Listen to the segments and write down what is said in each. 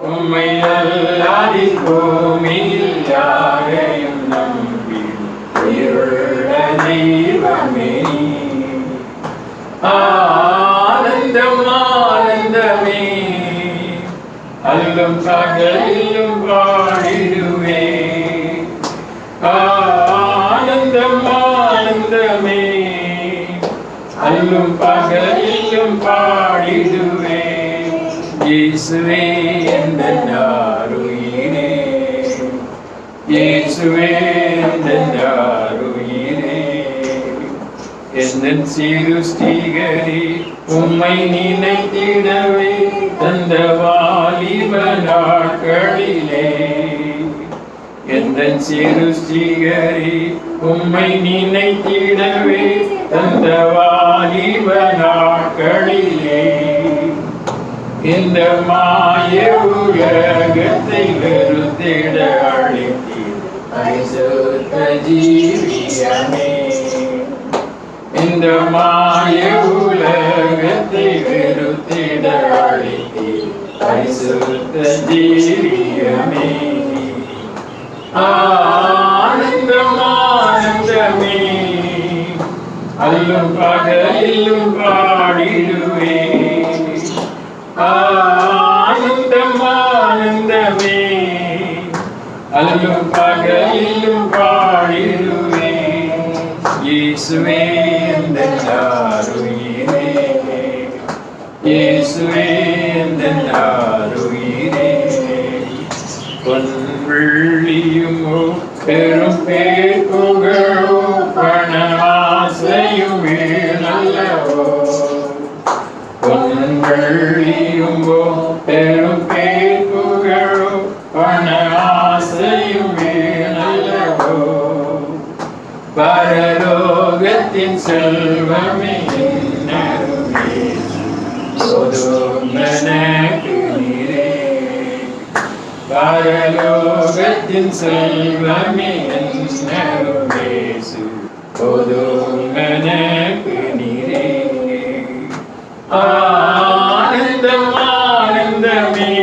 உம்மை அல்லாதி பூமியில் யாரையும் நம்பி உயிருள்ள தெய்வமே. ஆனந்தம் ஆனந்தமே, அல்லும் பகலிலும் பாடிடுவே. ஆனந்தம் ஆனந்தமே, அல்லும் பகலிலும் பாடிடுவே. இயேசுவே எந்தன் ஆருயிரே, இயேசுவே எந்தன் ஆருயிரே. எந்தன் சிருஷ்டிகரே, உம்மை நினைத்திடவே தந்த வாலிப நாட்களிலே. எந்தன் சிருஷ்டிகரே, உம்மை நினைத்திடவே தந்த வாலிப நாட்களிலே. இந்த மாய உலகத்தை வெறுத்திட அழைத்தீர் பரிசுத்த ஜீவியமே. இந்த மாய உலகத்தை வெறுத்திட அழைத்தீர் பரிசுத்த ஜீவியமே. ஆனந்தம் ஆனந்தமே, அல்லும் பகலிலும் பாடிடுவே. ஆனந்தம் ஆனந்தமே, அல்லும் பகலிலும் பாடிடுவே. இயேசுவே எந்தன் ஆருயிரே, இயேசுவே எந்தன் ஆருயிரே. பொன்வெள்ளியுமோ பெரும் பேர் புகழோ பண ஆசையும் வீணல்லவோ. பொன்வெள்ளியுமோ பெரும் பேர் புகழோ பண ஆசையும் வீணல்லவோ. பரலோகத்தின் செல்வமே என்னருமே போதும் எனக்கு நீரே. பரலோகத்தின் செல்வமே என்னருமே போதும் எனக்கு நீரே. ஆனந்தம் ஆனந்தமே,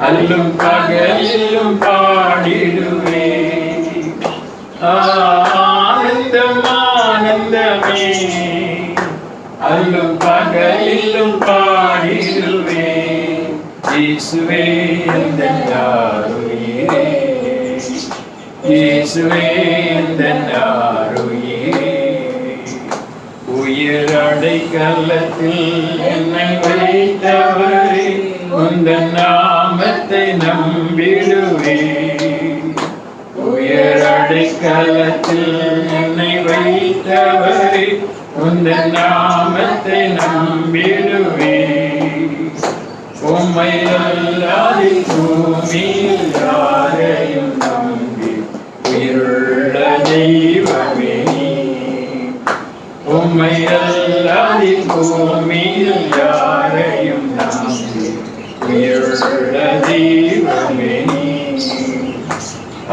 அல்லும் பகலிலும் பாடிடுவே. ஆனந்தம் ஆனந்தமே, அல்லும் பகலிலும் பாடிடுவே. இயேசுவே எந்தன் ஆருயிரே, இயேசுவே எந்தன் ஆருயிரே. உயிர் அடைக்கலத்தில் என்னை வைத்தவரே, உந்தன் நாமத்தை நம்பிடுவே. உயிர் அடைக்கலத்தில் என்னை வைத்தவரே, உந்தன் நாமத்தை நம்பிடுவே. உம்மை அல்லாதி பூமியில் யாரையும் நம்பி உயிருள்ள தெய்வமே. உம்மை அல்லாதி பூமியில் யாரையும் நம்பி உயிருள்ள தெய்வமே.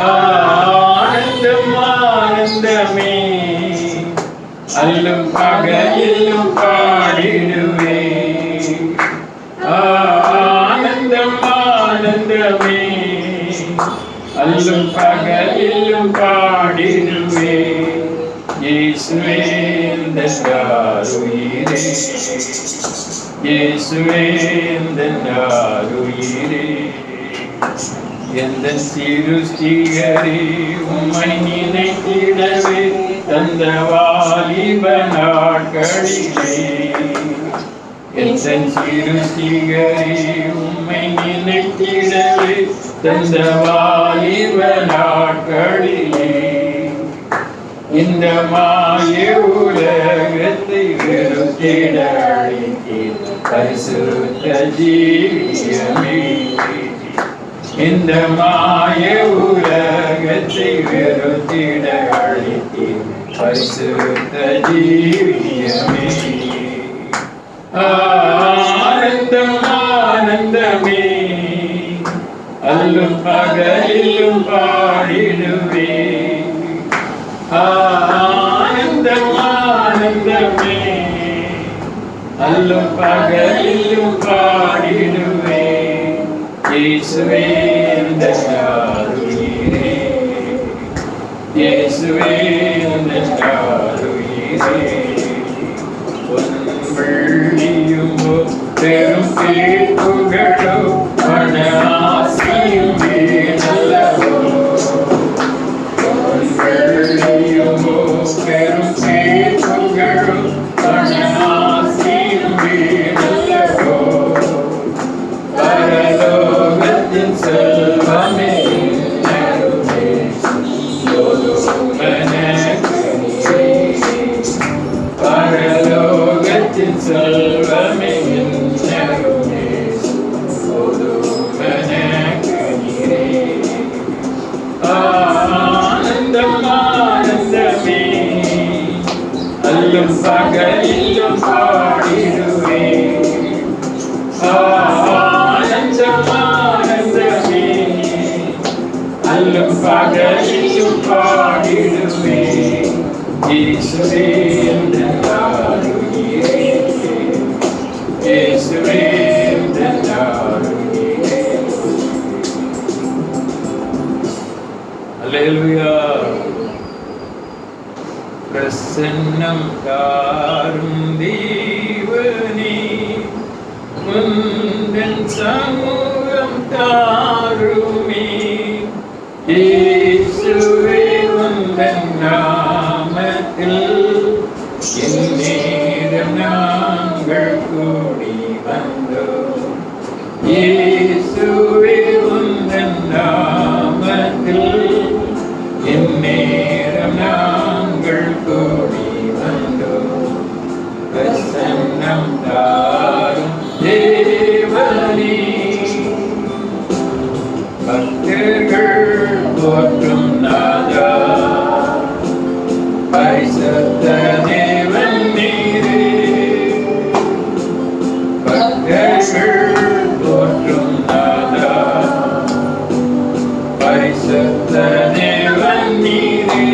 ஆனந்தம் ஆனந்தமே, அல்லும் பகலிலும் பாடிடுவே. ஆனந்தம் ஆனந்தமே, அல்லும் பகலிலும் பாடிடுவே. இயேசுவே எந்தன் ஆருயிரே, இயேசுவே எந்தன் ஆருயிரே. எந்தன் சிருஷ்டிகரே, உம்மை நினைத்திடவே தந்த வாலிப நாட்களிலே. எந்தன் சிருஷ்டிகரே, உம்மை நினைத்திடவே தந்த வாலிப நாட்களிலே. இந்த மாய உலகத்தை வெறுத்திட அழைத்தீர் பரிசுத்த ஜீவியமே. இந்த மாய உலகத்தை வெறுத்திட அழைத்தீர் பரிசுத்த ஜீவியமே. ஆனந்தம் ஆனந்தமே, அல்லும் பகலிலும் பாடிடுவே. ஆனந்தம் ஆனந்தமே, அல்லும் பகலிலும் பாடிடுவே. இயேசுவே உந்தன்னாருயிரே, இயேசுவே உந்தன்னாருயிரே. பொன்வெள்ளியுமோ பெரும் பேர்புகழோ மன ஆசியும் வீணல்லவோ. பொன்வெள்ளியுமோ பெரும் பேர்புகழோ மன ஆசியும் வீணல்லவோ. பரலோகத்தின் செல்வமே நறுமே பரலோகத்தின் செல்வமே நறுமே சொதுமனே. ஆனந்தம் ஆனந்தமே அல்லும் பகலிலும் பாடிடுவே. ஆனந்தம் ஆனந்தமே அல்லும் பகலிலும் பாடிடுவே. இயேசுவே உந்தன்னாருயிரே, இயேசுவே உந்தன்னாருயிரே. அல்லேலூயா. பிரசன்னம் தாரும் தேவனே, உந்தன் சமூகம் தாருமே. இயேசுவே உந்தன் நாமத்தில் இந்நேரம் நாங்கள் கூடி வந்தோம். இயேசுவே உந்தன் நாமத்தில் இந்நேரம் நாங்கள் கூடி வந்தோம். பிரசன்னம் தாரும் தேவனே, பக்தர்கள் போற்றும் நாதா, பரிசுத்த தேவன் நீரே. பக்தர்கள் போற்றும் நாதா, பரிசுத்த தேவன் நீரே.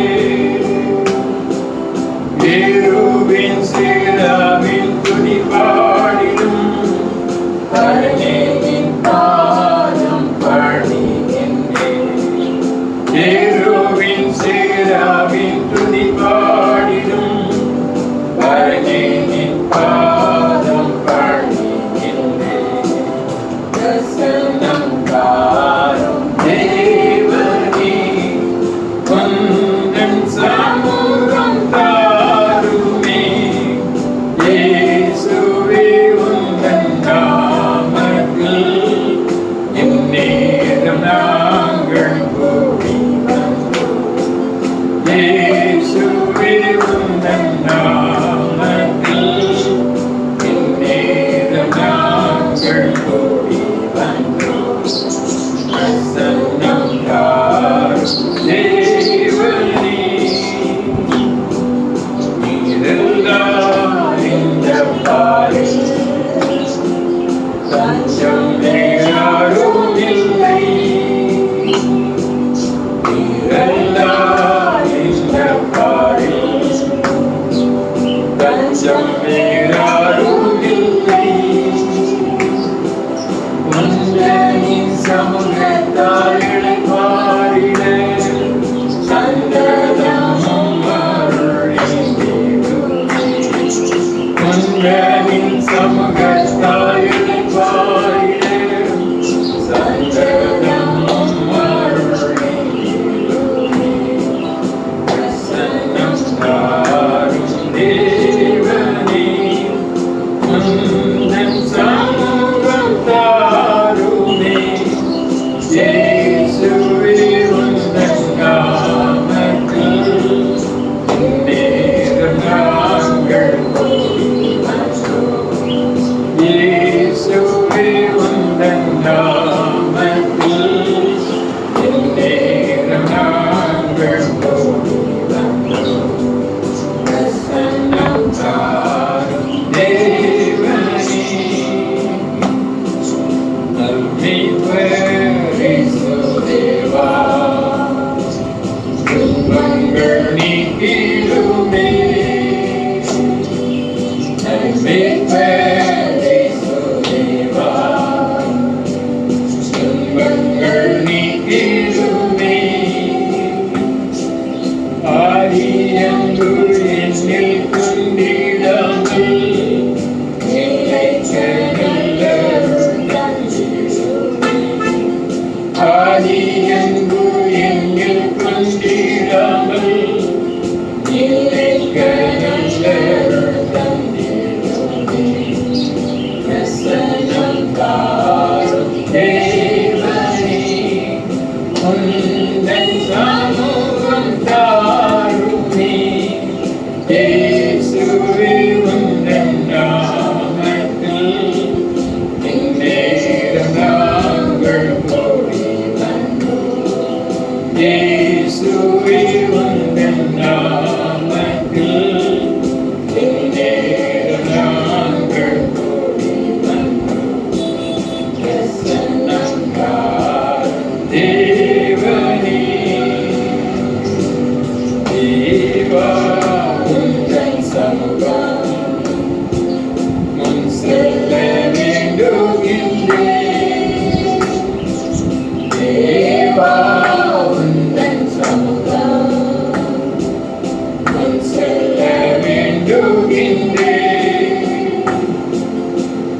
கேருபீன் சேராவின் துதி பாடிடும் பரனேயின் பாதம் பணிகின்றேன். கேருபீன் சேராவின் துதி பாடிடும் பரனேயின் பாதம் பணிகின்றேன். பிரசன்னம் தாரும் தேவனே, உந்தன் சமூகம் தாருமே. இயேசுவே உந்தன் நாமத்தில் இந்நேரம் நாங்கள் கூடி வந்தோம். இயேசுவே உந்தன் நாமத்தில் இந்நேரம் நாங்கள் கூடி வந்தோம். பிரசன்னம் தாரும் தேவனே, நீரெல்லாம் இந்த பாரில் தஞ்சம் யாரும் இல்லை. நீரெல்லாம் இந்த பாரில் தஞ்சம் யாரும் இல்லை. உந்தனின் சமூகத்தால் இளைப்பாறிட சந்ததமும் அருளிடுமே. உந்தனின் சமூகத்தால் இளைப்பாறிட தேவனே உந்தன் சமூகம் தாருமே இயேசுவே உந்தன் நாமத்தில் இந்நேரம் நாங்கள் கூடி வந்தோம் இயேசுவே உந்தன் நாமத்தில் இந்நேரம் நாங்கள் கூடி வந்தோம் தேவனே தேவா உந்தன் சமூகம் முன் செல்ல வேண்டுகின்றேன் தேவா உந்தன் சமூகம் முன் செல்ல வேண்டுகின்றேன்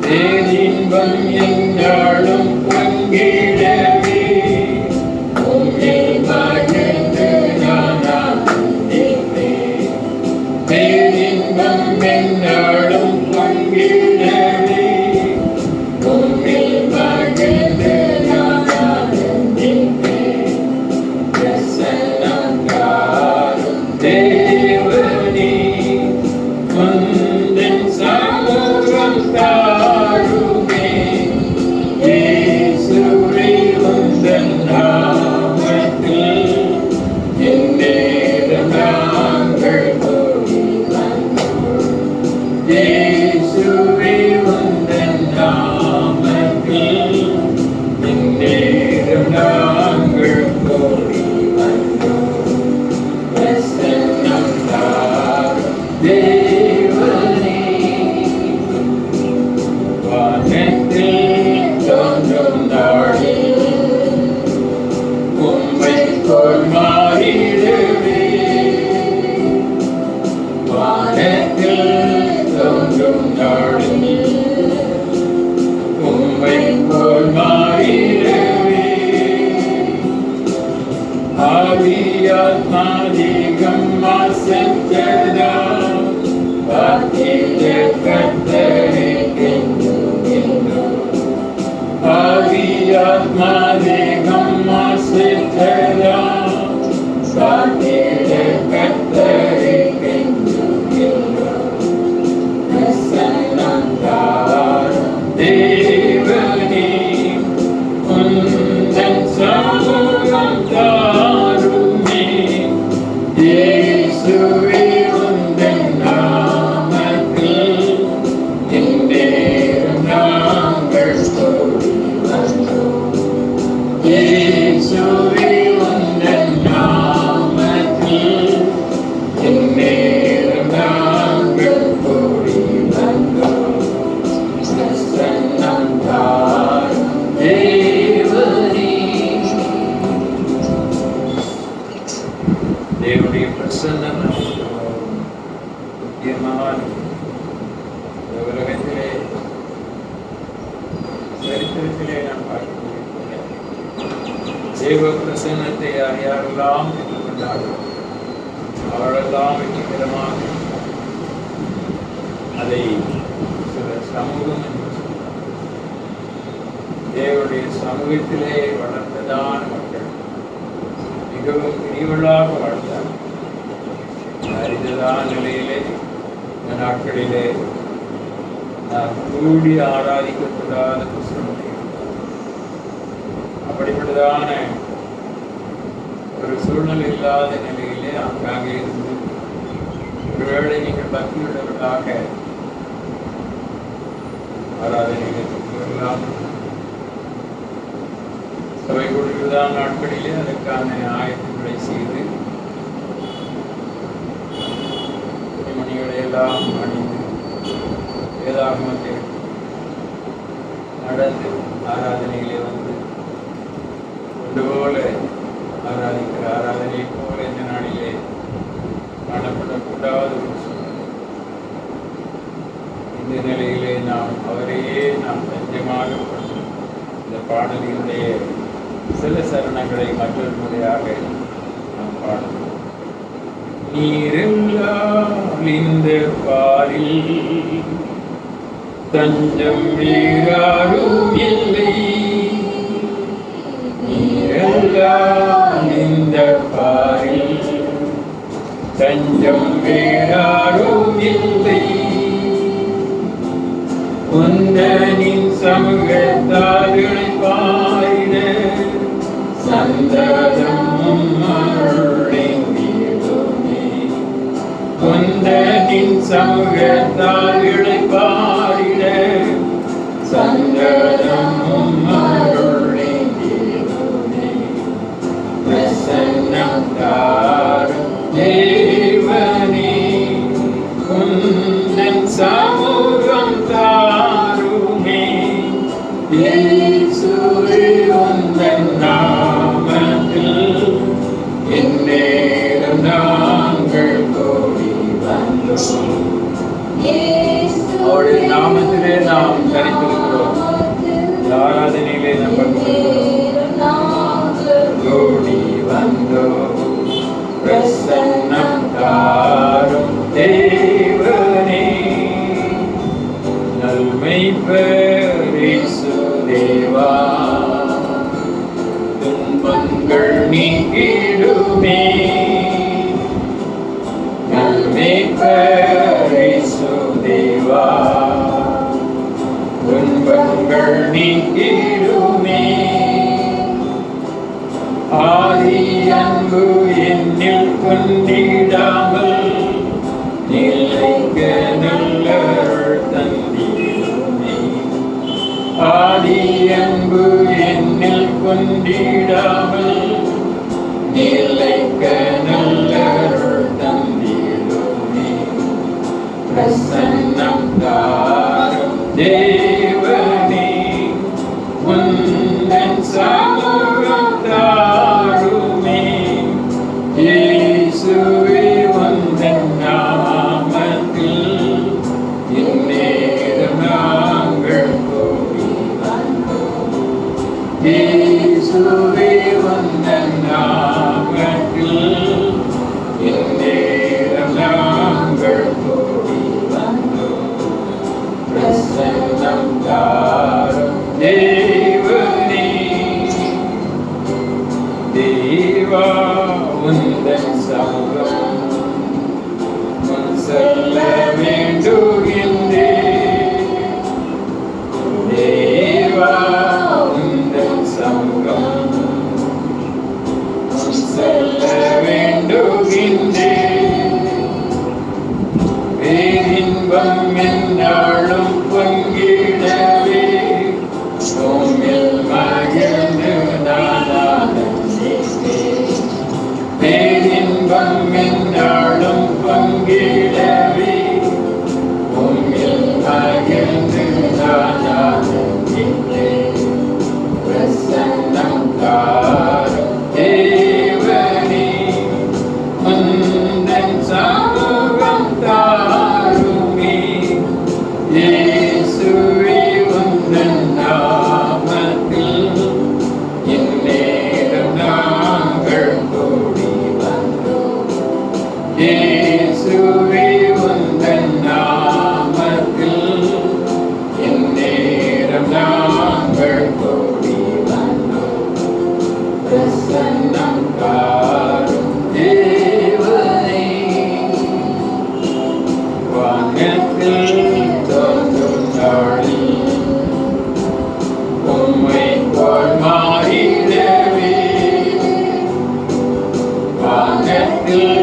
தேனின்பம் என்னாலும் பங்கிடவே உம்மில் மகிழ்ந்து நான் ஆனந்திப்பேன் தேனின்பம் என்னாலும் பங்கிடவே உம்மில் மகிழ்ந்து நான் ஆனந்திப்பேன் பிரசன்னம் தாரும் தேவனே உந்தன் சமூகம் தாருமே இயேசுவே உந்தன் நாமத்தில் இந்நேரம் நாங்கள் கூடி வந்தோம் இயேசுவே உந்தன் நாமத்தில் இந்நேரம் நாங்கள் கூடி வந்தோம் பிரசன்னம் தாரும் தேவனே வானத்தில் தோன்றும் நாளில் உம்மைப் போல் மாறிடுவே வானத்தில் தோன்றும் நாளில் உம்மைப் போல் மாறிடுவே ஆவியாத்மாதிகம் மாசற்றதாம் வாக்கிய கர்த்தரே ஆவியாத்மாதிகம் மாசற்றதாம் வாக்கிய கர்த்தரே பிரசன்னம் தாரும் தேவனே உந்தன் சமூகம் தாருமே இயேசுவே உந்தன் நாமத்தில் இந்நேரம் நாங்கள் கூடி வந்தோம் இயேசுவே உந்தன் நாமத்தில் இந்நேரம் நாங்கள் கூடி வந்தோம் பிரசன்னம் தாரும் தேவனே தேவனுடைய பிரசன்னம் நமக்கு முக்கியமான உலகத்திலே சரித்திரத்திலே நாம் பார்க்கக்கூடிய தேவ பிரசன்னத்தை யாரெல்லாம் பெற்றுக்கொண்டார்கள் அவரெல்லாம் வெற்றிகரமாக அதை சில சமூகம் என்று சொல்கிறார் தேவனுடைய சமூகத்திலே வளர்ந்ததான மக்கள் மிகவும் பிரிவுள்ளாக வாழ்ந்தார் அறிந்ததான நிலையிலே இந்த நாட்களிலே நாம் கூடி ஆராதிக்கக்கூடாத புஸ்தகம் அப்படிப்பட்டதான ஒரு சூழ்நிலை இல்லாத நிலையிலே ஆங்காங்கே இருந்து ஒருவேளை நீங்கள் பக்தியுள்ளவர்களாக ஆராதனைகளை வரலாம் சபை கொடுக்கிறதான நாட்களிலே அதற்கான ஆயத்தங்களை செய்து துணிமணிகளை எல்லாம் அணிந்து வேதாகமத்தை நடந்து ஆராதனைகளே வந்து கொண்டு போல ஆராதிக்கிற ஆராதனை போல இந்த நாளிலே காணப்படக்கூடாத ஒரு சூழ்நிலை. இந்த நிலையிலே நாம் அவரையே நாம் தஞ்சமாக கொண்டு இந்த பாடலினுடைய சில சரணங்களை மற்றொரு முறையாக நாம் பாடுவோம். நீரெல்லாம் இந்த பாரில் தஞ்சம் வேறாரும் இல்லை, சமூகத்தால் இளைப்பாரிட சந்ததமும் அருளை தேவனே. பிரசன்னம் தாரும் தேவனே, உந்தன் சமூகம் தாருமே. இயேசுவே உந்தன் நாமத்தில் இந்நேரம் நாங்கள் கூடி வந்தோம். அவருடைய நாமத்திலே நாம் தரித்திருக்கிறோம். ஆராதனையிலே நாம் கூடி வந்தோம். பிரசன்னம் தாரும் தேவனே, நன்மை பரிசு தேவா, துன்பங்கள் நீக்கிடுமே. நன்மை பரிசு தேவா, துன்பங்கள் நீக்கிடுமே. ஆதி அன்பு என்னில் கொண்டிடாமல் நிலைக்க நல்லருள் தந்திடுமே. ஆதி அன்பு என்னில் கொண்டிடாமல் நிலைக்க நல்லருள் தந்திடுமே. பிரசன்னம் தாரும் தேவனே, உந்தன் சமூகம் தாருமே. இயேசுவே உந்தன் நாமத்தில் இந்நேரம் நாங்கள் கூடி வந்தோம். இயேசுவே உந்தன் நாமத்தில் இந்நேரம் நாங்கள் கூடி வந்தோம். பிரசன்னம் தாரும் தேவனே. தேவா உந்தன் சமூகம் முன் செல்ல வேண்டுகின்றேன். தேவா உந்தன் சமூகம் முன் செல்ல வேண்டுகின்றேன். பேரின்பம் என்னாலும் பங்கிடவே உம்மில் மகிழ்ந்து நான் ஆனந்திப்பேன். பேரின்பம் என்னாலும் பங்கிடவே உம்மில் மகிழ்ந்து நான் ஆனந்திப்பேன். பிரசன்னம் தாரும் தேவனே, உந்தன் சமூகம் தாருமே. இயேசுவே உந்தன் நாமத்தில் இந்நேரம் நாங்கள் கூடி வந்தோம். இயேசுவே உந்தன் நாமத்தில் இந்நேரம் நாங்கள் கூடி வந்தோம். பிரசன்னம் தாரும் தேவனே. வானத்தில் தோன்றும் நாளில் உம்மை போல் மாறிடவே. வானத்தில்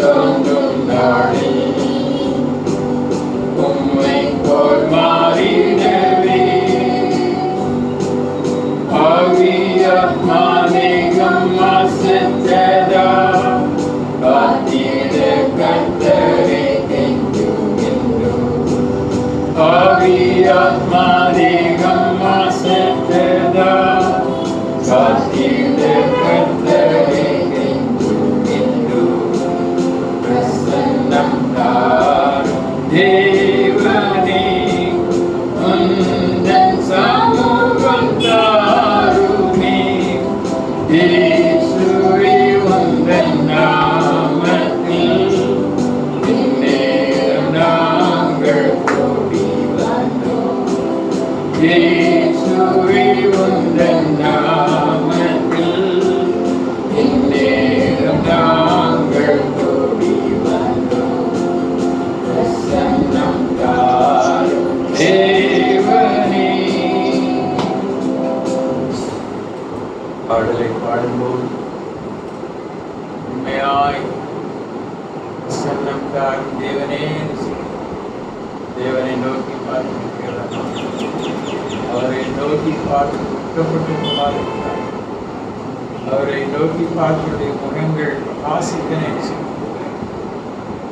தோன்றும் நாளில் உம்மை போல் மாறிடவே. ஆவியாத்மா தேகம் மாசற்றதா காத்திட கர்த்தரை கெஞ்சுகின்றோம். ஆவியாத்மா தேகம் மாசற்றதா காத்திட கர்த்தரை கெஞ்சுகின்றோம். பிரசன்னம் தாரும் தேவனே, உந்தன் சமூகம் தாருமே. இயேசுவே உந்தன் நாமத்தில் இந்நேரம் நாங்கள் கூடி வந்தோம். இயேசுவே உந்தன் நாமத்தில் இந்நேரம் நாங்கள் கூடி வந்தோம். பிரசன்னம் தாரும் தேவனே. பாடலை பாடும்போது உண்மையாய் பிரசன்னம் தாரும் தேவனே. தேவனை நோக்கி பார்த்து அவரை நோக்கி பார்த்து குற்றப்பட்டு கொள்ளாதிருக்கிறார். அவரை நோக்கி பார்ப்பதை முகங்கள் பிரகாசித்தனை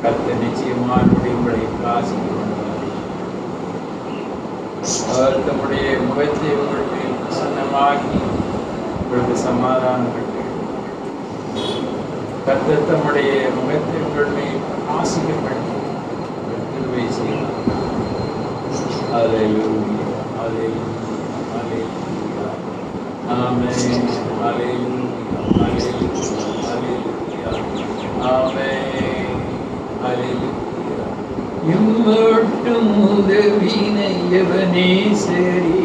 கர்த்தர் நிச்சயமான உங்களை பிரகாசிக்க கொண்டுள்ளார். அவர் தம்முடைய முகத்தை உங்களுக்கு பிரசன்னமாக்கி உங்களுக்கு சமாதானப்பட்டு கர்த்தர் தம்முடைய முகத்தை உங்களை பிரகாசிக்கப்பட்டு கிருபை செய்வார். அல்லேலூயா, அல்லேலூயா, அல்லேலூயா. ஆமென். அல்லேலூயா, அல்லேலூயா, அல்லேலூயா. ஆமென். அல்லேலூயா. இம்மட்டும் உதவினை எவனே சரி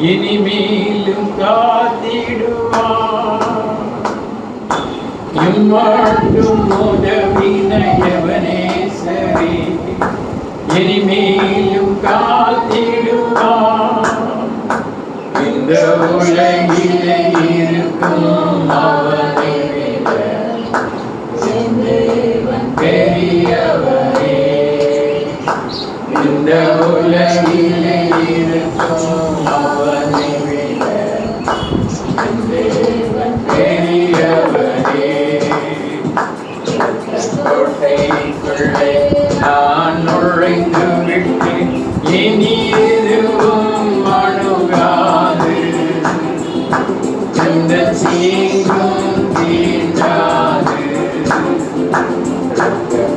இனிமேலும் காத்திடுவார். இம்மட்டும் உதவினை எவனே சரி இனிமேலும் காத்திடுவார். இந்த உலகிலே இருக்கும் அவனை விட தேவன் பெரியவரே. இந்த உலகிலே இருக்கும் அவனை விட தேவன் பெரியவரே. கோட்டைக்குள்ளே நான் நுழைந்து விட்டு இனி எதுவும் அணுகாது. எந்த தீங்கும் தீண்டாது.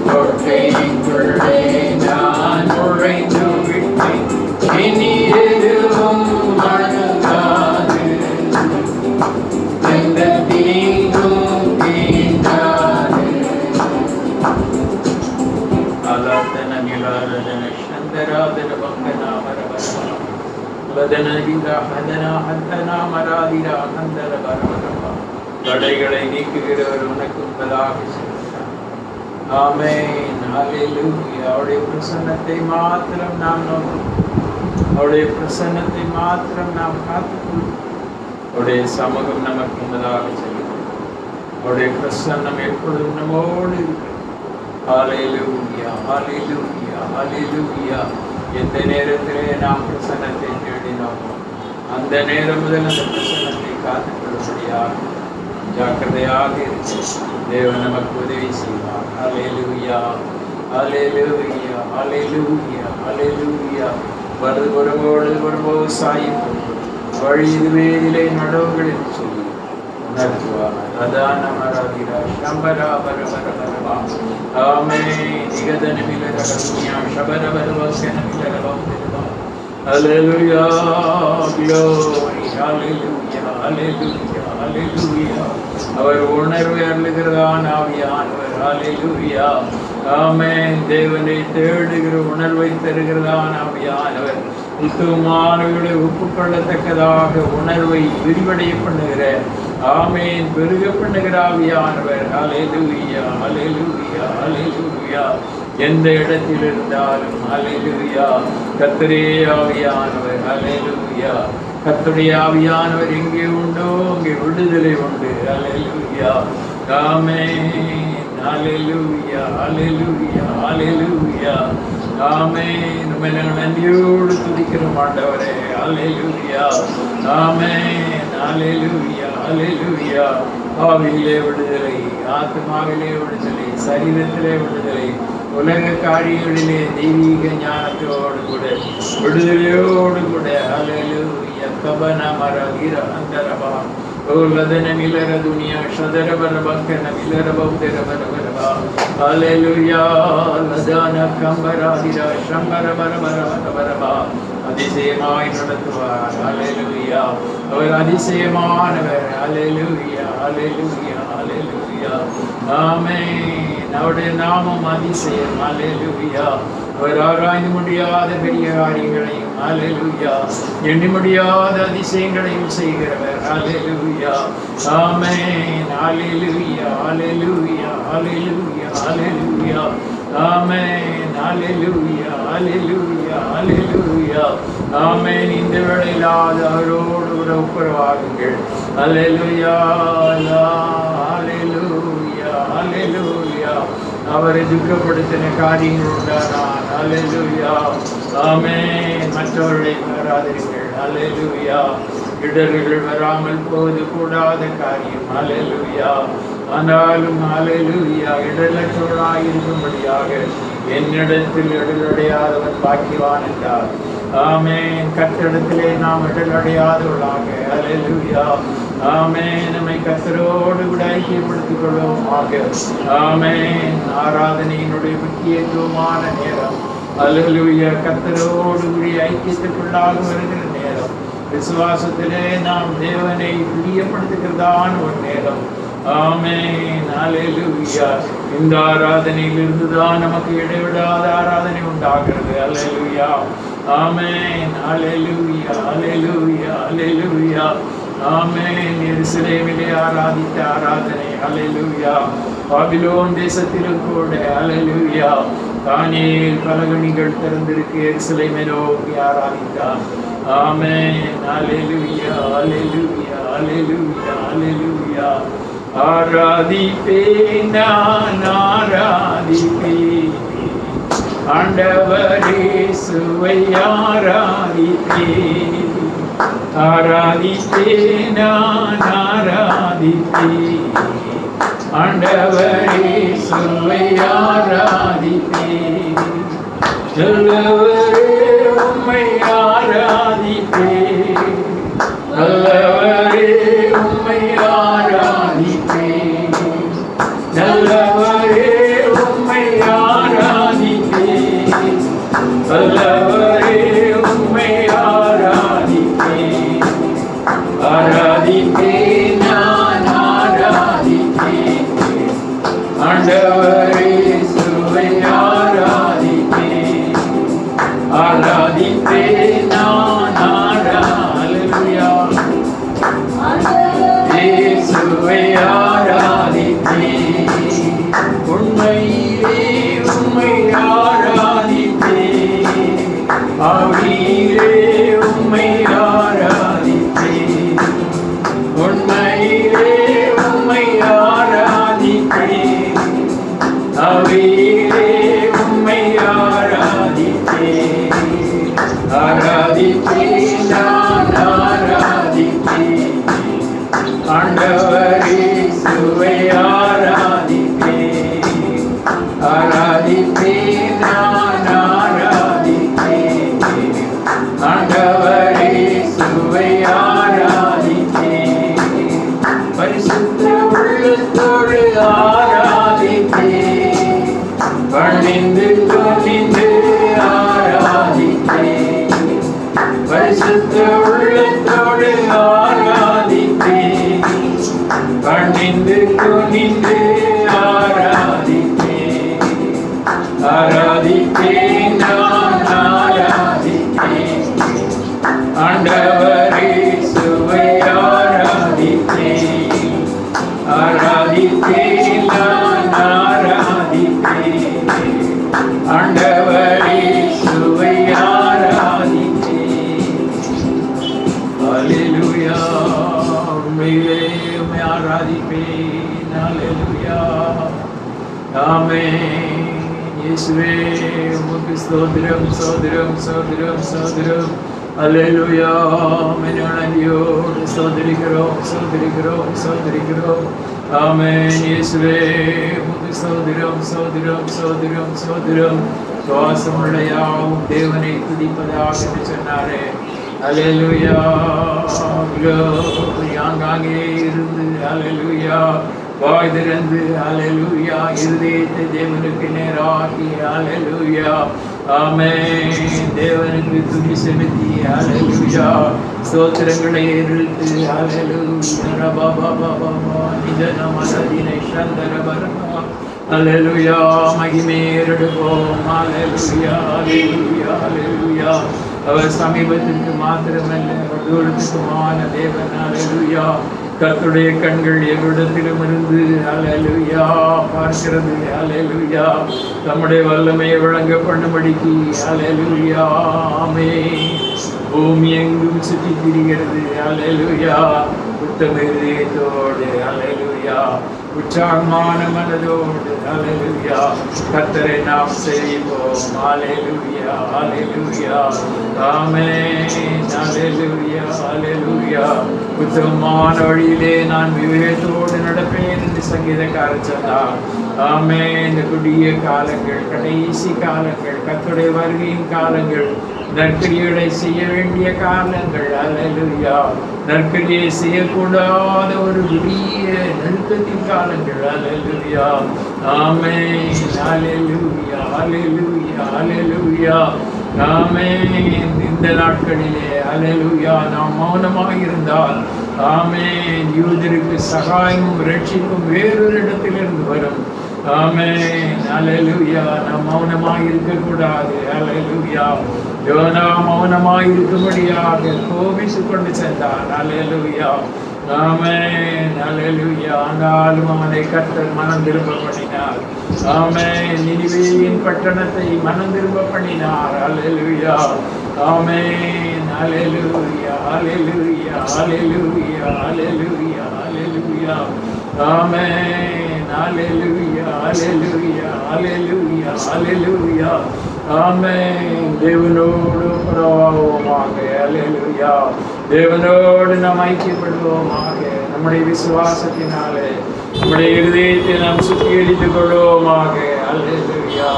கோட்டைக்குள்ளே நான் நுழைந்து விட்டு இனி எதுவும் அணுகாது. எந்த தீங்கும் தீண்டாது. ஆலாதன நிலாரதன சந்தராதன பங்கநாமரவரவ வதன விதா ஹதனா ஹந்தனா மராதிரா ஹந்தர வரவரவ. தடைகளை நீக்குகிறவர் உனக்கு உண்பதாக சொல்கிறார். ஆமென். ஹல்லேலூயா. அவருடைய பிரசன்னத்தை மாத்திரம் நாம் நோக்கும். அவருடைய பிரசன்னத்தை மாத்திரம் நாம் காத்துக்கொள்ளும். அவருடைய சமூகம் நமக்கு உண்பதாக சொல்கிறது. அவருடைய பிரசன்னம் எப்பொழுதும் நம்மோடு இருக்கிறது. ஹல்லேலூயா, ஹல்லேலூயா, ஹல்லேலூயா. எந்த நேரத்திலே நாம் பிரசன்னத்தை தேடினோமோ அந்த நேரம் முதல் அந்த பிரசன்னத்தை காத்துக்கொள்ளும்படியாக ஜாக்கிரதையாக இருக்கு. தேவன் நமக்கு உதவி செய்வார். ஹல்லேலூயா, ஹல்லேலூயா, ஹல்லேலூயா, ஹல்லேலூயா. வலதுபுறமோடு வரும்போது சாய்ப்போம். வழி இதுவே இதிலே நடவுகள் என்று சொல்லி உணர்த்துவார். அதான் நமராதிரா சம்பரா பர பர பரவா. ஆமென். நிகதன மிலரகதுனியா சபர பரவசன மிலரவந்திரவா. ஹல்லேலூயா, glory, ஹல்லேலூயா, ஹல்லேலூயா, ஹல்லேலூயா. அவர் உணர்வை அருளுகிறதான் ஆவியானவர். ஹல்லேலூயா. ஆமென். தேவனை தேடுகிற உணர்வை தருகிறதான் ஆவியானவர். உத்தமமானவர்களை ஒப்புக்கொள்ளத்தக்கதாக உணர்வை விரிவடைய பண்ணுகிற ஆமென் பெருக பண்ணுகிற ஆவியானவர். ஹல்லேலூயா, ஹல்லேலூயா, ஹல்லேலூயா. எந்த இடத்தில் இருந்தாலும் ஹல்லேலூயா கர்த்தரே ஆவியானவர். ஹல்லேலூயா. கர்த்தருடைய ஆவியானவர் எங்கே உண்டோ அங்கே விடுதலை உண்டு. ஹல்லேலூயா. ஆமென். ஹல்லேலூயா, ஹல்லேலூயா, ஹல்லேலூயா. ஆமென். உம்மை நாங்கள் நன்றியோடு துதிக்கிறோம் ஆண்டவரே. ஹல்லேலூயா. ஆமென். ஹல்லேலூயா, ஹல்லேலூயா. ஆவியிலே விடுதலை, ஆத்மாவிலே விடுதலை, சரீரத்திலே விடுதலை, உலக காரியங்களிலே தெய்வீக ஞானத்தோடு கூட விடுதலையோடு கூட. ஹல்லேலூயா. கபன மரகிர அந்தரபா ஓலதன மிலர துனியா ஷதர பரபக்கன மிலர பௌதர பரபரபா. ஹல்லேலூயா. லதான கம்பராதிரா சம்பர பரபர பரபரபா. அதிசயமாய் நடத்துவார். ஹல்லேலூயா. அவர் அதிசயமானவர். ஹல்லேலூயா, ஹல்லேலூயா, ஹல்லேலூயா. ஆமென். அவருடைய நாமம் அதிசயம். ஹல்லேலூயா. அவர் ஆராய்ந்து முடியாத பெரிய காரியங்களையும் ஹல்லேலூயா எண்ணி முடியாத அதிசயங்களையும் செய்கிறவர். ஹல்லேலூயா. ஆமென். ஹல்லேலூயா, ஹல்லேலூயா, ஹல்லேலூயா, ஹல்லேலூயா. ஆமென். ஹல்லேலூயா, ஹல்லேலூயா, ஹல்லேலூயா. ஆமென். இந்த வேளையிலாவது அவரோடு கூட ஒப்புரவாகுங்கள். ஹல்லேலூயா, ஹல்லேலூயா, ஹல்லேலூயா. அவரை துக்கப்படுத்தின காரியங்கள் உண்டானான். அல்லேலூயா. ஆமென். மற்றவர்களை பாராதீர்கள். அல்லேலூயா. இடர்கள் வராமல் போவது கூடாத காரியம். அல்லேலூயா. ஆனாலும் அல்லேலூயா இடரற்றவர்களாய் இருக்கும்படியாக என்னிடத்தில் இடரடையாதவன் பாக்கியவான் என்றார். ஆமென். கர்த்தரிடத்திலே நாம் இடரடையாதவர்களாக. அல்லேலூயா. ஆமென். நம்மை கர்த்தரோடு கூட ஐக்கியப்படுத்திக் கொள்வோமாக. ஆமென். ஆராதனையினுடைய முக்கியத்துவமான நேரம். அல்லேலூயா. கர்த்தரோடு கூட ஐக்கியத்துக்குள்ளாக வருகிற நேரம். விசுவாசத்திலே நாம் தேவனை பிரியப்படுத்துகிறதான ஒரு நேரம். ஆமென். அல்லேலூயா. இந்த ஆராதனையிலிருந்து தான் நமக்கு இடைவிடாத ஆராதனை உண்டாகிறது. அல்லேலூயா. ஆமென். அல்லேலூயா. அல்லேலூயா. அல்லேலூயா. ஆமென். எருசலேமிலே ஆராதித்த ஆராதனை. அல்லேலூயா. பாபிலோன் தேசத்திலும் கூட. அல்லேலூயா. தானியேல் பலகணிகள் திறந்திருக்கு எருசலேமை நோக்கி ஆராதித்தார். ஆமென். அல்லேலூயா. அல்லேலூயா. அல்லேலூயா. அல்லேலூயா. ஆராதிப்பேன் நான் ஆராதிப்பேன் ஆண்டவரே இயேசுவை ஆராதிப்பேன். ஆராதிப்பேன் நான் ஆராதிப்பேன் ஆண்டவரே இயேசுவை ஆராதிப்பேன். நல்லவரே உம்மை ஆராதிப்பேன். நல்லவரே உம்மை ஆராதிப்பேன். நல்லவரே உம்மை ஆராதிப்பேன். நல்லவரே உம்மை ஆராதிப்பேன். ஆராதிப்பேன் நான் ஆராதிப்பேன் ஆண்டவரே இயேசுவை ஆராதிப்பேன். ஆராதிப்பேன் நான் அல்லேலூயா. இயேசுவை ஆராதிப்பேன். உண்மையிலே உம்மை ஆராதிப்பேன். ஆவியிலே உம்மை ஆராதிப்பேன். உண்மையிலே உம்மை ஆராதிப்பேன். ஆவியிலே உம்மை ஆராதிப்பேன். ஆராதிப்பேன் நான் ஆராதிப்பேன் ஆண்டவரே இயேசுவை ஆராதிப்பேன். ஆராதிப்பேன் நான் ஆராதிப்பேன் ஆண்டவரே இயேசுவை ஆராதிப்பேன். பரிசுத்த உள்ளத்தோடு ஆராதிப்பேன். பணிந்து துணிந்து ஆராதிப்பேன். பரிசுத்த உள்ளத்தோடு ஆராதிப்பேன். பணிந்து துணிந்து ஆராதிப்பேன். ஆராதிப்பேன் நான் ஆராதிப்பேன் ஆண்டவரே இயேசுவை ஆராதிப்பேன். ஆராதிப்பேன் நான் ஆராதிப்பேன் ஆண்டவரே இயேசுவை ஆராதிப்பேன். அல்லேலூயா. உம்மையே உம்மை ஆராதிப்பேன். அல்லேலூயா. ஆமென். இயேசுவே உமக்கு ஸ்தோத்திரம் ஸ்தோத்திரம் ஸ்தோத்திரம் ஸ்தோத்திரம். அல்லேலூயா. நன்றியோடு ஸ்தோத்திரிக்கிறோம் ஸ்தோத்திரிக்கிறோம் ஸ்தோத்திரிக்கிறோம். ஆமென். இயேசுவே உமக்கு ஸ்தோத்திரம் ஸ்தோத்திரம் ஸ்தோத்திரம் ஸ்தோத்திரம். சுவாசமுள்ள யாவும் தேவனை துதிப்பதாக என்று சொன்னாரே. அல்லேலூயா. ஆங்காங்கே இருந்து அல்லேலூயா வாய் திறந்து அல்லேலூயா இருதயத்தை தேவனுக்கு நேராக்கி அல்லேலூயா. ஆமென். தேவனுக்கு துதி செலுத்தி அல்லேலூயா ஸ்தோத்திரங்களை ஏறிட்டு அல்லேலூயா ரபா பாபா பாபா நிஜன மனதினை சந்தர பரமா அல்லேலூயா மகிமை ஏறெடுப்போம். அல்லேலூயா அல்லேலூயா அல்லேலூயா. அவர் சமீபத்திற்கு மாத்திரமல்ல தூரத்துக்குமான தேவன். அல்லேலூயா. கர்த்தருடைய கண்கள் எவ்விடத்திலும் இருந்து அல்லேலூயா பார்க்கிறது. அல்லேலூயா. நம்முடைய வல்லமையை வழங்க பண்ணும்படிக்கு அல்லேலூயா. ஆமென். பூமி எங்கும் சுற்றி திரிகிறது. அல்லேலூயா. உத்தம இதயத்தோடு அல்லேலூயா, உற்சாகமான மனதோடு அல்லேலூயா கர்த்தரை நாம் சேவிப்போம். அல்லேலூயா அல்லேலூயா ஆமென். அல்லேலூயா அல்லேலூயா. உத்தமமான வழியிலே நான் விவேகத்தோடு நடப்பேன் என்று சங்கீதக்காரர் சொன்னார். ஆமென். இந்த கொடிய காலங்கள், கடைசி காலங்கள், கர்த்தருடைய வருகையின் காலங்கள், நற்கிரியை செய்ய வேண்டிய காலங்கள். அல்லேலூயா. நற்கிரியை செய்யக்கூடாத ஒரு பெரிய நெருக்கத்தின் காலங்கள். அல்லேலூயா ஆமென். அல்லேலூயா அல்லேலூயா அல்லேலூயா ஆமென். இந்த நாட்களிலே அல்லேலூயா நாம் மௌனமாக இருந்தால் ஆமென், யூதருக்கு சகாயமும் ரட்சிப்பும் வேறொரு இடத்திலிருந்து வரும். ஆமென். அல்லேலூயா. நாம் மௌனமாக இருக்கக்கூடாது. அல்லேலூயா. யோனா மௌனமாக இருக்கும்படியாக கோபித்துக் கொண்டு சென்றான். அல்லேலூயா ஆமென். அல்லேலூயா. ஆனாலும் அவனை கர்த்தர் மனம் திரும்ப பண்ணினார். ஆமென். நினிவேயின் பட்டணத்தை மனம் திரும்ப பண்ணினார். அல்லேலூயா ஆமென். அல்லேலூயா அல்லேலூயா அல்லேலூயா அல்லேலூயா அல்லேலூயா ஆமென். அல்லேலூயா அல்லேலூயா அல்லேலூயா அல்லேலூயா ஆமென். தேவனோடு உறவாவோமாக. அல்லேலூயா. தேவனோடு நாம் ஐக்கியப்படுவோமாக. நம்முடைய விசுவாசத்தினாலே நம்முடைய இருதயத்தை நாம் சுத்திகரித்துக் கொள்வோமாக. அல்லேலூயா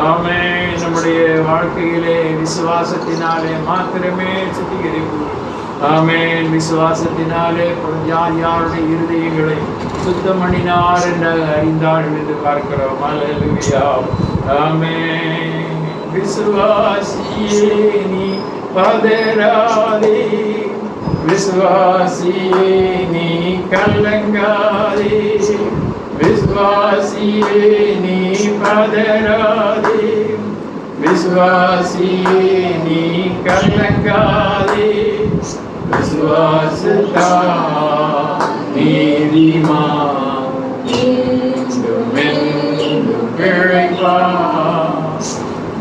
ஆமென். நம்முடைய வாழ்க்கையிலே விசுவாசத்தினாலே மாத்திரமே சுத்திகரிப்பு. ஆமென். விசுவாசத்தினாலே யாருடைய இருதயங்களை சுத்தமணினார் என்று அறிந்தார்கள் என்று பார்க்கிறோம். அல்லேலூயா ஆமென். விசுவாசியே நீ பதறாதே, விசுவாசியே நீ கலங்காதே, விசுவாசியே நீ பதறாதே, விசுவாசியே நீ கலங்காதே, விசுவாசத்தா நீதிமான் என்றும் பிழைப்பான்.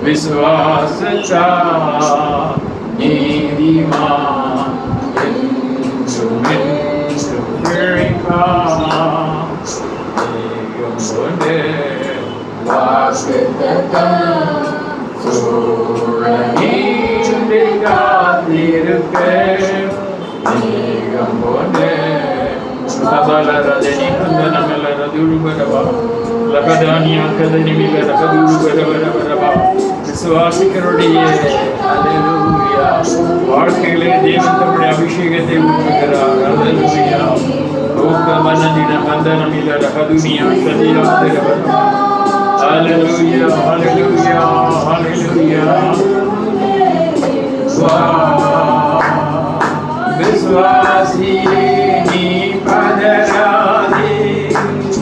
விசுவாசத்தா நீதிமான் என்றும் பிழைப்பான். கொண்டு வாக்குத்தத்தம் சூழலின்றி காத்திருக்க மேகம் போன்று லபலரதனி கந்தனமலரதுருபரவா லபதானியாக்கதனிமிலரபதுருபரவரவரவா. விசுவாசிகளுடைய அல்லேலூயா வாழ்க்கையிலே தேவன் தம்முடைய அபிஷேகத்தை ஊற்றுகிறார். அல்லேலூயா ஓகமனதின மந்தனமிலரபதுனியாக்கதியாந்தரவரவா. Hallelujah, hallelujah, hallelujah. Viswasiye ni padarade,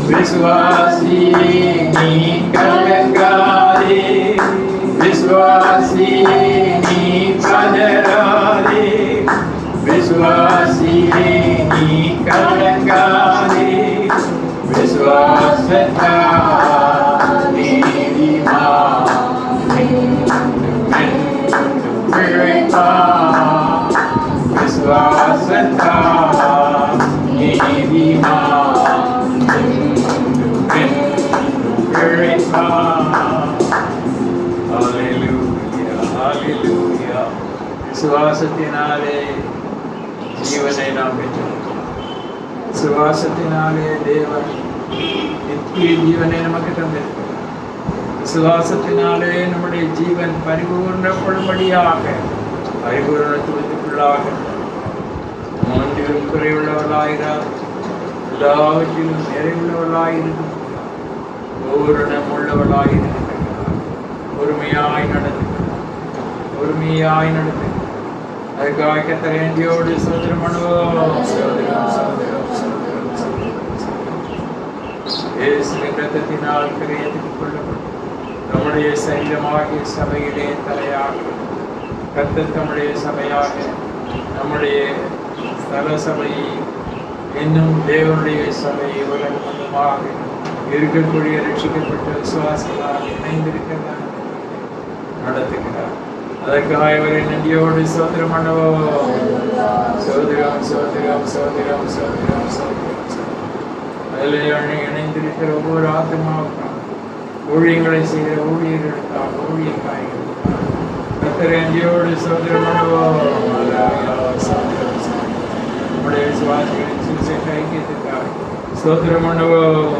Viswasiye ni kalangade, Viswasiye ni padarade, Viswasiye ni kalangade, Viswasata விசுவாசத்தா நீதிமான் பிழைப்பான். அல்லேலூயா அல்லேலூயா. விசுவாசத்தினாலே ஜீவனை நாம் பெற்றோம். விசுவாசத்தினாலே தேவன் நித்திய ஜீவனை நமக்கு தந்திருக்கிறார். விசுவாசத்தினாலே நம்முடைய ஜீவன் பரிபூர்ணப்படும்படியாக பரிபூர்ணத்துவத்துக்குள்ளாக ஒன்றிலும் குறைவுள்ளவர்களாகிறார், எல்லாவற்றிலும் நிறைவுள்ளவர்களாயிருக்கும், பூரணம் உள்ளவர்களாயிருக்கிறார். பொறுமையாய் நடத்துகிறார், பொறுமையாய் நடத்துகிறார். அதுக்காக கர்த்தரை நன்றியோடு ஸ்தோத்திரம் பண்ணுவோம். இயேசுவின் இரத்தத்தினால் கிரயத்துக் கொள்ளப்படும் நம்முடைய சரீரமாகிய சபையிலே தலையாக கர்த்தர் தம்முடைய சபையாக நம்முடைய ஸ்தல சபையை இன்னும் தேவனுடைய சபையை உலகமாக இருக்கக்கூடிய ரட்சிக்கப்பட்ட விசுவாசிகளாக இணைந்திருக்கிறார், நடத்துகிறார். அதற்காக அவரை நன்றியோடு சோதரம் பண்ணுவோம். சோதரம் சோதரம் சோதரம் சோதரம் சோதரம். அதில் இணைந்திருக்கிற ஒவ்வொரு ஆத்மாவுக்காக, ஊழியங்களை செய்கிற ஊழியர்களுக்காக, ஊழியக்காரிகள் கர்த்தரை நன்றியோடு சோதரம் பண்ணுவோம். நம்முடைய விசுவாசிகளின் சுவிசேஷ ஐக்கியத்துக்காக ஸ்தோத்திரம் பண்ணுவோம்.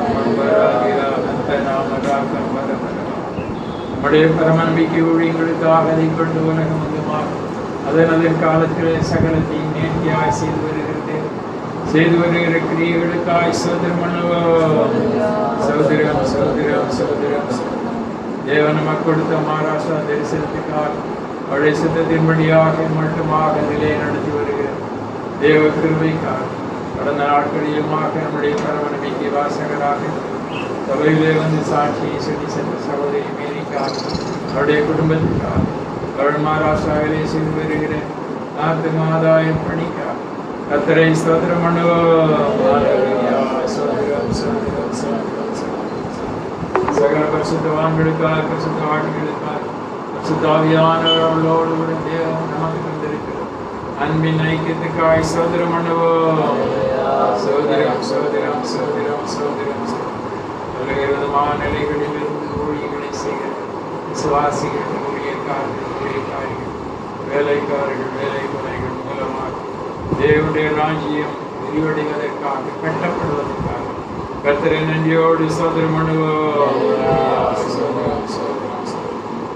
நம்முடைய பரமநம்பிக்கை ஊழியங்களுக்காக அதை கொண்டு உலகம் வந்துமாக அதன் காலத்தில் சகலத்தையும் நேர்த்தியாய் செய்து வருகிற கிரியைகளுக்காய் ஸ்தோத்திரம் பண்ணுவோம். சோதரம் சோதரம் சோதரம். தேவன் நமக்கு கொடுத்த மகாராஷ்டிரா தரிசனத்துக்காக அவருடைய சித்தத்தின்படியாக மட்டுமாக நிலையை நடத்தி வருகிறார். தேவ கிருபைக்காக கடந்த நாட்களிலுமாக நம்முடைய பரமநம்பிக்கை வாசகராக சபையிலே வந்து சாட்சியை சொல்லி சென்ற சகோதரி மேரிக்காக, அவருடைய குடும்பத்துக்காக, அவள் மகாராஷ்டிராவிலே செய்து வருகிற நாட்டு ஆதாய பணிக்காக கர்த்தரை ஸ்தோத்திரம் பண்ணுவோம். சகல பரிசுத்தவான்களுக்காக, பரிசுத்த ஆட்களுக்காக, பரிசுத்த ஆவியானவர்களோடு கூட தேவன் நமக்கு தந்திருக்கிறார் அன்பின் ஐக்கியத்துக்காய் ஸ்தோத்திரம் பண்ணுவோம். சோதரம் சோதரம் சோதரம் சோதரம். விதமான நிலைகளில் இருந்து ஊழியர்களை செய்கிற விசுவாசிகள், ஊழியக்காரர்கள், வேலைக்காரர்கள், வேலைமுறைகள் மூலமாக தேவனுடைய ராஜ்யம் விரிவடைவதற்காக, கட்டப்படுவதற்காக கர்த்தரை நன்றியோடு சோதரம் பண்ணுவோம்.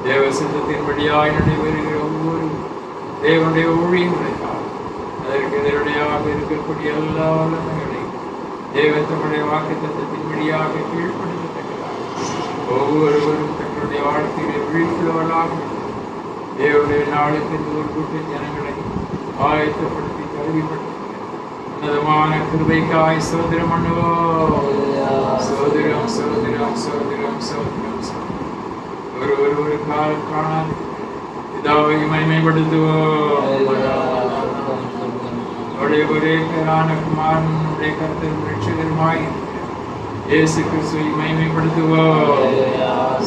தேவ சித்தத்தின்படியாய் நடைபெறுகிற ஒவ்வொரு தேவனுடைய ஊழியங்களுக்காக அதற்கு எதிரடையாக இருக்கக்கூடிய எல்லா வல்லமைகளையும் தேவன் தம்முடைய வாக்குத்தத்தத்தின்படியாக கீழ்ப்படுத்தத்தக்கதாக ஒவ்வொருவரும் தங்களுடைய வாழ்க்கையை விழிப்புள்ளவர்களாக தேவனுடைய நாளுக்கு ஒரு கூட்ட ஜனங்களை ஆயத்தப்படுத்தி கல்விப்படுத்த உன்னதமான கிருபைக்காய் சோதரம் பண்ணுவோம். சோதரம் சோதரம் சோதரம் சோதரம். ஒரு காலம் காணாது பிதாவை மகிமைப்படுத்துவோம். அவருடைய ஒரே பேரான குமாரனுடைய கர்த்தரும் இரட்சகருமாய் இயேசு கிறிஸ்துவை மகிமைப்படுத்துவோம்.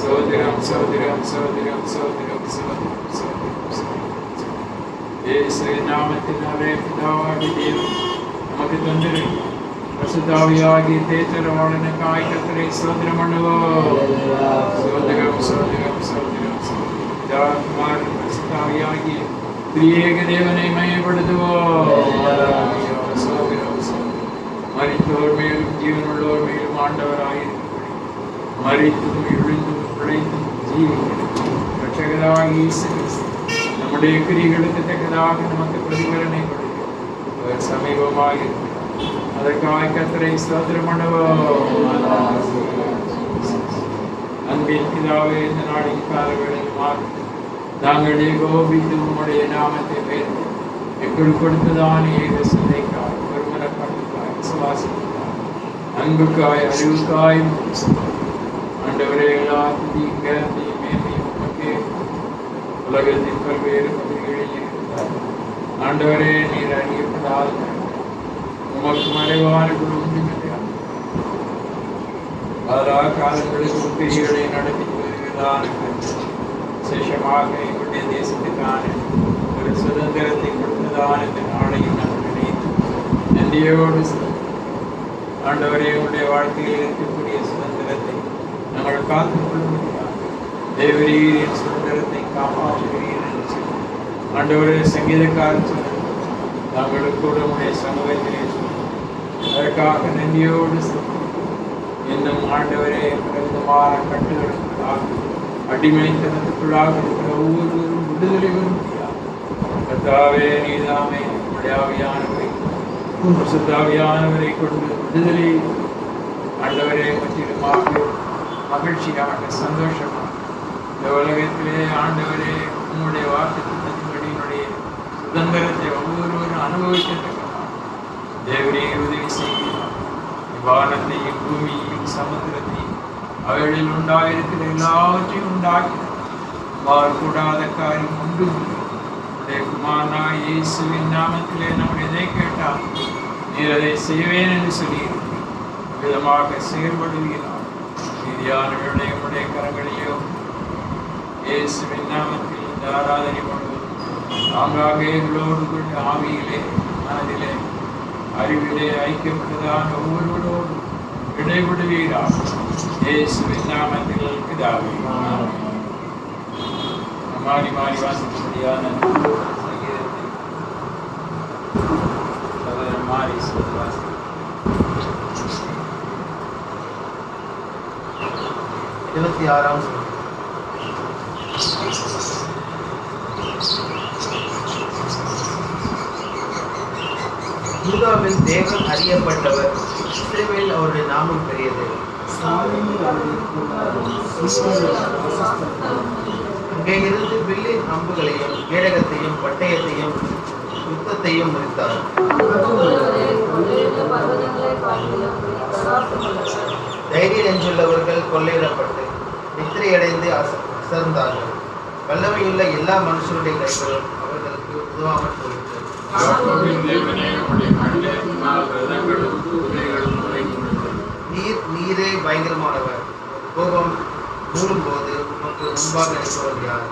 சோதரம் சோதரம் சோதரம் சோதரம் சோதரம் சோதரம். இயேசு நாமத்தினாலே பிதாவாகிய தேவன் நமக்கு தந்திருக்கிறார் பரிசுத்தாவியாகிய தேற்றரவாளனுக்காய் கர்த்தரை ஸ்தோத்திரம் பண்ணுவோம். சோதரம் சோதரம் சோதரம் சோதரம். குமாரன் பரிசுத்தாவியாகிய திரியேக தேவனை மகிமைப்படுத்துவோம். மரித்தோர் மேலும் ஜீவனுள்ளோர் மேலும் ஆண்டவராயிருக்கிறபடி மரித்தும் எழுந்தும் பிழைத்தும் ஜீவிக்கும் இரட்சகராகிய இயேசு கிறிஸ்து நம்முடைய கிரியைகளுக்கு தக்கதாக நமக்கு பிரதிபலனை கொடுக்க சமீபமாக இருக்கிறார். அதற்காக கர்த்தரை ஸ்தோத்திரம் பண்ணுவோம். அன்பின் பிதாவே, இந்த நாளின் காலங்களில் மாற்றி நாங்கள் கோபித்து உம்முடைய நாமத்தை பெயர்த்து எங்களுக்கு கொடுத்ததான ஏக சிந்தைக்காய், ஒருமனப்பாட்டுக்காய், விசுவாசத்துக்காய், அன்புக்காய், அறிவுக்காய் ஆண்டவரே எல்லா துதியும் மேன்மையும் உமக்கே. உலகத்தின் பல்வேறு பகுதிகளில் இருக்கிறார் ஆண்டவரே, நீர் அறியப்படாத உமக்கு மறைவான குடும்பம் காலங்களுக்கு உத்திரிகளை நடத்தி வருகிறதான விசேஷமாக எங்களுடைய தேசத்துக்கான ஒரு சுதந்திரத்தை கொடுத்ததான இந்த நாளையும் நாங்கள் நினைத்து நன்றியோடு ஆண்டவரே, எங்களுடைய வாழ்க்கையில் இருக்கக்கூடிய சுதந்திரத்தை நாங்கள் காத்துக்கொள்ள முடியாது. தேவரீரின் சுதந்திரத்தை காப்பாற்றுகிறீர் என்று சொல்லி ஆண்டவரே சங்கீதக்காரர் சொன்னார். நாங்கள் கூட உடைய சமூகத்திலே அதற்காக நன்றியோடு இன்னும் ஆண்டவரே விதமான கட்டுகளுக்குள்ளாக அடிமைத்தனத்துக்குள்ளாக இருக்கிற ஒவ்வொருவரும் விடுதலை வர முடியாது. கர்த்தாவே, நீதாமே உம்முடைய ஆவியானவரை சுத்தாவியானவரை கொண்டு விடுதலை ஆண்டவரே முற்றிலுமாக மகிழ்ச்சியாக சந்தோஷமாக இந்த உலகத்திலே ஆண்டவரே உம்முடைய வாக்குத்தத்தின்படியினுடைய சுதந்திரத்தை ஒவ்வொருவரும் அனுபவிக்கத்தக்கதாக தேவரீர் உதவி செய்கிறார். வானத்தையும் பூமியையும் சமுத்திரத்தையும் அவைகளில் உண்டாயிருக்கிற எல்லாவற்றையும் உண்டாக்கி கூடாத காரியம் உண்டு. குமாரனா இயேசுவின் நாமத்திலே நம்ம எதை கேட்டால் நீர் அதை செய்வேன் என்று சொல்லி விதமாக செயல்படுகிறார். மீதியானவர்களுடைய கரங்களையோ இயேசுவின் நாமத்தில் இந்த ஆராதனை கொண்டு ஆங்காக எங்களோடு கூட ஆவியிலே மனதிலே அறிவிலே ஐக்கியப்பட்டதான ஒவ்வொருவரோடு இடைவிடுவீராக. இயேசுவின் நாமத்தில் பிதாவே. மாறி மாறி வாசிக்கும்படியான சங்கீதத்தை சகோதரன் மாறி வாசி. 26ஆம் யூதாவில் தேவன் அறியப்பட்டவர், இஸ்ரவேலில் அவருடைய நாமம் பெரியது. அங்கே இருந்து வில்லின் அம்புகளையும் கேடகத்தையும் பட்டயத்தையும் யுத்தத்தையும் முறித்தார். தைரிய நெஞ்சுள்ளவர்கள் கொள்ளையிடப்பட்டு நித்திரையடைந்து அசர்ந்தார்கள். வல்லமையுள்ள எல்லா மனுஷருடைய கைகளும் அவர்களுக்கு உதவாமல் போயிற்று. நீரே பயங்கரமானவர். கோபம் மூடும் போது உமக்கு முன்பாக நிற்பவர் யார்?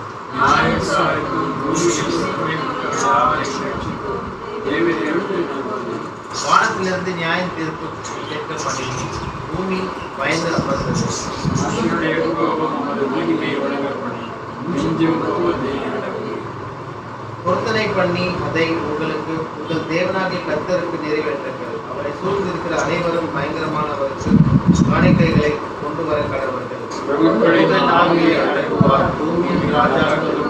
வானத்திலிருந்து நியாயம் தீர்ப்பு கேட்கப்பட்டது. பூமி பயந்து அமர்ந்தது. பொருத்தனை பண்ணி அதை உங்களுக்கு உங்கள் தேவனாகிய கர்த்தருக்கு நிறைவேற்றுங்கள். அவரை சூழ்ந்திருக்கிற அனைவரும் பயங்கரமானவருக்கு காணிக்கைகளை கொண்டு வர கடவர்கள். பூமியின் ராஜாக்களும்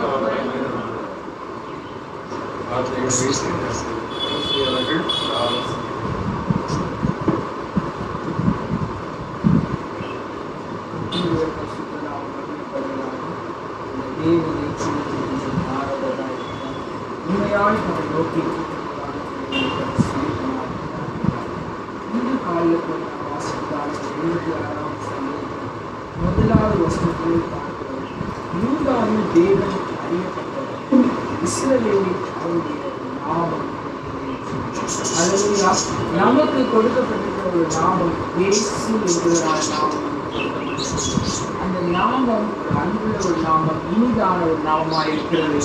உண்மையான நோக்கி இன்று காலையில் வாசித்தால் 76ஆம் சங்கீதம் முதலாவது வசனத்தில் பார்க்கிறோம். யூதாவில் தேவன் அறியப்பட்டவர், இஸ்ரவேலில் அவருடைய நாமம். அல்லேலூயா. நமக்கு கொடுக்கப்பட்டிருக்கிற ஒரு நாமம் இயேசு என்கிறதான நாமம். அந்த நாமம் ஒரு அன்புள்ள ஒரு நாமம், இனிதான ஒரு நாமமாக இருக்கிறது.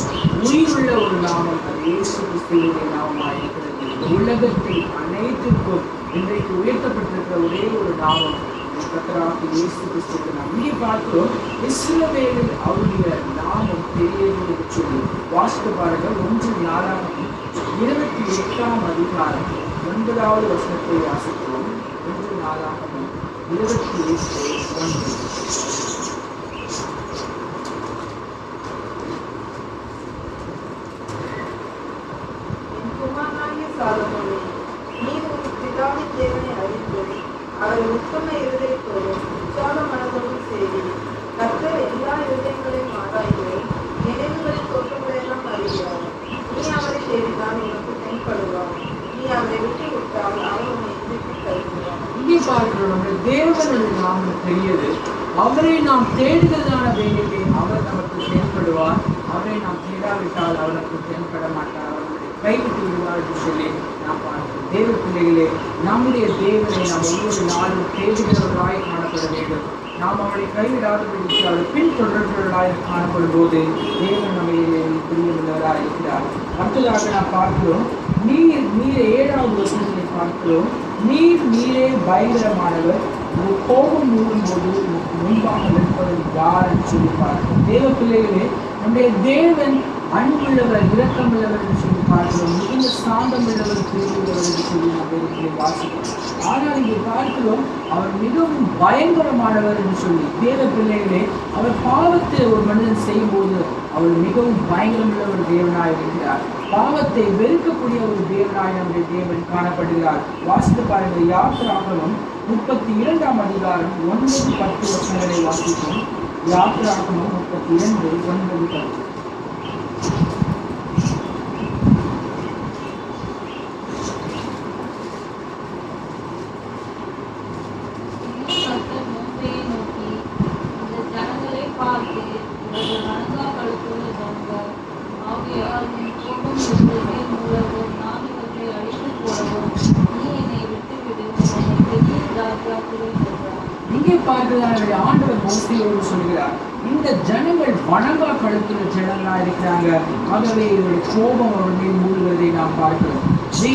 உயிருள்ள ஒரு நாமம் அது இயேசு கிறிஸ்துவின் நாமமாக இருக்கிறது. உலகத்தில் அனைத்திற்கும் இன்றைக்கு உயர்த்தப்பட்டிருக்கிற ஒரே ஒரு நாமம் கர்த்தராகிய இயேசு கிறிஸ்து. இங்கே பார்க்கிறோம், இஸ்ரவேலில் அவருடைய நாமம் பெரியது என்று சொல்லி வாசித்து பாருங்கள். 1 28ஆம் அதிகாரம் 9வது வசனத்தை வாசிக்கிறோம். 1 28:1. சாலமோனே, நீர் உன் பிதாவின் தேவனை அறிந்து அவரை உத்தம இருதயத்தோடும் உற்சாக மனதோடும் செய்வீர். கர்த்தர் எல்லா இருதயங்களையும் ஆராய்ந்து நினைவுகளின் தோற்றங்களெல்லாம் அறிகிறார். நீ அவரை தேடினால் உனக்கு தென்படுவார். நீ அவரை விட்டு விட்டால் அவர் உன்னை திருப்பி தருகிறார். இங்கே பார்க்கிறோம், நம்முடைய தேவனுடைய நாமம் பெரியது. அவரை நாம் தேடுகிறதான வேலையிலே அவர் நமக்கு தென்படுவார். அவரை நாம் தேடாவிட்டால் அவருக்கு தென்பட மாட்டார். கைவிட்டு விடுவார் என்று சொல்லி நாம் பார்க்கிறோம். தேவ பிள்ளைகளே, நம்முடைய தேவனை நாம் ஒவ்வொரு நாளும் தேடுகிறவர்களாய் காணப்பட வேண்டும். நாம் அவரை கைவிடாதபடிக்கு அவர் பின்தொடர்பவர்களாய் காணப்படும் போது தேவன் நம்மையிலே பிரியமுள்ளவராக இருக்கிறார். அடுத்ததாக நாம் பார்க்கிறோம், நீரே 7வது வசனத்தை பார்க்கிறோம். நீரே பயங்கரமானவர், கோபம் மூடும்போது முன்பாக நிற்பவர் யார் என்று சொல்லி பார்க்கிறோம். தேவ பிள்ளைகளே, நம்முடைய தேவன் அன்புள்ளவர், இரக்கமுள்ளவர் என்று சொல்லி பார்க்கிறோம். மிகுந்த சாந்தம் உள்ளவர், பெரியவர் என்று சொல்லி நாம் வாசிக்கிறோம். ஆனால் இங்கே பார்க்கிறோம், அவர் மிகவும் பயங்கரமானவர் என்று சொல்லி. தேவ பிள்ளைகளே, அவர் பாவத்தை ஒரு மனிதன் செய்யும் போது அவர் மிகவும் பயங்கரமுள்ள ஒரு தேவனாய் இருக்கிறார். பாவத்தை வெறுக்கக்கூடிய ஒரு தேவனாய் நம்முடைய தேவன் காணப்படுகிறார். வாசித்து பாருங்கள். யாத்திராகமம் 32ஆம் அதிகாரம் 9-10 வசனங்களை வாசிப்போம். யாத்திராகமம் 32 9-10. இங்கே பார்க்கிறதான ஆண்டவர் மோசேயோடு சொல்கிறார், இந்த ஜனங்கள் வணங்கா கழுத்துள்ள ஜனங்களா இருக்கிறாங்க. ஆகவே இதோட கோபம் அவர் மீது மூடுவதை நாம் பார்க்கிறோம்.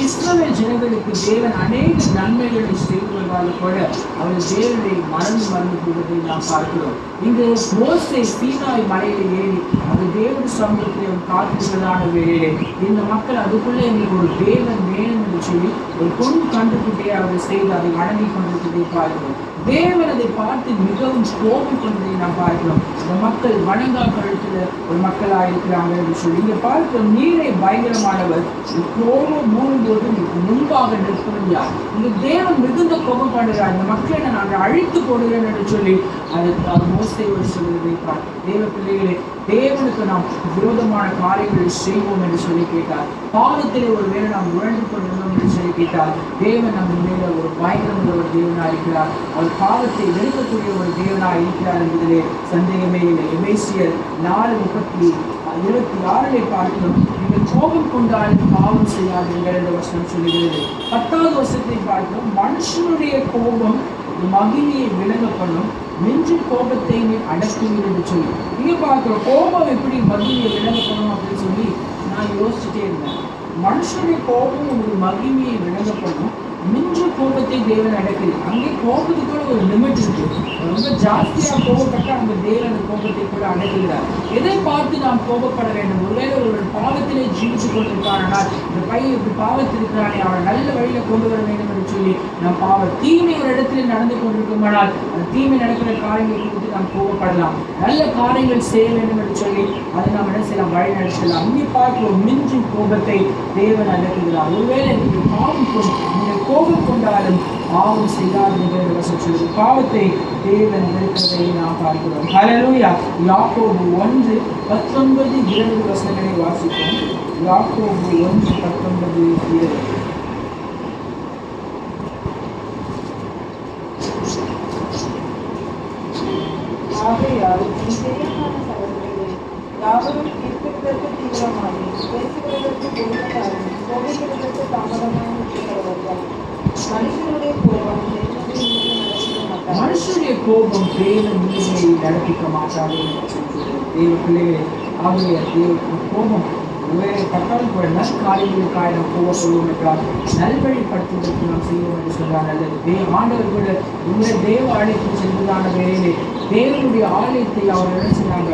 இஸ்ரவேல் ஜனங்களுக்கு தேவன் அநேக நன்மைகளை செய்து வந்தாலும் கூட அவர் தேவனை மறந்து போவதை நாம் பார்க்கிறோம். இங்கு மோசே சீனாய் மலையில ஏறி அது தேவன் சமூகத்தை காத்திருப்பதான வேலையிலே இந்த மக்கள் அதுக்குள்ளே எங்களுக்கு ஒரு தேவன் வேணும் என்று சொல்லி ஒரு பொன் கண்டுபிடியை அவர் செய்து அதை வணங்கி கொண்டிருப்பதை பார்க்கிறோம். தேவன் அதை பார்த்து மிகவும் கோபம் கொண்டதை நாம் பார்க்கிறோம். இந்த மக்கள் வணங்கா கழுத்துல ஒரு மக்களாக இருக்கிறாங்க என்று சொல்லி இங்க பார்க்கிறோம். நீரை பயங்கரமானவர் கோபம் மூடும்போது முன்பாக நிற்பவன் யார்? இந்த தேவன் மிகுந்த கோபம் பண்ணுகிறார். இந்த மக்களை நான் அழித்து போடுகிறேன் என்று சொல்லி அது மோசேயோடு சொல்வதை பார்க்கிறோம். தேவ பிள்ளைகளே, தேவனுக்கு நாம் விரோதமான காரியங்களை செய்வோம் என்று சொல்லி கேட்டார். பாவத்திலே ஒரு வேளை நாம் உழந்து கொண்டிருந்தோம் என்று சொல்லி கேட்டால் தேவன் நம்ம மேல ஒரு பயங்கரமுள்ள ஒரு தேவனாக இருக்கிறார். அவர் பாவத்தை வெறுக்கக்கூடிய ஒரு தேவனாக இருக்கிறார் என்பதிலே சந்தேகமே இல்லை. எபேசியர் 4:26 பார்க்கிறோம். நீங்கள் கோபம் கொண்டாலும் பாவம் செய்யாதீர்கள் என்ற வசனம் சொல்லுகிறது. 10வது வசனத்தை பார்க்கிறோம். மனுஷனுடைய கோபம் மகிமையை விளங்க பண்ணும், மிஞ்சும் கோபத்தை நீ அடக்குவீர் என்று சொல்லி இங்க பார்க்கிறோம். கோபம் எப்படி மகிமையை விளங்க பண்ணும் அப்படின்னு சொல்லி நான் யோசிச்சுட்டே இருந்தேன். மனுஷனுடைய கோபம் உங்களுக்கு மகிமையை விளங்க பண்ணும், மிஞ்ச கோபத்தை தேவன் அடக்குது. அங்கே கோபத்துக்கு கூட ஒரு லிமிட் இருக்கு. ரொம்ப ஜாஸ்தியா கோபப்பட்டா அந்த தேவன் கோபத்தை கூட அடக்குகிறார். எதை பார்த்து நாம் கோபப்பட வேண்டும்? ஒருவேளை ஒரு பாவத்திலே ஜீவித்து கொண்டிருக்கானால் இந்த பையன் இப்படி பாவத்தில் இருக்கிறானே அவன் நல்ல வழியில கொண்டு வர வேண்டும் என்று சொல்லி நம் பாவம் தீமை ஒரு இடத்துல நடந்து கொண்டிருக்குமானால் அந்த தீமை நடக்கிற காரியங்களை குறித்து நாம் கோபப்படலாம். நல்ல காரியங்கள் செய்ய வேண்டும் என்று சொல்லி அதை நாம் என்ன செய்யலாம்? வழி நடத்தலாம். அங்கே பார்க்கிறோம், மிஞ்சும் கோபத்தை தேவன் அடக்குகிறார். ஒருவேளை நீங்கள் கோபம் கொண்டாலும் பாவம் செய்யாதீர்கள் என்று சொல்லுது. பாவத்தை தேவன் வெறுக்கிறதை நாம் பார்க்கிறோம். ஹல்லேலூயா. யாக்கோபு 1:19-20 வசனங்களை வாசிப்போம். யாக்கோபு 1:19-20. ஆகையால் யாவரும் கேட்கிறதற்கு தீவிரமாகி பேசுகிறதற்கு பொறுமையாகும், கோபிக்கிறதற்கு தாமதமாக இருக்கிறவர்கள். மனுஷனுடைய கோபம் தேவன் நீதியை நடப்பிக்க மாட்டாது என்று சொல்கிறது. தேவ பிள்ளைகளே, ஆகிய கோபம் ஒருவேளை பட்டால் கூட நற்காரியங்களுக்காக நாம் கோபப்படுவோம் என்றால் நல்வழிப்படுத்துவதற்கு நாம் செய்வோம் என்று சொல்றார். நல்லது. ஆண்டவர் கூட இந்த தேவ ஆலயத்தில் செல்வதான வேலையிலே தேவனுடைய ஆலயத்தை அவர் நினைச்சாங்க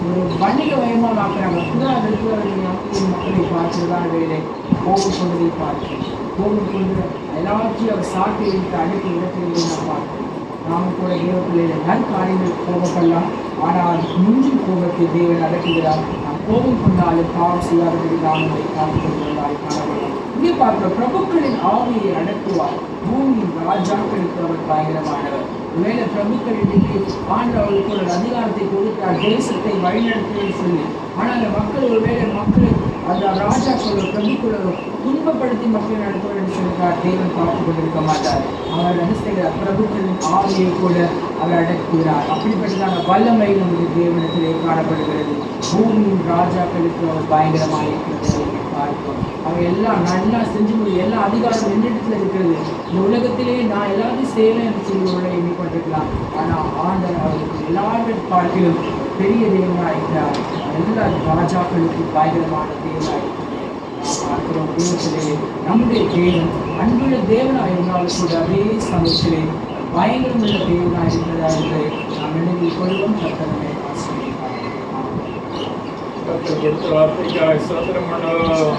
ஒரு வணிக வயமாக ஆக்குறாங்க. புதாக இருக்கிறவர்கள் மக்களை பார்க்கிறதான வேலை கோபம் கொண்டதை பார்க்கிறோம். கோபம் கொண்டு எல்லாத்தையும் அவர் சாட்டி வைத்து அழைத்து இடத்திலே நாம் பார்க்கிறோம். நாம் கூட தேவ பிள்ளைகள் நற்காரியங்கள் கோபப்படலாம், ஆனால் முன்னும் கோபத்தை தேவன் அடக்குகிறார். நாம் கோபம் கொண்டாலும் பாவம் செய்யாதபடி நாம் அதை காத்துக்கொள்வதாய் காணப்படலாம். இங்கே பார்க்கிற பிரபுக்களின் ஆவியை அடக்குவார், பூமியின் ராஜாக்களுக்கு அவர் பயங்கரமானவர். ஒருவேளை பிரபுக்கள் இன்னைக்கு ஆண்டவர்களுக்கு ஒரு அதிகாரத்தை கொடுக்கிறார், தேசத்தை வழிநடத்துவது சொல்லி. ஆனால் அந்த மக்கள் ஒருவேளை மக்களை அந்த ராஜாக்களோ பிரபுக்களோ துன்பப்படுத்தி மக்களை நடத்துவார் என்று சொல்கிறார். தேவன் பார்த்து கொண்டிருக்க மாட்டார். அவர் என்ன செய்கிறார்? பிரபுக்களின் ஆவியை கூட அவர் அடக்குகிறார். அப்படிப்பட்டதான வல்லமை நம்முடைய தேவனத்திலே காணப்படுகிறது. பூமியின் ராஜாக்களுக்கு அவர் பயங்கரமாக இருக்கிறது பார்க்கிறோம். அவங்க எல்லாம் நல்லா செஞ்சு முடியும், எல்லா அதிகாரம் என்னிடத்துல இருக்கிறது. இந்த உலகத்திலே நான் எல்லாத்தையும் செய்யலாம் என்று சொல்லி உள்ள எண்ணிக்கொண்டிருக்கலாம். ஆனால் ஆண்டவர் அவருக்கு எல்லாரும் பார்க்கிலும் பெரிய தேவனாக இருக்கிறார். எல்லா ராஜாக்களுக்கு பயங்கரமான தேவனாக பார்க்கிறோம். தேவத்திலே நம்முடைய தேவன் அன்புள்ள தேவனாக இருந்தாலும் கூட அதே சமயத்திலே பயங்கரமுள்ள தேவனாக இருக்கிறதா என்று நாம் நினைவில் கொள்வோம். கர்த்தரை ஆசீர்வதிப்பார். கொடுத்த வார்த்தைக்காக ஸ்தோத்திரம் பண்ணுவோம்.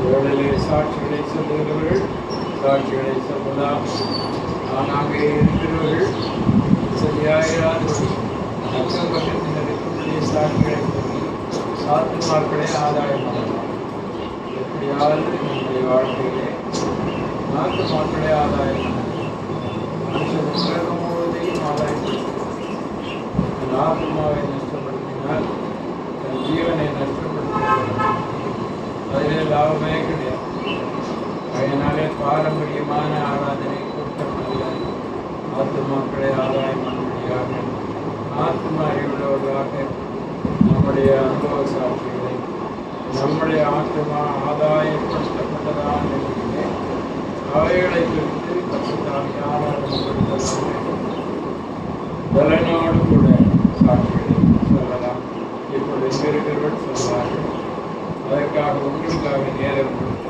வேளையிலே சாட்சிகளை சொல்லுகிறவர்கள் சாட்சிகளை சொல்லலாம். நானாக இருக்கிறவர்கள் சரியாயிராதவர்கள் அக்கம் பக்கத்தில் இருக்கக்கூடிய சாட்சிகளை சொல்லி ஆத்துமாக்களை ஆதாயம் பண்ணலாம். எப்படியாவது நம்முடைய வாழ்க்கையிலே ஆத்துமாக்களை ஆதாயம் பண்ணலாம். மனுஷன் உலகம் முழுவதையும் ஆதாயப்படுத்த ஆத்மாவை நஷ்டப்படுத்தினால் தன் ஜீவனை நஷ்டப்படுத்தினால் அதில் லாபமே கிடையாது. அதனாலே பாரம்பரியமான ஆராதனை கூட்டமல்ல, ஆத்மாக்களை ஆதாயம் பண்ணும்படியாக ஆத்மா அறிவுள்ளவர்களாக நம்முடைய அனுபவ சாட்சிகளை நம்முடைய ஆத்மா ஆதாயப்படுத்தப்பட்டதான நிலையிலே அவைகளை குறித்து பலனோடு கூட சாட்சிகளை சொல்லலாம். இப்பொழுது இங்க இருக்கிறவர்கள் சொல்வார்கள். அதற்காக உங்களுக்காக நேரம் கொடுத்து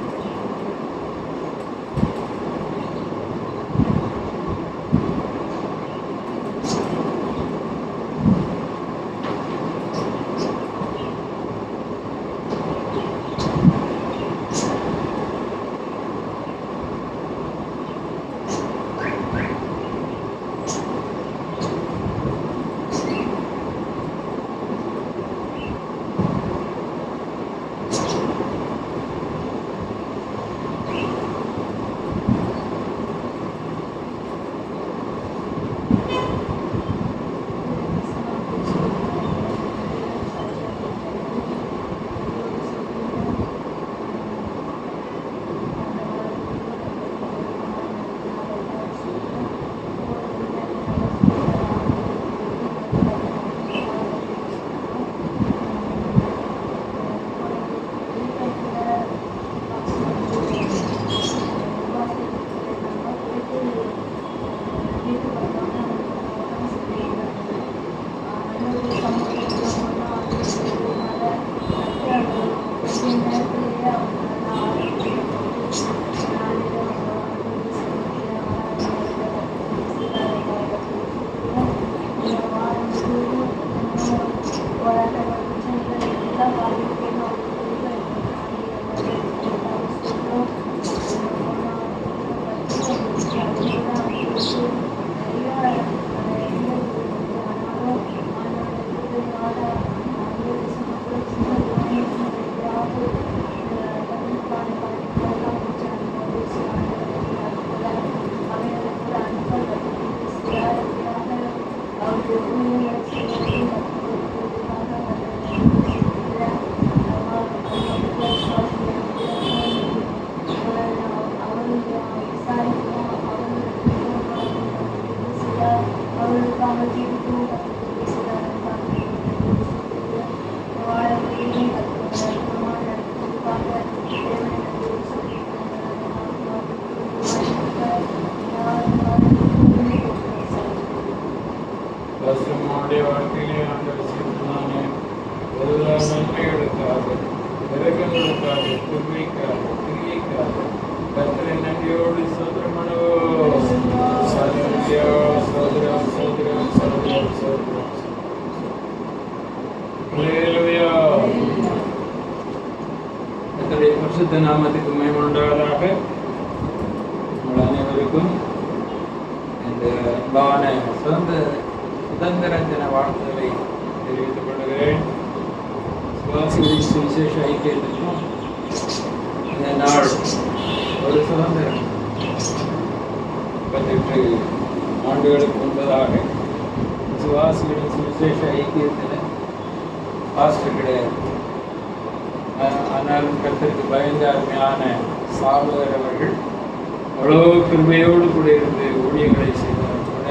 பசுமாவுடைய வாழ்க்கையிலே ஆண்டவர் சிறந்தானே எல்லா நன்மைகளுக்காக விரகங்களுக்காக கிருபைக்காக கிரியைக்காக கர்த்தரை நன்றியோடு சோதரம் பண்ணுவோம். சோதரம் சோதரம் சோதரம் சோதரம் சோதரம். ஹல்லேலூயா. கர்த்தருடைய பரிசுத்த நாமத்துக்கு மகிமை உண்டாவதாக. உங்கள் அனைவருக்கும் இந்த அன்பான சுதந்திர தின வாழ்த்துக்களை தெரிவித்துக் கொள்கிறேன். சுவாசிகளின் சுவிசேஷ ஐக்கியத்திற்கும் இந்த நாள் ஒரு சுதந்திரம் 38 ஆண்டுகளுக்கு முன்பதாக சுவாசிகளின் சுவிசேஷ ஐக்கியத்தில் பாஸ்டர் கிடையாது. ஆனாலும் கர்த்தருக்கு பயந்த அருமையான சாமுவேல் அவர்கள் அவ்வளோ கிருபையோடு கூட இருந்து ஊழியங்களை செய்தார் கூட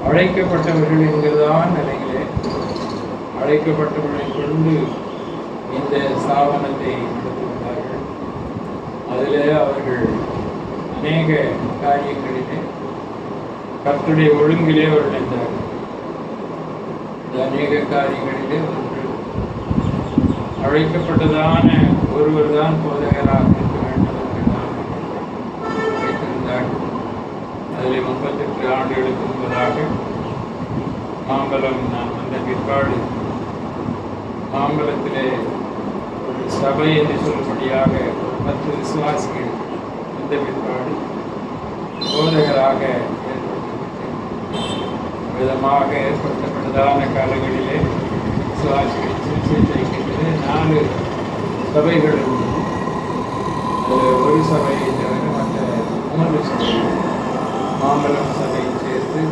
அழைக்கப்பட்டவர்கள் என்கிறதான நிலையிலே அழைக்கப்பட்டவர்களை கொண்டு இந்த ஸ்தாபனத்தை நடத்துகிறார்கள். அதிலே அவர்கள் அநேக காரியங்களிலே கர்த்தருடைய ஒழுங்கிலே அவர்கள் இருந்தார்கள். இந்த அநேக காரியங்களிலே அவர்கள் அழைக்கப்பட்டதான ஒருவர் தான் போதகராக இருக்க வேண்டும் என்றார்கள். அதில் 38 ஆண்டுகளுக்கு முன்பதாக மாம்பலம் நான் வந்த பிற்பாடு மாம்பலத்திலே ஒரு சபை என்று சொல்லும்படியாக 10 விசுவாசிகள் வந்த பிற்பாடு போதகராக விதமாக ஏற்படுத்தப்பட்டதான காலங்களிலே விசுவாசிகள் சிகிச்சை 4 சபைகள் இருந்தது. அதில் ஒரு சபையை தவிர மற்ற 3 சபைகள் மாம்பலம் சபையை சேர்த்து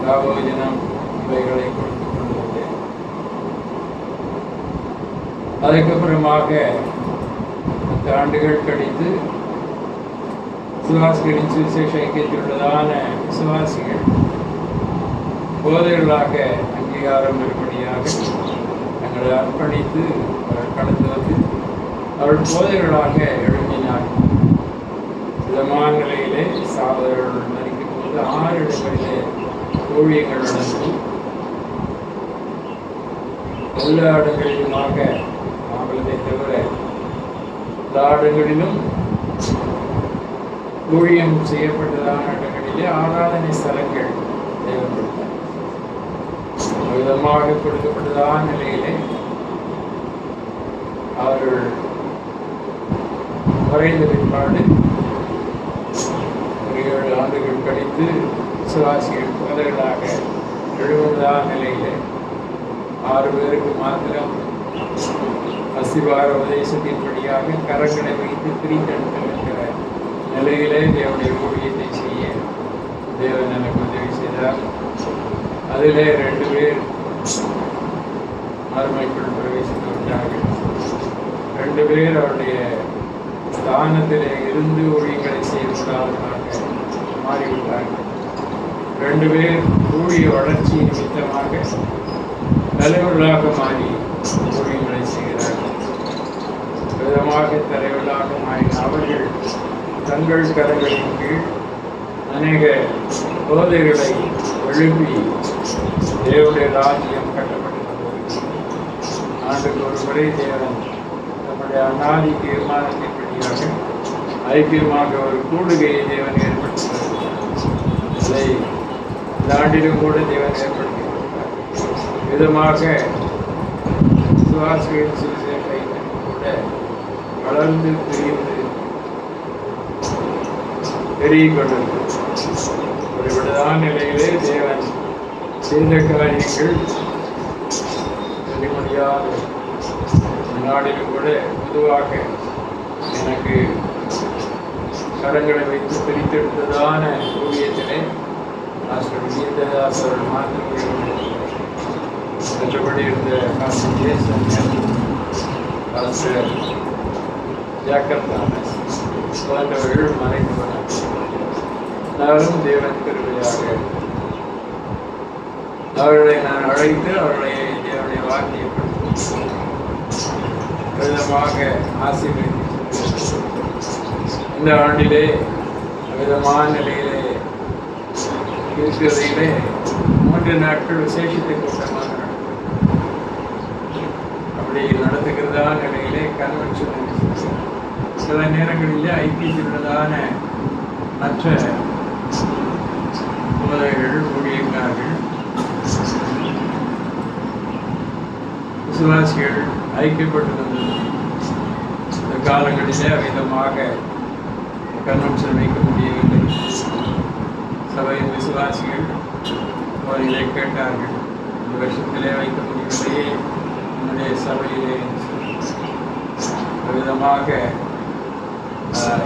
ராவோஜனம் இவைகளை கொடுத்து கொண்டு வந்தேன். அதுக்கப்புறமாக 10 ஆண்டுகள் கழித்து விசுவாசிகளின் சுவிசேஷ ஐக்கியத்திலுள்ளதான விசுவாசிகள் போதகர்களாக அங்கீகாரம் பெறும்படியாக தங்களை அர்ப்பணித்து கடந்து வந்து அவர்கள் போதகர்களாக எழுப்பினார். விதமாக விதமான நிலையிலே சாதகர்கள் மறிக்கும் போது 6 இடங்களிலே ஊழியங்கள் நடக்கும். எல்லா இடங்களிலுமாக மாம்பழத்தை தவிர எல்லா இடங்களிலும் ஊழியம் செய்யப்பட்டதான இடங்களிலே ஆராதனை ஸ்தலங்கள் தேவைப்பட்டன. விதமாக கொடுக்கப்பட்டதான நிலையிலே அவர்கள் மறைந்த பிற்பாடு ஒரு 7 ஆண்டுகள் கழித்து விசுவாசிகள் போதகர்களாக எழுபதான நிலையிலே 6 பேருக்கு மாத்திரம் அஸ்திவார உபதேசத்தின்படியாக கரங்களை வைத்து பிரித்தெடுக்கிற நிலையிலே தேவனுடைய ஊழியத்தை செய்ய தேவன் எனக்கு உதவி செய்தார். அதிலே 2 பேர் மறுமைக்குள் பிரவேசித்து விட்டார்கள். 2 பேர் அவருடைய ஸ்தானத்திலே இருந்து ஊழியங்களை செய்வதாக மாறிவிட்டார்கள். 2 பேர் ஊழிய வளர்ச்சி நிமித்தமாக தலைவர்களாக மாறி ஊழியங்களை செய்கிறார்கள். விதமாக தலைவர்களாக மாறின அவர்கள் தங்கள் கரங்களின் கீழ் அநேக போதைகளை எழுப்பி தேவனுடைய ராஜ்யம் கட்டப்பட்டிருந்தது. ஆண்டுக்கு ஒரு முறை தேவன் நம்முடைய அநாதி தீர்மானத்தின்படியாக ஐக்கியமாக ஒரு கூடுகையை தேவன் ஏற்படுத்தினார். அதை இந்த ஆண்டிலும் கூட தேவன் ஏற்படுத்தியிருக்கிறார். விதமாக சுவாசிகள் சுவிசேஷத்தை கூட வளர்ந்து பிரிந்து பெருகிக் கொண்டிருக்கிறது. ஒரு விடதான நிலையிலே தேவன் செய்த காரியங்கள் சொல்ல முடியாது. நாடிலும் கூட பொதுவாக எனக்கு கரங்களை வைத்து பிரித்தெடுத்ததான ஊழியத்திலே ஆசிரியர் கீததாசர்கள் மாத்திரம் மற்றபடி இருந்த ஆசிரியர் ஜாக்கப் தாமஸ் போன்றவர்கள் மறைந்து நானும் தேவன் கருவியாக அவர்களை நான் அழைத்து அவர்களை தேவனுடைய வார்த்தையை விதமாக ஆசீர்வதித்து இந்த ஆண்டிலே விதமான நிலையிலே இருக்கிறதிலே 3 நாட்கள் விசேஷத்தை கூட்டமாக நடக்கும். அப்படி நடத்துகிறதான நிலையிலே கன்வென்ஷன் சில நேரங்களிலே ஐக்கியத்தினுள்ளதான மற்ற போதகர்கள் ஊழியக்காரர்கள் விசுவாசிகள் ஐக்கியப்பட்டு வந்தது. இந்த காலங்களிலே விதமாக கன்வென்ஷன் வைக்க முடியவில்லை. சபையின் விசுவாசிகள் இதை கேட்டார்கள், இந்த வருஷத்திலே வைக்க முடியவில்லையே என்னுடைய சபையிலே. விதமாக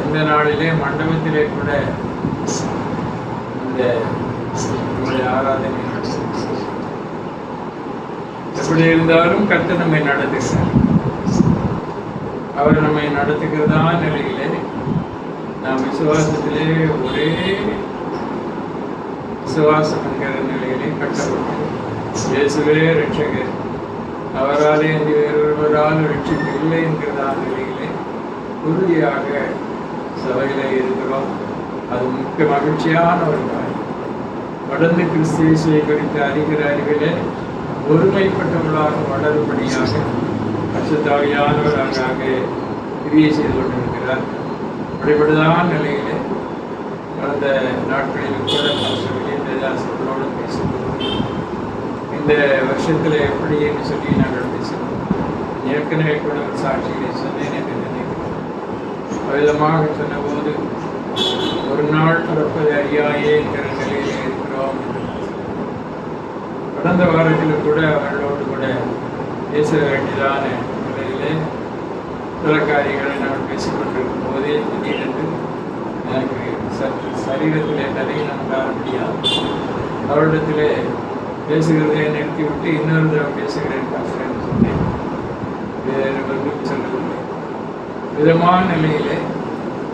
இந்த நாளிலே மண்டபத்திலே கூட இந்த ஆராதனை எப்படி இருந்தாலும் கர்த்தர் நம்மை நடத்துகிறார். அவர் நம்மை நடத்துகிறதான நிலையிலே நாம் விசுவாசத்திலே ஒரே விசுவாசம் என்கிற நிலையிலே கட்டப்பட்டு இயேசுவே ரட்சகர், அவராலே இந்த வேறொருவரால் ரட்சிப்பு இல்லை என்கிறதான நிலையிலே உறுதியாக சபையிலே இருக்கிறோம். அது மிக்க மகிழ்ச்சியான ஒரு காரியம். தொடர்ந்து கிறிஸ்து இயேசுவை குறித்து அறிகிற அறிவிலே ஒருமைப்பட்டவர்களாக வளரும்படியாக பரிசுத்தாவியானவராக கிரியை செய்து கொண்டிருக்கிறார். அப்படிப்பட்டதான நிலையிலே கடந்த நாட்களில் கூட விஜயதாசர்களோடு பேசுகிறோம். இந்த வருஷத்தில் எப்படி என்று சொல்லி நாங்கள் பேசுகிறோம். ஏற்கனவே கூட ஒரு சாட்சிகளை சொன்னேன் என்று நினைக்கிறோம். விதமாக சொன்னபோது ஒரு நாள் பிறப்பது அறியாயே என்கிற நிலையிலே இருக்கிறோம் என்று கடந்த வாரத்தில் கூட அவர்களோடு கூட பேச வேண்டியதான நிலையிலே சில காரியங்களை நாங்கள் பேசிக்கொண்டிருக்கும் போதே திடீரென்று எனக்கு சற்று சரீரத்திலே தலையினம் காண முடியாது. அவரிடத்திலே பேசுகிறதை நிறுத்திவிட்டு இன்னொரு தடவை பேசுகிறேன் என்று சொன்னேன். வேறு ஒன்றும் சொல்லவில்லை. விதமான நிலையிலே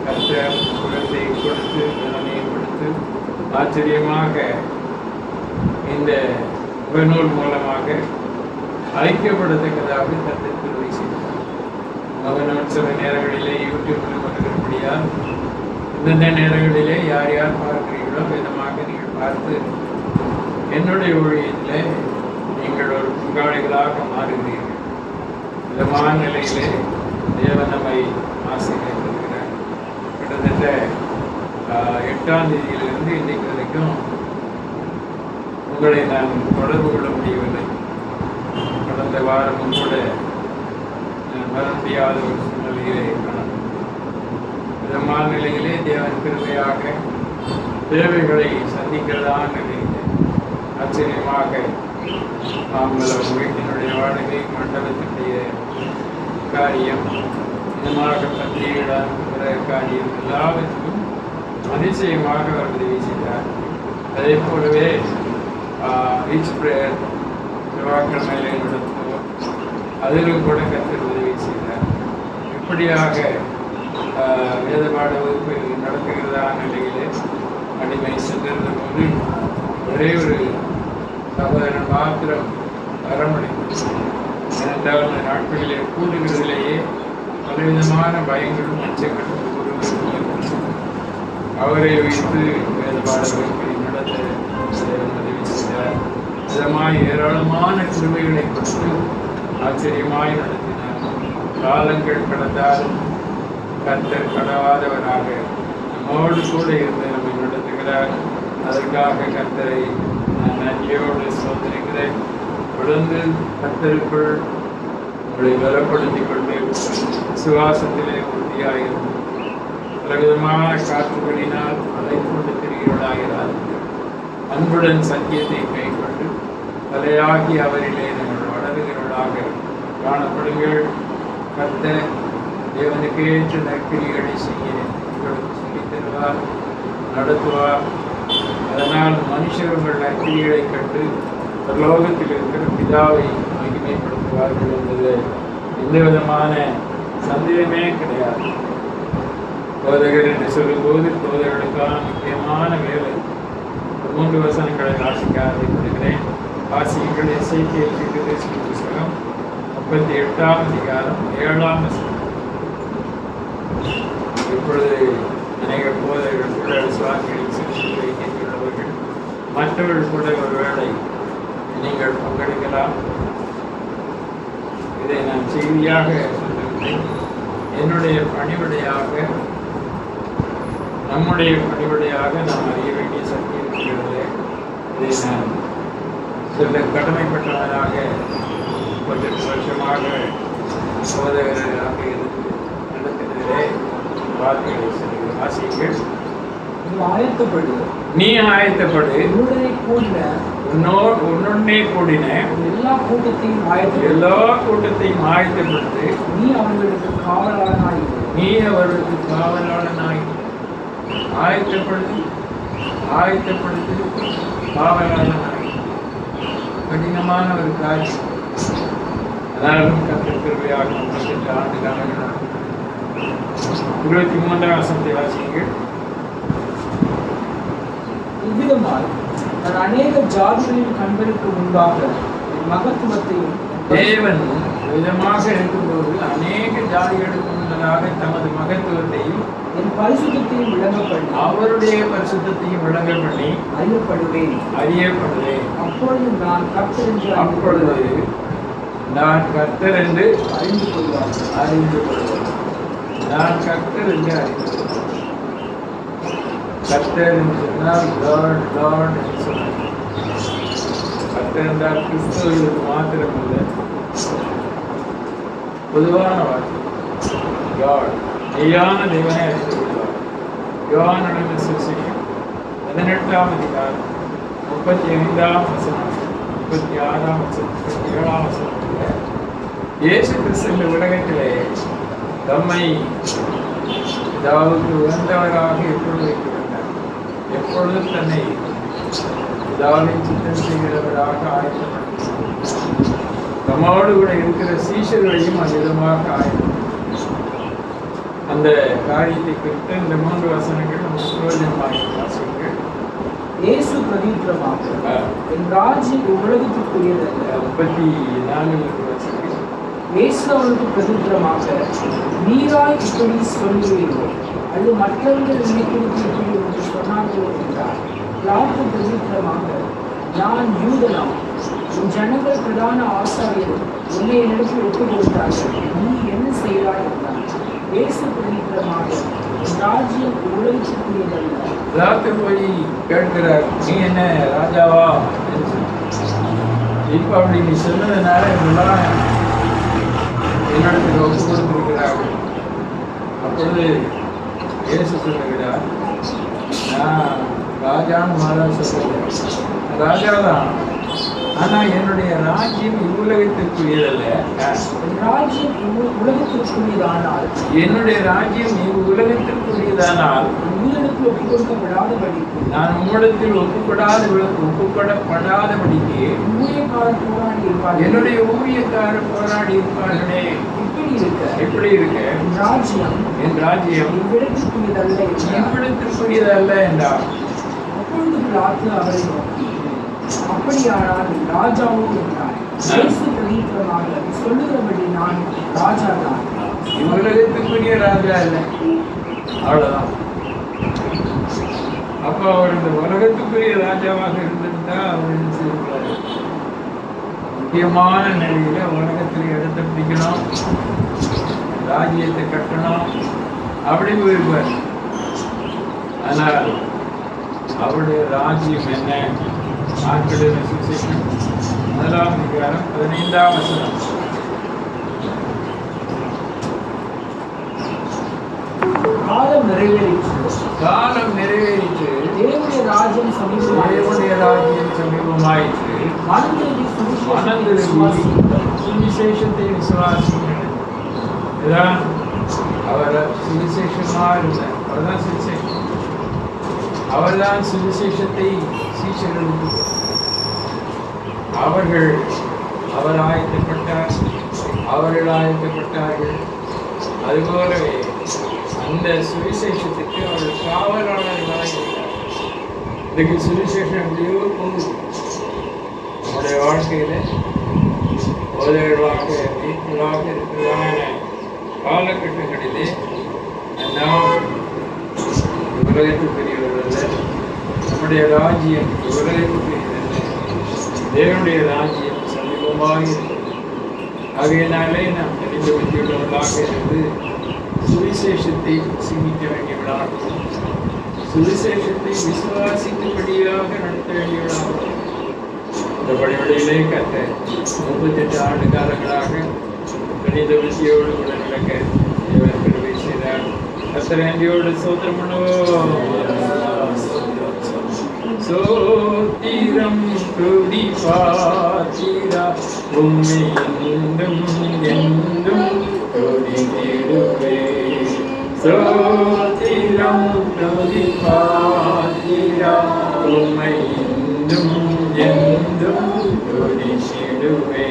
கர்த்தர் குலத்தை கொடுத்து நலனை கொடுத்து ஆச்சரியமாக இந்த முகநூல் மூலமாக ஐக்கியப்படத்தக்கதாக கர்த்தர் கிருபை செய்தார். முகநூல் சில நேரங்களிலே யூடியூப்பில் வருகிறபடியால் இந்த நேரங்களிலே யார் யார் பார்க்கிறீர்களோ விதமாக நீங்கள் பார்த்து என்னுடைய ஊழியத்தில் நீங்கள் ஒரு பங்காளிகளாக மாறுகிறீர்கள். விதமான நிலையிலே தேவன் நம்மை ஆசீர்வதித்திருக்கிறார். கிட்டத்தட்ட 8ஆம் தேதியிலிருந்து இன்றைக்கு வரைக்கும் உங்களை நான் தொடர்பு கொள்ள முடியவில்லை. கடந்த வாரமும் கூட நான் வர முடியாத ஒரு சூழ்நிலையிலே விதமான நிலையிலே தேவன் கிருபையாக தேவைகளை சந்திக்கிறதான நிலையிலே ஆச்சரியமாக நாங்கள் வீட்டினுடைய வாடகை மண்டபத்தினுடைய காரியம் இதமாக பத்திரிகையிட காரியம் எல்லாவற்றுக்கும் அதிசயமாக அவர் உதவி செய்தார். அதே போலவே ரீச் பிரேயர் செவ்வாய்க்கிழமையிலே நடத்துவோம், அதிலும் கூட கர்த்தர் உதவி செய்தார். இப்படியாக வேதபாட வகுப்பு நடத்துகிறதான நிலையிலே அடிமை சென்றிருந்த போது ஒரே ஒரு சகோதரன் மாத்திரம் வரமுடிந்தது. ஏனென்றால் அந்த நாட்களிலே கூடுகிறதிலேயே பலவிதமான பயங்களும் அச்சங்களும் அவரை வைத்து வேதபாட வகுப்பை நடத்த உதவி செய்தார். விதமாய் ஏராளமான கிருபைகளை கொடுத்து ஆச்சரியமாய் நடத்தினார். காலங்கள் கடந்தாலும் கர்த்தர் கடவாதவராக நம்மோடு கூட இருந்து நம்மை நடத்துகிறார். அதற்காக கர்த்தரை நான் நன்றியோடு சோதனைக்கிறேன். தொடர்ந்து கர்த்தருக்குள் உங்களை பலப்படுத்திக் கொண்டு சுவாசத்திலே உறுதியாகிறது. பலவிதமான காற்றுகளினால் அலைக்கொண்டு திரிகிறவர்களாகிறார். அன்புடன் சத்தியத்தை கைக்கொண்டு தலையாகி அவரிலே நீங்கள் வளருகிறவர்களாக காணப்படுங்கள். கர்த்தர் தேவனுக்கு ஏற்ற நற்கிரிகளை செய்ய உங்களுக்கு சொல்லித் தருவார், நடத்துவார். அதனால் மனுஷர் உங்கள் நற்கிரிகளை கண்டு பரலோகத்தில் இருக்கிற பிதாவை மகிமைப்படுத்துவார்கள் என்பது எந்த விதமான சந்தேகமே கிடையாது. போதகர் என்று சொல்லும்போது போதகர்களுக்கான முக்கியமான வேலை 3 வசனங்களை வாசிக்க ஆரம்பிக்கிறேன். வாசியுங்கள். எசேக்கியேல் தீர்க்கதரிசி புத்தகம் 38ஆம் அதிகாரம் 7ஆம் வசனம். இப்பொழுது அநேக போதகர்கள் கூட சுவாசிகளின் சிறுகளை கேட்டுள்ளவர்கள், மற்றவர்கள் கூட ஒருவேளை நீங்கள் பங்கெடுக்கலாம். இதை நான் செய்தியாக சொல்லவில்லை. என்னுடைய பணிவிடையாக, நம்முடைய பணிவிடையாக நாம் அறிய வேண்டிய சக்தி இருக்கிறது. இதை நான் சொல்ல கடமைப்பட்டவனாக 30 வருஷமாக சோதகராக இருந்து நடத்தினதிலே வார்த்தைகளை சொல்லுகிற ஆசைகள். நீ ஆயத்தப்படு, உன்னுடனே கூடின எல்லா கூட்டத்தையும் ஆயத்தப்படுத்து. நீ அவர்களுக்கு காவலாளனாய் ஆயத்தப்படுத்தி காவலாளனாய். கடினமான ஒரு காரியம். அதாலும் கர்த்தர் கிருபையாக 38 ஆண்டு காலங்கள் 23ஆம் வசனத்தை வாசியுங்கள். இவ்விதமாய் நான் அநேக ஜாதிகளின் கண்களுக்கு முன்பாக என் மகத்துவத்தையும் தேவன் விதமாக இருக்கும்போது அநேக ஜாதிகளுக்கு முன்னதாக தமது மகத்துவத்தையும் என் பரிசுத்தத்தையும் விளங்க பண்ணி, அவருடைய பரிசுத்தத்தையும் விளங்க பண்ணி அறியப்படுவேன். அப்பொழுது நான் கர்த்தர் என்று அறிந்து கொள்வார். நான் கர்த்தர் என்று அறிந்து கர்த்தர் என்று சொன்னால் லார்ட் என்று சொன்னார். கர்த்தர் என்றால் கிறிஸ்தவர்களுக்கு மாத்திரமல்ல, பொதுவான வார்த்தை. லார்ட் மெய்யான தேவனை அறிந்து கொள்வார். யோவானுடைய சுவிசேஷம் 18ஆம் அதிகாரம் 35ஆம் வசனம் 36ஆம் வசனம் 37ஆம் வசனத்தில் இயேசு கிறிஸ்து இந்த உலகத்திலே தம்மை பிதாவுக்கு உகந்தவராக எப்பொழுது வைத்திருந்தார், எப்பொழுதும் தன்னை பிதாவின் சித்தம் செய்கிறவராக ஆயத்தப்படுத்தினார். தம்மோடு கூட இருக்கிற சீஷர்களையும் அவ்விதமாக ஆயத்தப்படுத்தினார். அந்த காரியத்தை குறித்து இந்த 3 வசனங்கள் நமக்கு பிரயோஜனமாக வாசியுங்கள். இயேசு பிரதியுத்தரமாக, என் ராஜ்யம் உலகத்திற்குரியதல்ல. 34 வசனங்கள். இயேசு அவனுக்கு பிரதித்திரமாக, நீராய் இப்படி சொல்லுவீரோ அது மற்றவர்கள் நினைத்திருக்கிறீர்கள் என்று சொன்னார்களோ என்றார். பிலாத்து பிரதித்திரமாக, நான் யூதனாம், உன் ஜனங்கள் பிரதான ஆசாரியரும் உன்னை என்னிடத்தில் ஒப்புக் கொடுத்தார்கள், நீ என்ன செய்தாய் என்றார். இயேசு பிரதித்திரமாக, உன் ராஜ்யம் உலகத்திற்குரியதல்ல. பிலாத்து போய் கேட்கிறார், நீ என்ன ராஜாவா என்று சொல்லி. இப்ப அப்படி நீ சொன்னதுனால இதெல்லாம் என்னிடத்தில் ஒப்பு கொடுத்திருக்கிறார்கள். அப்பொழுது இயேசு சொல்லுகிறார், நான் ராஜான்னு மாதா சொல்லுகிறேன், ராஜாதான், ஆனா என்னுடைய ராஜ்யம் இவ்வுலகத்திற்குரியதல்ல. ராஜ்யம் உலகத்திற்குரியதானால், என்னுடைய ராஜ்யம் இவ்வுலகத்திற்குரியதானால் உங்களுக்கு ஒப்புக் கொடுக்கப்படாதபடிக்கு, நான் உம்மிடத்தில் ஒப்புக்கொடப்படாதபடிக்கு ஊழியக்காரர் போராடி இருப்பார்கள். என்னுடைய ஊழியக்காரர் போராடி இருப்பார்களே. இப்படி இருக்க என் ராஜ்யம் இவ்விடத்திற்குரியதல்ல என்றார். அப்பொழுது பிலாத்து அவரை நோக்கி, அப்படியானால் ராஜாவும் என்றார். இயேசு பிரதித்திரமாக, சொல்லுகிறபடி நான் ராஜா தான். இவ்வுலகத்திற்குரிய ராஜா இல்லை, அவ்வளவுதான். அப்ப அவர் இந்த உலகத்துக்குரிய ராஜாவாக இருந்திருந்தா அவர் என்ன செய்வார்? முக்கியமான நிலையில உலகத்தில் இடத்தை பிடிக்கணும், ராஜ்யத்தை கட்டணும், அப்படி போயிருப்பார். ஆனால் அவருடைய ராஜ்யம் என்ன? ஆட்களின் சுவிசேஷம் 1ஆம் அதிகாரம் 15ஆம் வசனம். காலம் நிறைவேறிற்று, தேவனுடைய ராஜ்யம் சமீபமாயிற்று. சுவிசேஷத்தை விசுவாசிக்கிறது. இதுதான் அவர் சுவிசேஷமா இருந்தார். அவர்தான் சுவிசேஷம். அவர்தான் சுவிசேஷத்தை சீஷர்களுக்கு அவர் ஆயத்தப்பட்டார், அவர்கள் ஆயத்தப்பட்டார்கள். அதுபோலவே அந்த சுவிசேஷத்துக்கு அவர்கள் காவலாளர்களாக இருந்தார். இதுக்கு சுவிசேஷம் எப்படியோ போகுது. நம்முடைய வாழ்க்கையில போதகர்களாக வீட்டுகளாக இருக்கிறதான காலகட்டங்களிலே நாம் உலகத்துக்குரியவர்கள் அல்ல, நம்முடைய ராஜ்யம் உலகத்துக்குரியதல்ல, தேவனுடைய ராஜ்யம் சமீபமாக இருக்கிறது. ஆகையினாலே நாம் தெரிந்து வைத்துள்ளவர்களாக இருந்து சுவிசேஷத்தை சிந்திக்க வேண்டியவர்களாக, சுவிசேஷத்தை விசுவாசிக்கும்படியாக நடத்த வேண்டியவர்களாக இந்த பணிவிடையிலே கத்த 38 ஆண்டு காலங்களாக கணித வித்தியோடு கூட நடக்க தேவன் கிருபை செய்தார். கர்த்தரேந்தியோடு சோத்திரம் பண்ணுவோம். சோத்திரம் துதி பாத்திரா உம்மை என்றும் என்றும் துதித்திடுவே. சோத்திரம் துதி பாத்திரா உம்மை என்றும் என்றும் துதித்திடுவே.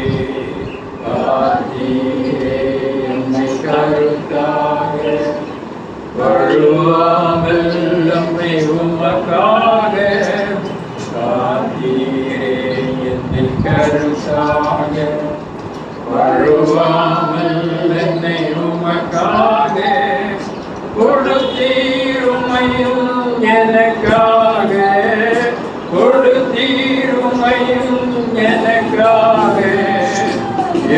ஆதியே என்னை கருத்தாக வழுவாமல் நம்மை உமக்காக காத்தீரே. என்னை கருத்தாக வழுவாமல் என்னை உமக்காக கொடுத்தீர். உம்மையும் எனக்காக கொடுத்தீர். உம்மையும் எனக்காக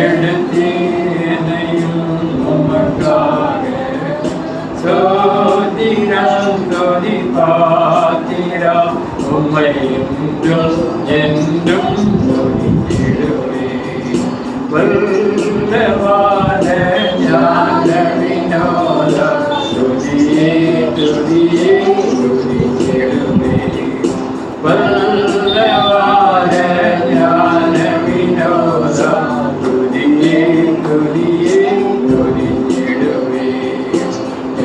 எடுத்தீர். என்னையும் உமக்காக. சோதிரம் தொதி பாத்திரா உம்மை என்றும் என்றும் தொதித்திடுவே. வல்லவான ஞான வினோத துதியே துதியே துதித்திடுவே. வல்லவான ஞான வினோத துதியே துதியே துதித்திடுவே.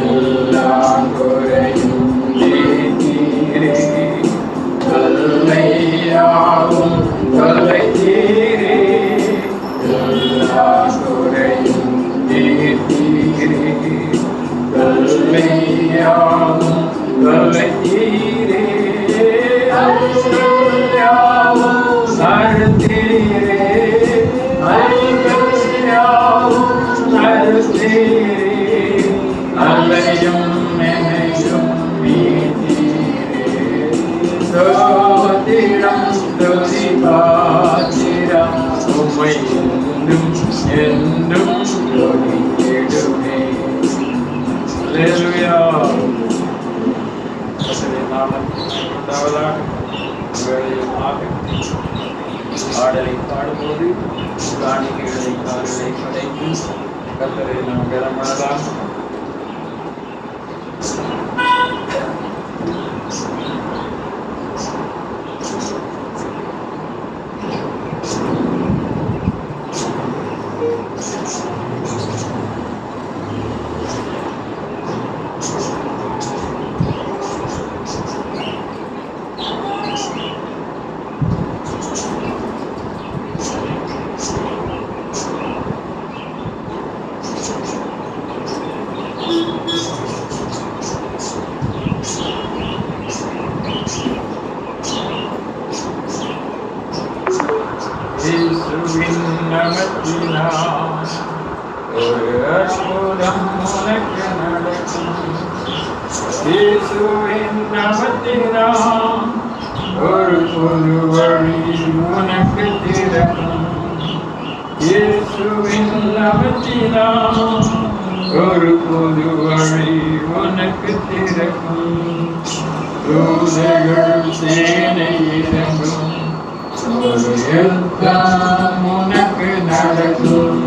எல்லா குறையும் நீக்கீரே. தொல்லையாவும் தொலைத்தீரே. எல்லா குறையும் நீக்கீரே. தொல்லையாவும் அல்லேலூயா. கர்த்தருடைய நாமம் உண்டாவதாக. பாடலை பாடும்போது காணிக்கைகளை கால்களை படைத்து கர்த்தரை நாம் கனமனதாக இயேசுவின் நாமத்தினால் ஒரு அற்புதம் உனக்கு நடக்கும். இயேசுவின் நாமத்தினால் ஒரு புது வழி உனக்கு திறக்கும். இயேசுவின் நாமத்தினால் ஒரு புது வழி உனக்கு திறக்கும். தூதர்கள் சேனை இறங்கும். ஒரு யுத்தம் உனக்கு நடக்கும்.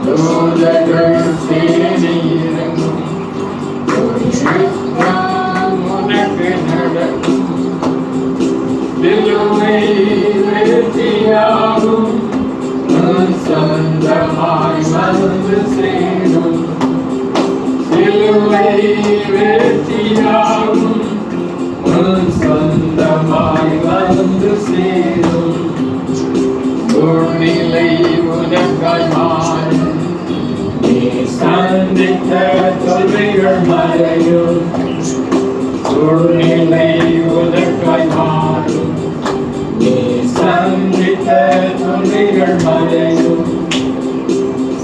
தூதர்கள் சேனை இறங்கும். ஒரு யுத்தம் உனக்கு நடக்கும். சிலுவை வெற்றியாகும். சொந்தமாய் வந்து சேரும். சிலுவை வெற்றியாகும். சொந்தமாய் வந்து சேரும். சூழ்நிலை உனக்காய் மாறும். நீ சந்தித்த தொல்லைகள் மறையும். சூழ்நிலை உனக்காய் மாறும். நீ சந்தித்த தொல்லைகள் மறையும்.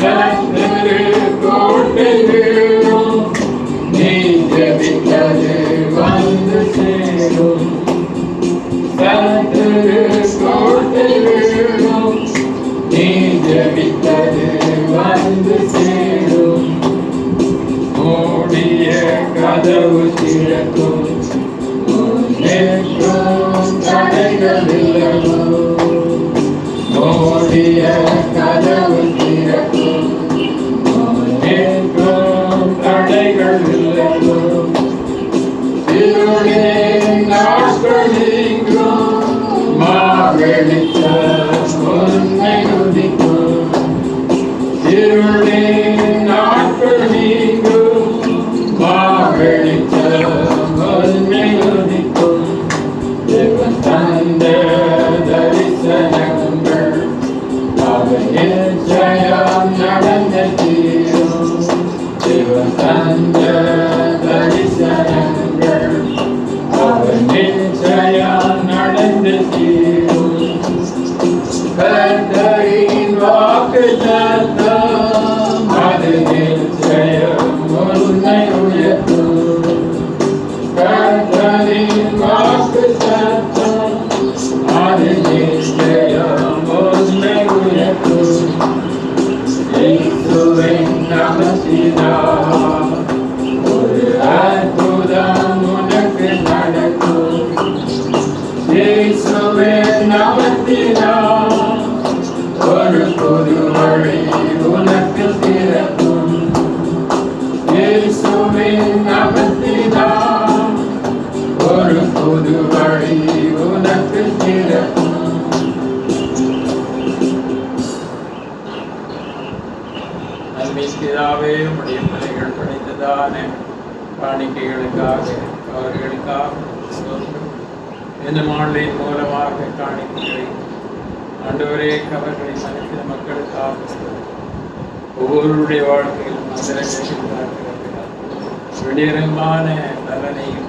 சத்துரு கோட்டை வீழும். நீ ஜெபித்தது வந்து சேரும். சத்துரு கோட்டை வீழும். நீ ஜெபித்தது வந்து சேரும். மூடிய கதவு திறக்கும். முன்னேற்றும் தடைகள் விலகும். மூடிய கதவு திறக்கும். முன்னேற்றும் தடைகள் விலகும். இருளின் நாட்கள் நீங்கும். மாவெளிச்சம் உன்னை உதிக்கும். இருளின் நாட்கள் நீங்கும். மாவெளிச்சம் உன்னை உதிக்கும். தேவன் தந்த தரிசனங்கள் அவர் நிச்சயம் நடந்த தீரும். தேவன் தந்த தரிசனங்கள் அவர் நிச்சயம் நடந்த தீரும். கர்த்தரின் வாக்குத்தத்தம் அது நிச்சயம் உன்னை உயர்த்தும். கர்த்தரின் வாக்குத்தத்தம் அது நிச்சயம் உன்னை உயர்த்தும். இயேசுவின் நாமத்தினால் ஒரு அற்புதம் உனக்கு நடக்கும். இயேசுவின் நாமத்தினால் ஒரு புது வழி உனக்கு திறக்கும். இயேசுவின் நாமத்தினால் ஒரு புது வழி உனக்கு திறக்கும். பிதாவே, உடைய பிள்ளைகள் படைத்ததான காணிக்கைகளுக்காக அவர்களுக்காக இந்த மாநிலின் மூலமாக காணிக்கைகளை ஆண்டவரே அவர்களை மனித மக்களுக்காக ஒவ்வொருடைய வாழ்க்கையிலும் வெளியரங்கமான பலனையும்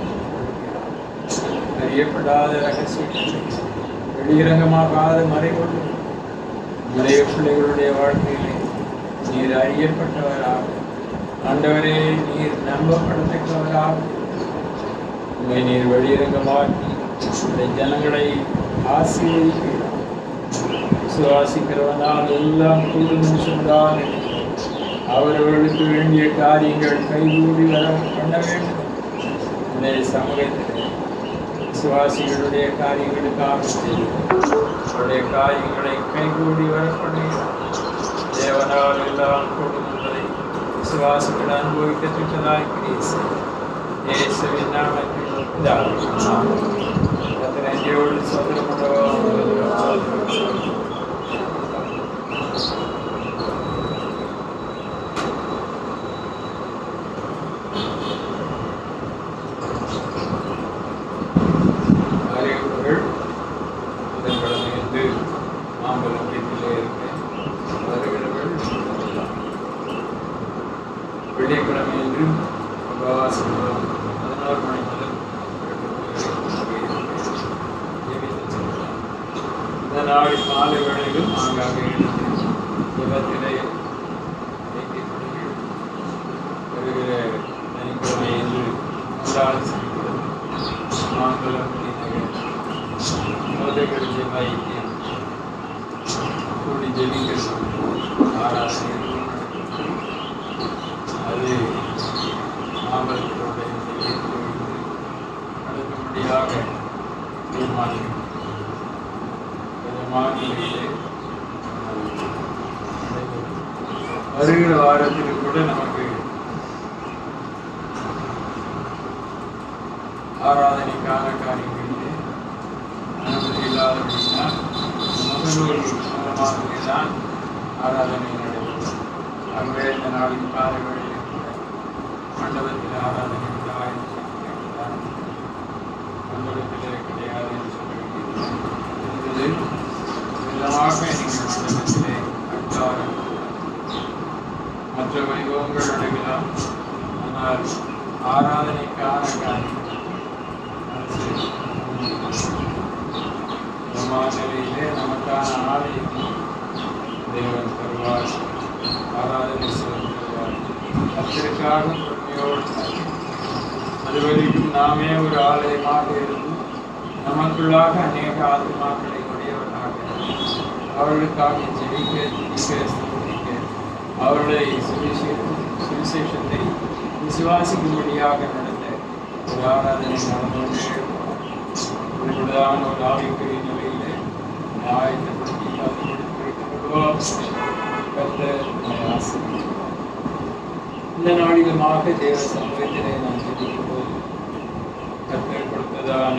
அறியப்படாத ரகசியங்களை வெளியரங்கமாகாத மறைகொண்டு நிறைய பிள்ளைகளுடைய வாழ்க்கையிலே நீர் அறியப்பட்டவராக ஆண்டவரே நீர் நம்பப்படத்தக்கவராக உண்மை நீர் வெளியரங்கமாக்கி இந்த ஜனங்களை ஆசீர்வதிக்கிறார். விசுவாசிக்கிறவனால் எல்லாம் கூடும் சொன்னால் அவரவர்களுக்கு வேண்டிய காரியங்கள் கைகூடி வர பண்ண வேண்டும். இந்த சமூகத்தில் விசுவாசிகளுடைய காரியங்களுக்காக செய்து அவருடைய காரியங்களை கைகூடி வர பண்ணுகிறார். தேவனால் எல்லாம் கூடும் என்பதை விசுவாசிகள் அனுபவிக்க திட்டதாய் இயேசுவின் நாமத்தில் நன்றியோடு அறிவுகள் புதன்கிழமையன்று மாம்பழம் வீட்டிலே இருக்கிறேன். வருகிறவர்கள் வெள்ளிக்கிழமையன்று உபவாசம் 11 மணி முதல் இந்த நாள் மாலை வேளையிலும் ஆங்காங்கே ஜெபத்திலே வருகிற சனிக்கிழமையன்று மாம்பழம் மோதல்கள் ஜெபாயித்தியம் கூடி ஜெபிக்கிறது ஆராதனை அது மாம்பழத்தோடு நடக்கும்படியாக தீர்மானிக்கும் வருகிற வாரத்திற்கு கூட நமக்கு ஆராதனைக்கான காரியங்களிலே அனுமதி இல்லாதபடினால் முதல்வர் மூலமாகவே தான் ஆராதனை நடைபெறும். ஆகவே இந்த நாளின் காலை வேளையில் கூட மண்டபத்தில் ஆராதனை மண்டபத்திலே கிடையாது என்று சொல்ல வேண்டியது எல்லாமாக நீங்கள் மண்டபத்திலே அட்டாரம் மற்ற வைபவங்கள் நடக்கலாம். ஆனால் ஆராதனைக்கான காரியம் நிலையிலே நமக்கான ஆலயம் தேவன் தருவார். ஆராதனை செலுத்துவார். அதற்காக பொறுமையோடு அதுவரைக்கும் நாமே ஒரு ஆலயமாக இருந்து நமக்குள்ளாக அநேக ஆத்மாக்களை உடையவர்களாக அவர்களுக்காக ஜெபிக்க அவர்களை சுவிசேஷத்தை விசுவாசிக்கும்படியாக நடந்த ஒரு ஆராதனை நடந்து ஒரு ஆவிக்குரிய நிலையிலே ஆயத்தப்படுத்தி இந்த நாளிலுமாக தேவ சமூகத்திலே நாம் ஜெபிக்கும் போது கர்த்தர் கொடுத்ததான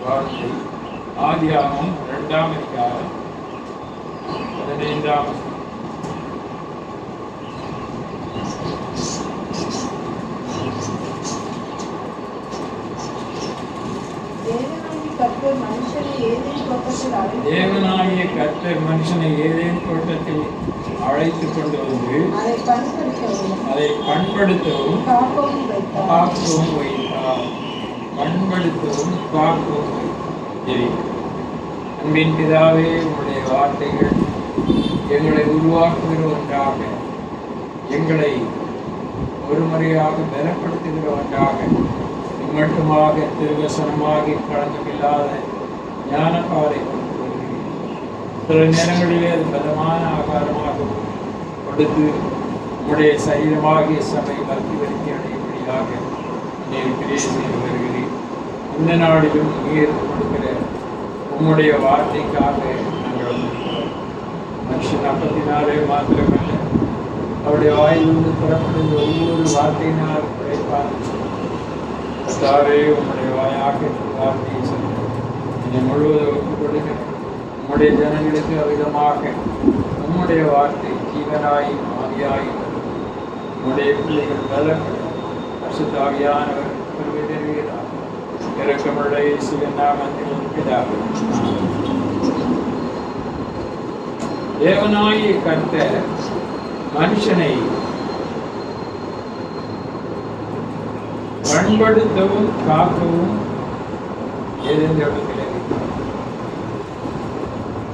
வார்த்தை ஆதியாகமம் 2ஆம் அதிகாரம் 15ஆம் தேவனாகிய கர்த்தர் மனுஷனை ஏதேன் தோட்டத்தில் அழைத்துக் கொண்டு வந்து அதை பண்படுத்தவும் காக்கவும் வைத்தார். பண்படுத்தவும் காக்கவும் வைத்தார். அன்பின் பிதாவே, உங்களுடைய வார்த்தைகள் எங்களை உருவாக்குகிற ஒன்றாக, எங்களை ஒரு முறையாக பலப்படுத்துகிற ஒன்றாக, மட்டுமாக திருவசனமாகி கலந்துமில்லாத ஞானப்பாறை கொண்டு வருகிறேன். சில நேரங்களிலே அது பலமான ஆகாரமாக கொடுத்து உங்களுடைய சரீரமாகிய சபை பக்தி வருத்தி அடையும்படியாக நீர் கிரியை செய்து வருகிறேன். இந்த நாளிலும் நீர் கொடுக்கிற உம்முடைய வார்த்தைக்காக நாங்கள் வந்திருக்கிறோம். மனுஷன் அப்பத்தினாலே மாத்திரமல்ல, அவருடைய வாயிலிருந்து புறப்படுகிற ஒவ்வொரு வார்த்தையினால் உழைப்பார். கர்த்தாவே, உம்முடைய வாயாக வார்த்தையை சொல்லி என்னை முழுவதும் ஒப்புக் கொடுக்கிறேன். உம்முடைய ஜனங்களுக்கு அவிதமாக உம்முடைய வார்த்தை ஜீவனாயும் ஆவியாயும் உம்முடைய பிள்ளைகள் பலப்படும். பரிசுத்தாவியானவர் பெறுகிறார். இரக்கமுள்ள இயேசுவின் நாமத்தில் பிதாவே. தேவனாகிய கர்த்தர் மனுஷனை பண்படுத்தவும் காக்கவும்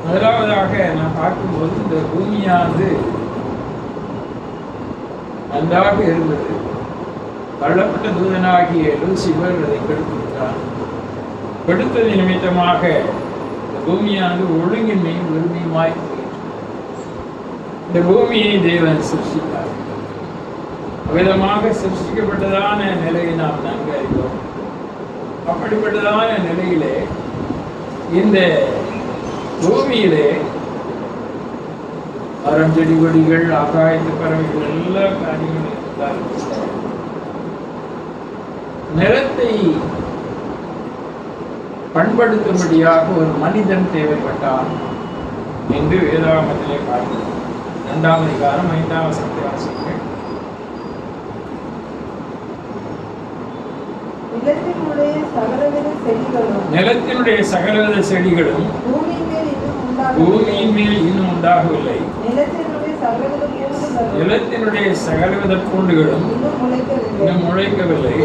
முதலாவதாக நான் பார்க்கும்போது இந்த பூமியானது நன்றாக இருந்தது. தள்ளப்பட்ட தூதனாகிய லூசிபர் அதை கெடுத்துவிட்டான். கொடுத்தது நிமித்தமாக இந்த பூமியானது ஒழுங்கின்மையும் உரிமையுமாய் இந்த பூமியை தேவன் சிருஷ்டித்தார். விதமாக சிருஷ்டிக்கப்பட்டதான நிலையை நாம் நன்கு அறிவோம். அப்படிப்பட்டதான நிலையிலே இந்த பூமியிலே மரம், செடி, கொடிகள், ஆகாயத்து பறவைகள் எல்லா காரியங்களும் இருந்தாலும் நிலத்தை பண்படுத்தும்படியாக ஒரு மனிதன் தேவைப்பட்டான் என்று வேதாகமத்திலே பார்க்கிறோம். 2ஆம் அதிகாரம் 5ஆம் வசனத்தை வாசிக்கிறேன். நிலத்தினுடைய சகலவித செடிகளும் பூமியின் மேல் இன்னும் உண்டாகவில்லை. நிலத்தினுடைய சகலவித பூண்டுகளும் இன்னும் முளைக்கவில்லை.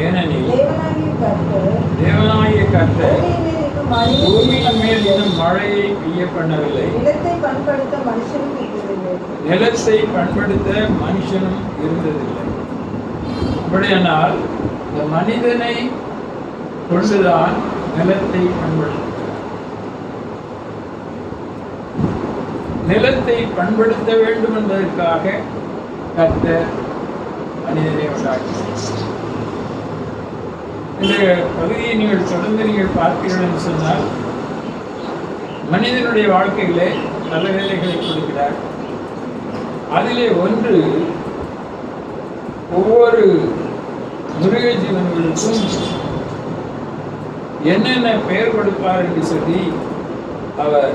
ஏனெனில் தேவனாகிய கர்த்தர் பூமியின் மேல் இன்னும் மழையை பெய்ய பண்ணவில்லை. நிலத்தை பண்படுத்த மனுஷனும் இருந்ததில்லை. அப்படியானால் இந்த மனிதனை கொண்டுதான் நிலத்தை பண்படுத்த நிலத்தை பண்படுத்த வேண்டும் என்பதற்காக கர்த்தர் மனிதனை உண்டாக்கினார். இந்த பகுதியை நீங்கள் தொடர்ந்து நீங்கள் பார்ப்பீர்கள் என்று சொன்னால் மனிதனுடைய வாழ்க்கையிலே நல்ல வேலைகளை கொடுக்கிறார். அதிலே ஒன்று ஒவ்வொரு மிருக ஜீவன்களுக்கும் என்னென்ன பெயர் கொடுப்பார் என்று சொல்லி அவர்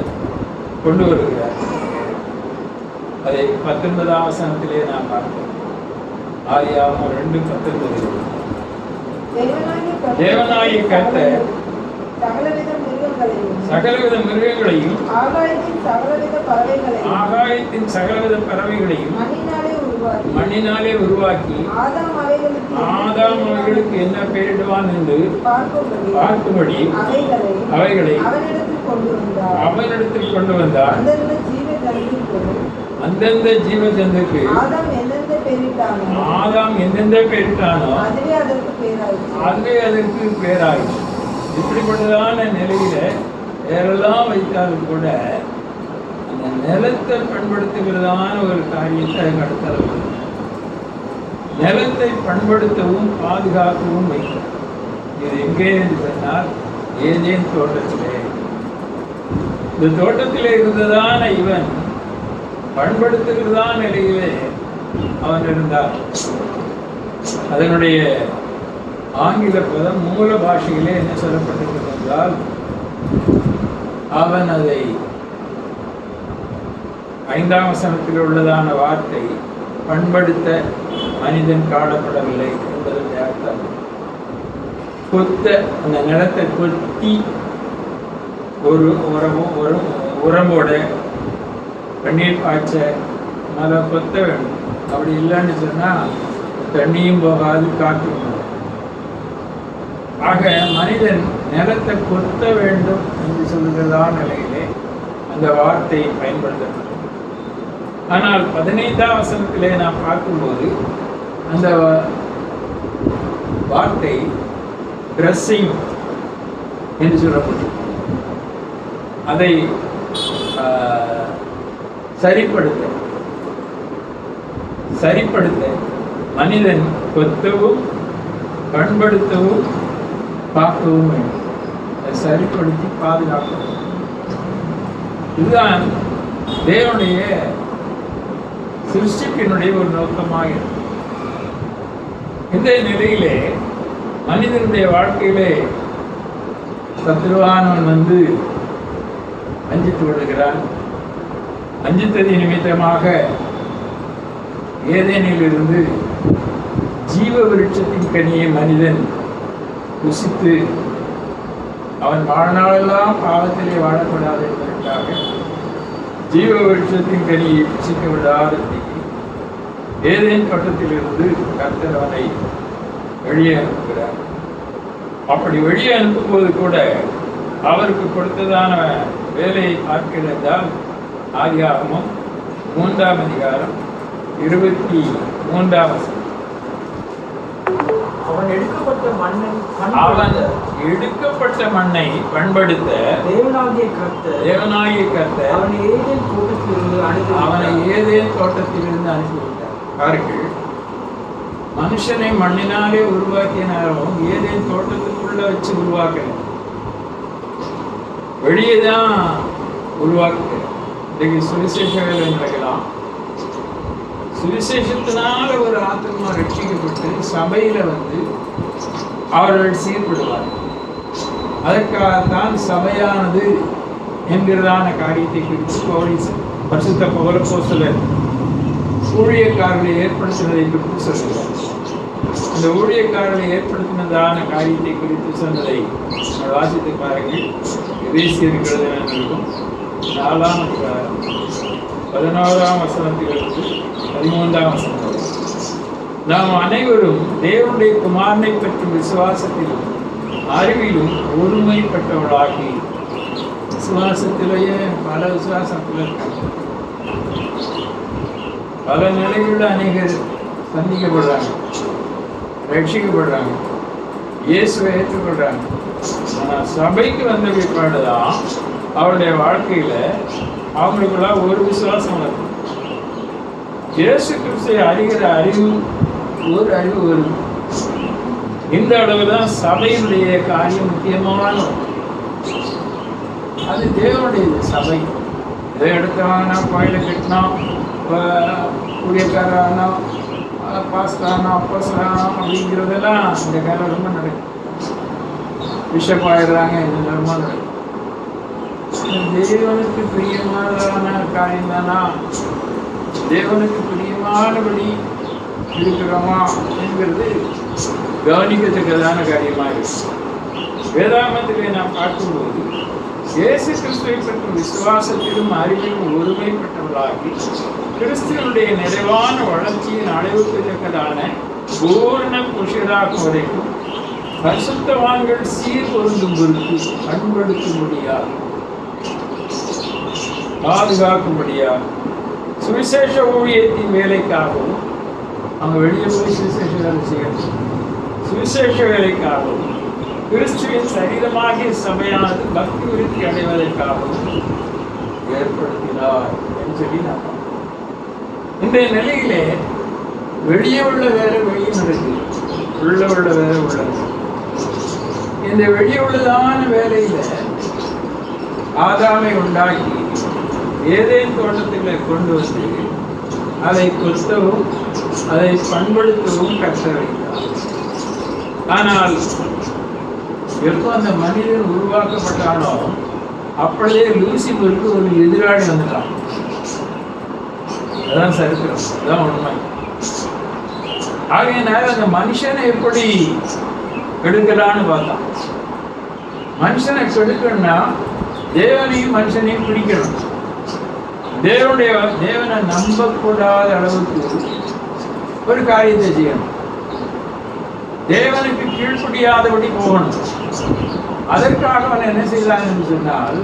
கொண்டு வருகிறார். அதை 19ஆம் வசனத்திலே நாம் பார்ப்போம். ஆதியாகமம் 2:19. தேவனாகிய கர்த்தர் சகலவித மிருகங்களையும் ஆகாயத்தின் சகலவித பறவைகளையும் மண்ணினாலே உருவாக்கி ஆதாம் அவைகளுக்கு என்ன பெயரிடுவான் என்று பார்க்கும்படி அவைகளை அவனிடத்தில் கொண்டு வந்தார். அந்தந்த ஜீவ ஜந்துக்கு ஆதாம் எந்தெந்த பெயரிட்டானோ அதுவே அதற்கு பேராயிற்று. இப்படிப்பட்டதான நிலையில வேறெல்லாம் வைத்தாலும் கூட அந்த நிலத்தை பண்படுத்துகிறதான ஒரு காரியத்தை நடத்தலாம். நிலத்தை பண்படுத்தவும் பாதுகாக்கவும் வைக்கும். இது எங்கே என்று சொன்னால் ஏதேன் தோட்டத்திலே. இந்த தோட்டத்திலே இருந்ததான இவன் பண்படுத்துகிறதான நிலையிலே அவன் இருந்தார். அதனுடைய ஆங்கில பதம் மூல பாஷையிலே என்ன சொல்லப்பட்டிருக்கிறது என்றால் அவன் அதை 5ஆம் வசனத்தில் உள்ளதான வார்த்தை பண்படுத்த மனிதன் காணப்படவில்லை என்பதற்கு அர்த்தம் கொத்த அந்த நிலத்தை கொத்தி ஒரு உரம்போட தண்ணீர் பாய்ச்ச நல்லா கொத்த வேண்டும். அப்படி இல்லைன்னு சொன்னால் தண்ணியும் போகாது, காற்றும் போகாது. ஆக மனிதன் நிலத்தை கொத்த வேண்டும் என்று சொல்லுகிறதான நிலையிலே அந்த வார்த்தையை பயன்படுத்தப்பட்டது. ஆனால் 15ஆம் வசனத்திலே நாம் பார்க்கும்போது அந்த வார்த்தை ட்ரெஸ்ஸிங் என்று சொல்லப்பட்டது. அதை சரிப்படுத்த மனிதன் கொத்தவும் பண்படுத்தவும் பார்க்கவும் வேண்டும். அதை சரிப்படுத்தி பாதுகாக்கவும். இதுதான் தேவனுடைய சிருஷ்டிப்பினுடைய ஒரு நோக்கமாக இருக்கும். இந்த நிலையிலே மனிதனுடைய வாழ்க்கையிலே சத்ருவானவன் வந்து வஞ்சித்து விடுகிறான். வஞ்சித்தது நிமித்தமாக ஏதேனிலிருந்து ஜீவ விருட்சத்தின் கனியை மனிதன் ருசித்து அவன் வாழ்நாளெல்லாம் பாவத்திலே வாழக்கூடாது என்பதற்காக ஜீவ விருட்சத்தின் கனியை புசிக்க விடாத ஏதேன் தோட்டத்திலிருந்து கர்த்தர் அவனை வெளியே அனுப்புகிறார். அப்படி வெளியே அனுப்பும்போது கூட அவருக்கு கொடுத்ததான வேலையை பார்க்கிறதால் ஆதியாகமம் 3ஆம் அதிகாரம் 23ஆம் வசனம். அவன் எடுக்கப்பட்ட மண்ணை அவன் எடுக்கப்பட்ட மண்ணை பண்படுத்த தேவனாகிய கர்த்தர் அவனை ஏதேன் தோட்டத்திலிருந்து அனுப்பிவிட்டார். பாருங்கள், மனுஷனை மண்ணினாலே உருவாக்கினாலும் ஏதேன் தோட்டத்துக்குள்ள வச்சு உருவாக்கல, வெளியே தான் உருவாக்க. இன்னைக்கு சுவிசேஷ வேலை நடக்கலாம். சுவிசேஷத்தினால ஒரு ஆத்மா ரட்சிக்கப்பட்டு சபையில வந்து அவர்கள் சீர்படுவார். அதற்காகத்தான் சபையானது என்கிறதான காரியத்தை குறித்து பரிசுத்த பவுல் அப்போஸ்தலர் ஊழியக்காரர்களை ஏற்படுத்தினதை குறித்து சொல்கிறார். அந்த ஊழியக்காரர்களை ஏற்படுத்தினதான காரியத்தை குறித்து சொன்னதை வாசித்து பாருங்கள். எபேசியர் இருக்கும் 4ஆம் அதிகாரம் 11ஆம் வசனத்திலிருந்து 13ஆம் வசனம். நாம் அனைவரும் தேவனுடைய குமாரனை பற்றும் விசுவாசத்திலும் அறிவிலும் ஒருமைப்பட்டவர்களாகி, விசுவாசத்திலேயே பல விசுவாசத்தில் இருக்காங்க. பல நிலைகளில் அநேகர் சந்திக்கப்படுறாங்க, ரட்சிக்கப்படுறாங்க, இயேசுவை ஏற்றுக்கொள்றாங்க. ஆனால் சபைக்கு வந்த பிற்பாடுதான் அவருடைய வாழ்க்கையில அவங்களுக்குள்ள ஒரு விசுவாசம் வருது. இயேசு கிறிஸ்துவை அறிகிற அறிவு வருது. இந்த அளவுதான் சபையினுடைய காரியம் முக்கியமான. அது தேவனுடையது. சபை இதை எடுத்தவாங்கன்னா கோயிலை கட்டினோம், ஊழியக்காரனா, பாஸ்டானா, அப்போஸ்தலனா அப்படிங்கிறதெல்லாம் இந்த காலம் ரொம்ப நடக்கும். பிஷப் ஆயிடுறாங்க, இந்த நேரமாக நடக்கும். தேவனுக்கு பிரியமான காரியம் தானா, தேவனுக்கு பிரியமானபடி இருக்கிறோமா என்கிறது கவனிக்கத்தக்கதான காரியமாக இருக்கு. வேதாகமத்திலே நாம் பார்க்கும்போது இயேசு கிறிஸ்துவை பற்றி விசுவாசத்திலும் அறிவிலும் ஒருமைப்பட்டவர்களாகி கிறிஸ்துவனுடைய நிறைவான வளர்ச்சியின் அளவுக்கு தக்கதான பூர்ண புருஷராகும் வரைக்கும் பரிசுத்தவான்கள் சீர் பொருந்தும் பொருட்டு பண்படுத்தும்படியாக, பாதுகாக்கும்படியாக, சுவிசேஷ ஊழியத்தின் வேலைக்காகவும், அவங்க வெளியே போய் சுவிசேஷ வேலை செய்யணும், சுவிசேஷ வேலைக்காகவும், கிறிஸ்துவின் சரீரமாகிய சபையானது பக்தி விருத்தி அடைவதற்காகவும் ஏற்படுத்தினார் என்று சொல்லி நான் இன்றைய நிலையிலே வெளியே உள்ள வேலை வெளியே நடக்குது, உள்ள வேலை உள்ளது. இந்த வெளியே உள்ளதான வேலையில ஆதாமை உண்டாக்கி ஏதேன் தோட்டத்தில் கொண்டு வந்து அதை கொத்தவும் அதை பண்படுத்தவும் கற்ற வைத்தார். ஆனால் எப்போ அந்த மனிதன் உருவாக்கப்பட்டானோ அப்படியே லூசிபருக்கு ஒரு எதிராளி வந்துட்டான். அதான் சரித்திரம், அதான் உண்மை. ஆகையினால அந்த மனுஷனை எப்படி கெடுக்கலான்னு பார்த்தான். மனுஷனை கெடுக்கணும்னா தேவனையும் மனுஷனையும் பிடிக்கணும். தேவனை நம்பக்கூடாத அளவுக்கு ஒரு காரியத்தை செய்யணும். தேவனுக்கு கீழ்ப்படியாதபடி போகணும். அதற்காக அவன் என்ன செய்யலாம் என்று சொன்னால்,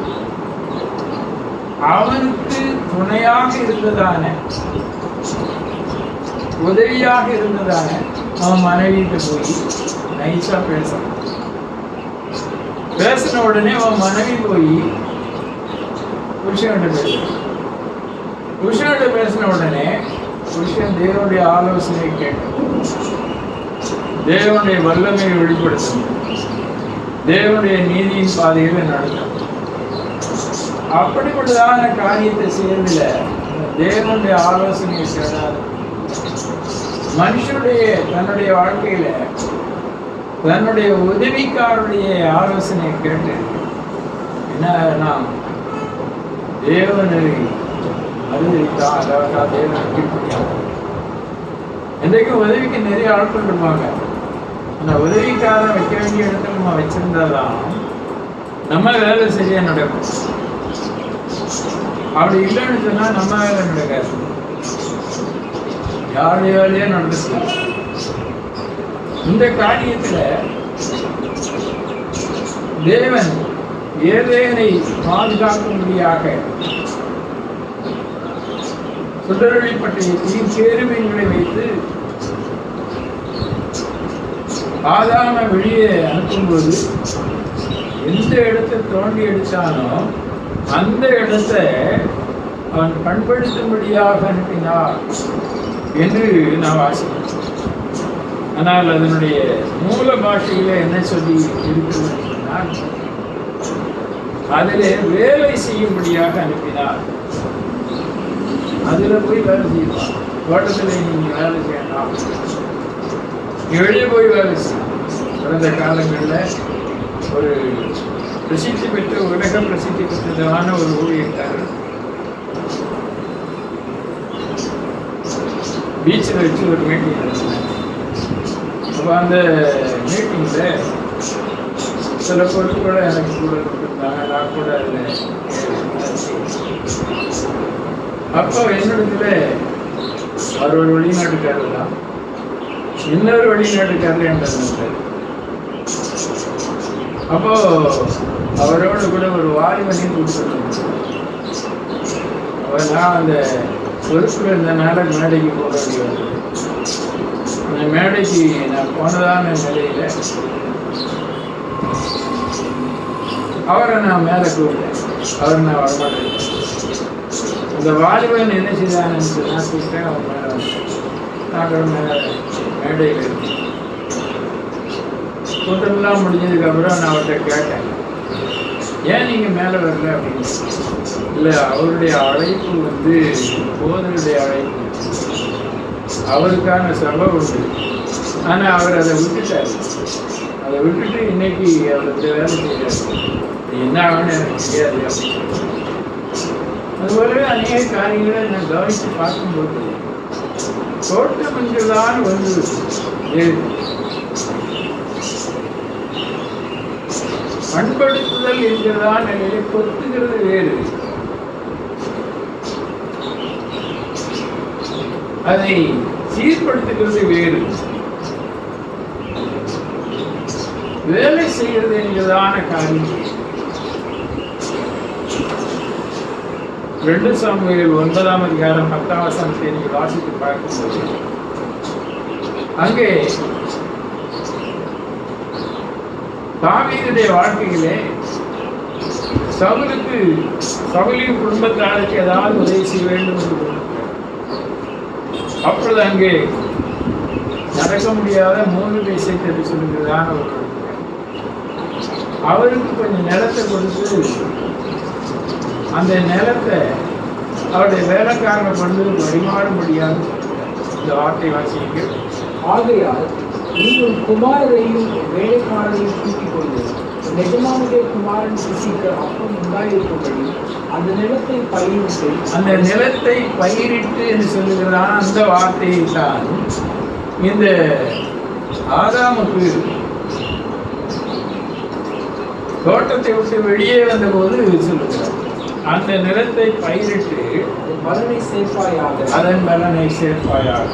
அவனுக்கு துணையாக இருந்ததான, உதவியாக இருந்ததான அவன் மனைவிட்டு போய் நைஸா பேசின உடனே அவன் மனைவி போய் புருஷன்கிட்ட பேசின உடனே புருஷன் தேவனுடைய ஆலோசனையை கேட்கணும், தேவனுடைய வல்லமையை வெளிப்படுத்தணும், தேவனுடைய நீதியின் பாதையில நடத்தணும். அப்படிப்பட்டதான காரியத்தை செய்யறதுல தேவனுடைய ஆலோசனையை கேடாது. மனுஷனுடைய தன்னுடைய வாழ்க்கையில தன்னுடைய உதவிக்காரருடைய ஆலோசனையை கேட்டு என்ன தேவனை அறிவித்தான், அதாவது தேவனை கீழ்ப்படியாக. இன்றைக்கும் உதவிக்கு நிறைய ஆட்கள் இருப்பாங்க. அந்த உதவிக்காரன் வைக்க வேண்டிய இடத்துல நம்ம வச்சிருந்தாதான் நம்ம வேலை சரியா நடக்கும். அப்படி இல்லைன்னு சொன்னா நம்ம வேலை நடக்காது, யாருடைய வேலையே நடந்துச்சு. இந்த காரியத்துல தேவன் ஏதேனை பாதுகாக்கும்படியாக சுடரொளி பட்டயத்தையும் கேருபீன்களை வைத்து ஆதாம வெளியே அனுப்பும்போது எந்த இடத்தை தோண்டி எடுத்தானோ அந்த இடத்தை அவன் பண்படுத்தும்படியாக அனுப்பினார் என்று நான் வாசிக்கிறேன். ஆனால் அதனுடைய மூல பாஷையில என்ன சொல்லி இருக்கிறது சொன்னால், அதிலே வேலை செய்யும்படியாக அனுப்பினார். அதுல போய் வேலை செய்யலாம். தோட்டத்தில் நீங்க வேலை செய்யலாம், வெளியே போய் வேலை செய்யலாம். கடந்த காலங்களில் ஒரு பிரசித்தி பெற்ற, உலக பிரசித்தி பெற்றதான ஒரு ஊழியக்காரர் பீச்சில் வச்சு ஒரு மீட்டிங் நடத்தினார். அப்போ அந்த மீட்டிங்கில் சில பொருட்களை எனக்கு கூட கொடுத்துருந்தாங்க. நான் கூட அதில் அப்போ என்னிடத்துல அவர் ஒரு வெளிநாட்டுக்காரர் தான், இன்னொரு வெளிநாட்டுக்காரர் இருந்தார். அப்போ அவரோட கூட ஒரு வாலிபனையும் கொடுத்துருந்தேன். நான் அந்த பொறுப்பில் இருந்தனால மேடைக்கு போக வேண்டிய வந்தது. அந்த மேடைக்கு நான் போனதான நிலையில அவரை நான் மேலே கூப்பிட்டேன். அவர் நான் வரமாட்டேன். அந்த வாலிபன் என்ன செய்தான்னு நான் கூப்பிட்டேன். அவர் மேலே வந்தேன். நாங்கள் மேடையில் இருக்கேன். கூட்டமெல்லாம் முடிஞ்சதுக்கப்புறம் நான் அவர்கிட்ட கேட்டேன், ஏன் நீங்கள் மேலே வரல அப்படின்னு. இல்லை, அவருடைய அழைப்பு போதனுடைய அழைப்பு, அவருக்கான சபை உண்டு. ஆனால் அவர் அதை விட்டுட்டார். அதை விட்டுட்டு இன்னைக்கு அவருக்கு வேலை செய்கிறார். என்ன ஆகுன்னு எனக்கு தெரியாது அப்படின்னு. அதுபோலவே அநேக காரியங்களை நான் கவனித்து பார்க்கும்போது தோட்டம் என்றுதான் வந்து பண்படுத்துதல் என்கிறதான் நிலையை கொத்துகிறது வேறு. அதை சீர்படுத்துகிறது வேறு. வேலை செய்கிறது என்கிறதான காரியம். 2 சாமுவேல் 9ஆம் அதிகாரம் 10ஆம் வசனத்தை நீங்கள் வாசித்து பார்க்கும்போது அங்கே தாவீதுடைய வாழ்க்கையிலே சவுலின் குடும்பத்தாருக்கு ஏதாவது உதவி செய்ய வேண்டும் என்று அப்பொழுது அங்கே நடக்க முடியாத 3 தேசத்தை என்று சொல்லுகிறதான ஒரு அவருக்கு கொஞ்சம் நிலத்தை கொடுத்து அந்த நிலத்தை அவருடைய வேலைக்காரனை கொண்டு வழிமாற முடியாது. இந்த வார்த்தை வாசிக்க, ஆகையால் நீ உன் குமாரரையும் வேலைக்காரரையும் கூட்டிக் கொண்டு நிஜமானுடைய குமாரன் புசிக்க அப்பம் உண்டாயிருக்கும்படி அந்த நிலத்தை பயிரிட்டு, அந்த நிலத்தை பயிரிட்டு என்று சொல்லுகிறான். அந்த வார்த்தையை தான் இந்த ஆதாமுக்கு தோட்டத்தை விட்டு வெளியே வந்தபோது சொல்லுகிறார். அந்த நிலத்தை பயிரிட்டு பலனை சேர்ப்பாயாக, அதன் பலனை சேர்ப்பாயாக.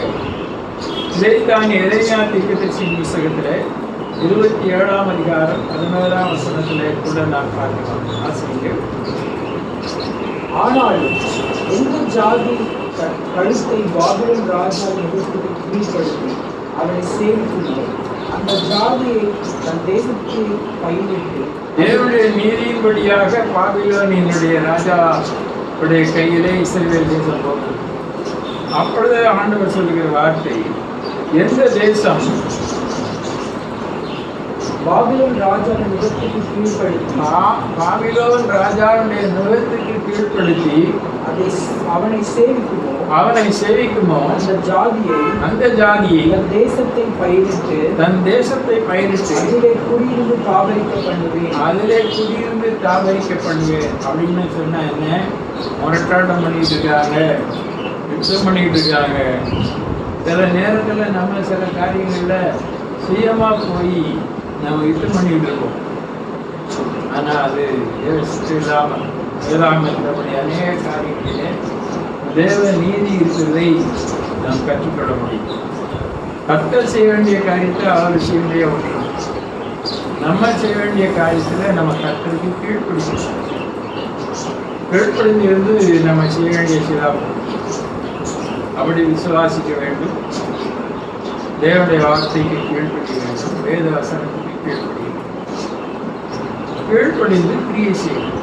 இதைத்தான் எரேமியா தீர்க்கதரிசியின் புத்தகத்தில் 27ஆம் அதிகாரம் 11ஆம் வசனத்திலே கூட நான் பார்க்கலாம். ஆசிரியர், ஆனாலும் எந்த ஜாதி கழுத்தை பாபிலோன் ராஜா நிகழ்த்துக்கு கீழ்ப்படுத்தி அவனை சேமிக்குமோ அந்த ஜாதியை தன் தேசத்தில் பயிரிட்டு தேவனுடைய நீதியின்படியாக பாபிலோனினுடைய ராஜாவுடைய கையிலே இஸ்ரவேல் தேசம் போகும். அப்பொழுது ஆண்டவர் சொல்லுகிற வார்த்தை, எந்த தேசம் பாபிலோன் ராஜாவின் நிலத்துக்கு கீழ்ப்படுத்தி, பாபிலோன் ராஜாவுடைய நிலத்துக்கு கீழ்ப்படுத்தி அவனை சேவிக்குமோ அந்த ஜாதியை தன் தேசத்தை பயிரிட்டு அதிலே குடியிருந்து தாபரிக்க பண்ணுவேன் அப்படின்னு சொன்னா என்ன? முரட்டாட்டம் பண்ணிட்டு இருக்காங்க, யுத்தம் பண்ணிட்டு இருக்காங்க. சில நேரத்தில் நம்ம சில காரியங்கள்ல சுயமா போய் நம்ம யுத்தம் பண்ணிட்டு இருக்கோம். ஆனா அது இல்லாமல் இருந்தபடி அநேக காரியங்களிலே தேவ நீதி இருக்கிறதை நாம் கற்றுக்கொள்ள முடியும். கர்த்தர் செய்ய வேண்டிய காரியத்தை அவர் செய்ய முடியும். நம்ம செய்ய வேண்டிய காரியத்தில் நம்ம கர்த்தருக்கு கீழ்ப்படிந்து இருந்து நம்ம செய்ய வேண்டிய சிலாபம் அப்படி விசுவாசிக்க வேண்டும். தேவனுடைய வார்த்தைக்கு கீழ்ப்படிய வேண்டும், வேத வசனத்துக்கு கீழ்ப்படிந்து கிரியை செய்யும்.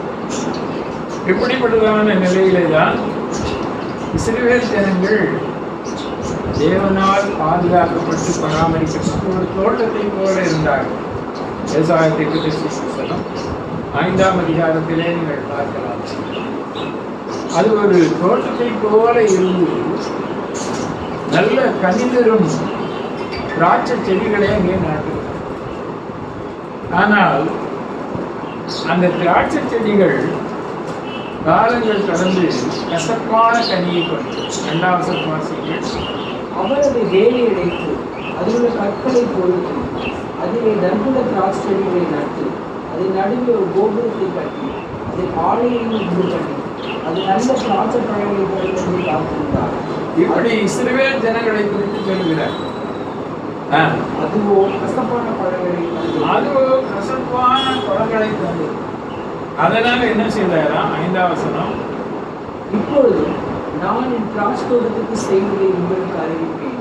இப்படிப்பட்டதான நிலையிலே தான் இஸ்ரவேல் ஜனங்கள் தேவனால் பாதுகாக்கப்பட்டு பராமரிக்கப்பட்டு ஒரு தோட்டத்தை போல இருந்தார்கள். விவசாயத்தை பற்றி புத்தகம் 5ஆம் அதிகாரத்திலே நீங்கள் பார்க்கலாம். அது ஒரு தோட்டத்தை போல இருந்து நல்ல கனிதரும் திராட்சை செடிகளே அங்கே நாட்டுகிறார். ஆனால் அந்த திராட்சை செடிகள் காலங்கள் கடந்து கசப்பான கனியை கொண்டு 2வது வாசிகள் அவரது வேலை அடைத்து அதிலுள்ள கற்களை பொறுத்து அதிலே நற்குல திராட்சை செடிகளை நட்டு அதன் நடுவே ஒரு கோபுரத்தை கட்டி அதை ஆலையையும் உண்டு பண்ணி அது நல்ல திராட்சை பழங்களை பொறுத்து காத்திருந்தார். இப்படி இஸ்ரவேல் ஜனங்களை குறித்து சொல்கிறார். அதுவோ கசப்பான பழங்களை தந்து அதனால என்ன செய்தாரா? 5ஆம் வசனம், இப்பொழுது நான் என் திராட்சை தோட்டத்துக்கு செய்வதை உங்களுக்கு அறிவிப்பேன்.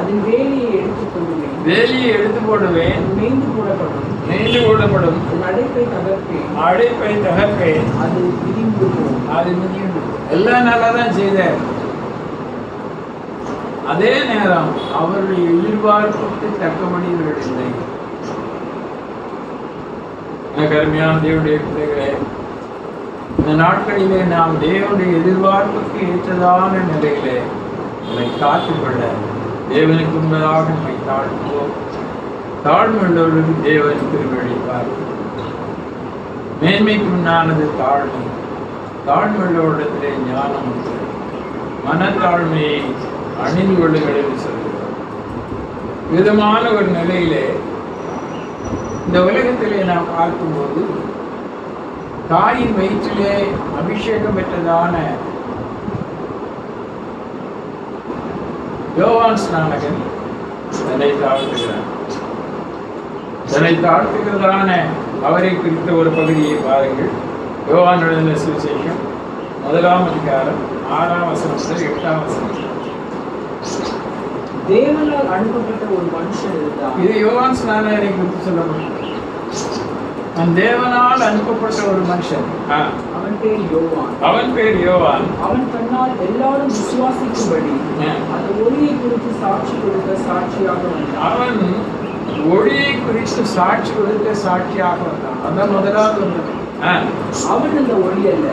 அதன் வேலியை எடுத்துக் கொள்வேன், வேலியை எடுத்து போடுவேன், மேய்ந்து போடப்படும், அதன் அடைப்பை தகர்ப்பேன், அது மிதிந்து போகும். எல்லாம் நல்லா தான் செய்தார். அதே நேரம் அவருடைய எதிர்பார்ப்புக்கு தக்கபடி இல்லை. கருமையான தேவனுடைய பிள்ளைகளே, இந்த நாட்களிலே நாம் தேவனுடைய எதிர்பார்ப்புக்கு ஏற்றதான நிலையிலே நம்மை காத்துக்கொள்ள தேவனுக்கு முன்பதாக நம்மை தாழ்த்துவோம். தாழ்மையுள்ளவர்களுக்கு தேவன் திருவழிப்பார். மேன்மைக்கு முன்னானது தாழ்மை, தாழ்மையுள்ளவரிடத்திலே ஞானம் உண்டு. மனத்தாழ்மையை அணிந்து கொள்ளுங்கள் என்று சொல்கிறார். விதமான ஒரு நிலையிலே இந்த உலகத்திலே நாம் பார்க்கும்போது தாயின் வயிற்றிலே அபிஷேகம் பெற்றதான யோவான் ஸ்நானகன் தன்னை தாழ்த்துகிறதான அவரை குறித்த ஒரு பகுதியை பாருங்கள். யோவான் எழுதின சுவிசேஷம் 1ஆம் அதிகாரம் 6ஆம் வசனம் முதல் 8ஆம் வசனம். தேவனால் அனுப்பப்பட்ட ஒரு மனுஷன் இருந்தார். இது யோவான் ஸ்நானகனை குறித்து சொல்லப்பட்டது. தேவனால் அனுப்பப்பட்ட ஒரு மனுஷன், அவன் பேர் யோவான். அவன் தன்னால் எல்லாரும் விசுவாசிக்கும்படி அந்த ஒளியை குறித்து சாட்சி கொடுக்க சாட்சியாக வந்தான். அவன் ஒளியை குறித்து சாட்சி கொடுக்க சாட்சியாக வந்தான். அதான் முதலாவது வந்தது. அவன் அந்த ஒளி அல்ல,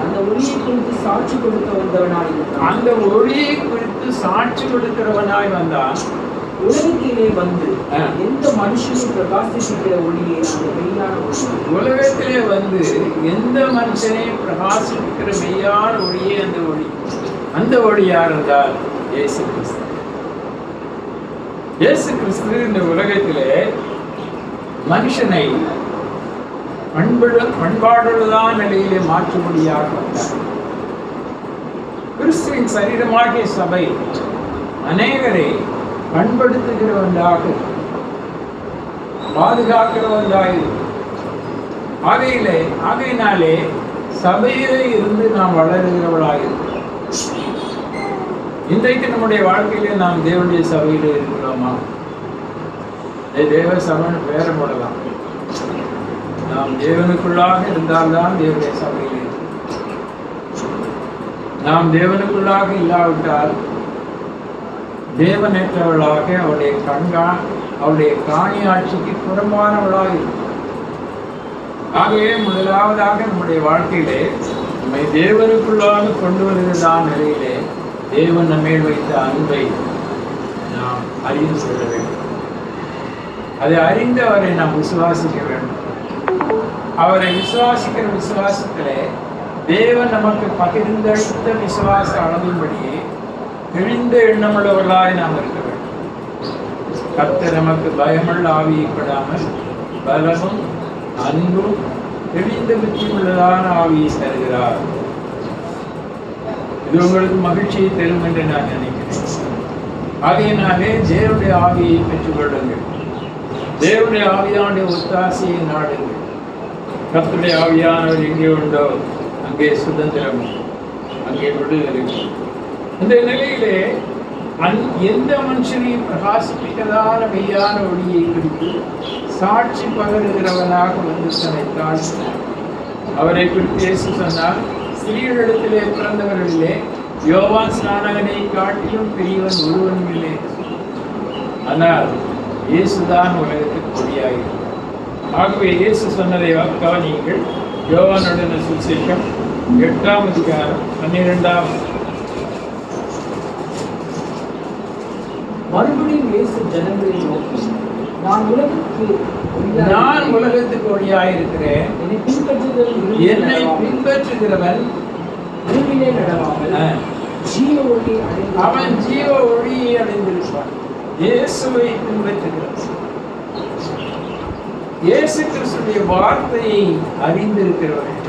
அந்த ஒளியை குறித்து சாட்சி கொடுக்க வந்தவனாய் இருந்தான். அந்த ஒளியை குறித்து சாட்சி கொடுக்கிறவனாய் வந்தான். உலகத்திலே வந்து எந்த மனுஷனும் பிரகாசிக்கிற ஒளியே அந்த மெய்யான ஒளி. உலகத்திலே வந்து எந்த மனுஷனை பிரகாசிக்கிற மெய்யான ஒளியே அந்த ஒளி. அந்த ஒளி யார் என்றால் இயேசு கிறிஸ்து. இயேசு கிறிஸ்து இந்த உலகத்திலே மனுஷனை பண்பாடுள்ளதான நிலையிலே மாற்றும்படியாக வந்தார். கிறிஸ்துவின் சரீரமாகிய சபை அநேகரை பண்படுத்துகிறவனாக பாதுகாக்கிறவனாக ஆகையினாலே சபையிலே இருந்து நாம் வளருகிறவளாக இருக்கிறோம். இன்றைக்கு நம்முடைய வாழ்க்கையிலே நாம் தேவனுடைய சபையிலே இருக்கிறோமா? தேவ சபைன்னு பேர போடலாம். நாம் தேவனுக்குள்ளாக இருந்தால்தான் தேவனுடைய சபையிலே. நாம் தேவனுக்குள்ளாக இல்லாவிட்டால் தேவனற்றவளாக அவருடைய காணி ஆட்சிக்கு புறம்பானவளாக இருக்கும். ஆகவே முதலாவதாக நம்முடைய வாழ்க்கையிலே நம்மை தேவனுக்குள்ளாக கொண்டு வருகிறதான நிலையிலே தேவன் நம்மேல் வைத்த அன்பை நாம் அறிந்து கொள்ள வேண்டும். அதை அறிந்து அவரை நாம் விசுவாசிக்க வேண்டும். அவரை விசுவாசிக்கிற விசுவாசத்திலே தேவன் நமக்கு பகிர்ந்தளித்த விசுவாச அளவின்படியே தெளிந்த எண்ணமுள்ளவர்களாய் நாம் இருக்க வேண்டும். கர்த்தர் நமக்கு பயமுள்ள ஆவியை கொடாமல் பலமும் அன்பும் தெளிந்த புத்தியுள்ளதான ஆவியை தருகிறார். இது உங்களுக்கு மகிழ்ச்சியை தரும் என்று நான் நினைக்கிறேன். ஆகையினாலே தேவனுடைய ஆவியை பெற்றுக்கொள்ளுங்கள். தேவனுடைய ஆவியானுடைய ஒத்தாசையை நாடுங்கள். கர்த்தருடைய ஆவியானவர் எங்கே உண்டோ அங்கே சுதந்திரம், அங்கே விடுதலை. இந்த நிலையிலே எந்த மனுஷனையும் பிரகாசிப்பிக்கதான மெய்யான ஒளியை குறித்து சாட்சி பகருகிறவனாக வந்து தன்னை தாழ்த்தினார். அவரை குறித்து இயேசு சொன்னார், ஸ்திரீகளிடத்திலே பிறந்தவர்களிலே யோவான் ஸ்நானகனை காட்டிலும் பெரியவன் ஒருவன் இல்லை. ஆனால் இயேசுதான் உலகத்துக்கு ஒளியாயிருக்கிறார். ஆகவே இயேசு சொன்னதை கவனியுங்கள். யோவானுடைய சுவிசேஷம் 8ஆம் அதிகாரம் 12ஆம். மறுபடியும் இயேசு ஜனங்களை நோக்கி, நான் உலகத்துக்கு ஒளியாயிருக்கிறேன். என்னை பின்பற்றுகிறவன் இருளிலே நடவாமல் அவன் ஜீவ ஒளியை அடைந்திருப்பான். இயேசுவை பின்பற்றுகிறான். இயேசு கிறிஸ்துடைய வார்த்தையை அறிந்திருக்கிறவன்.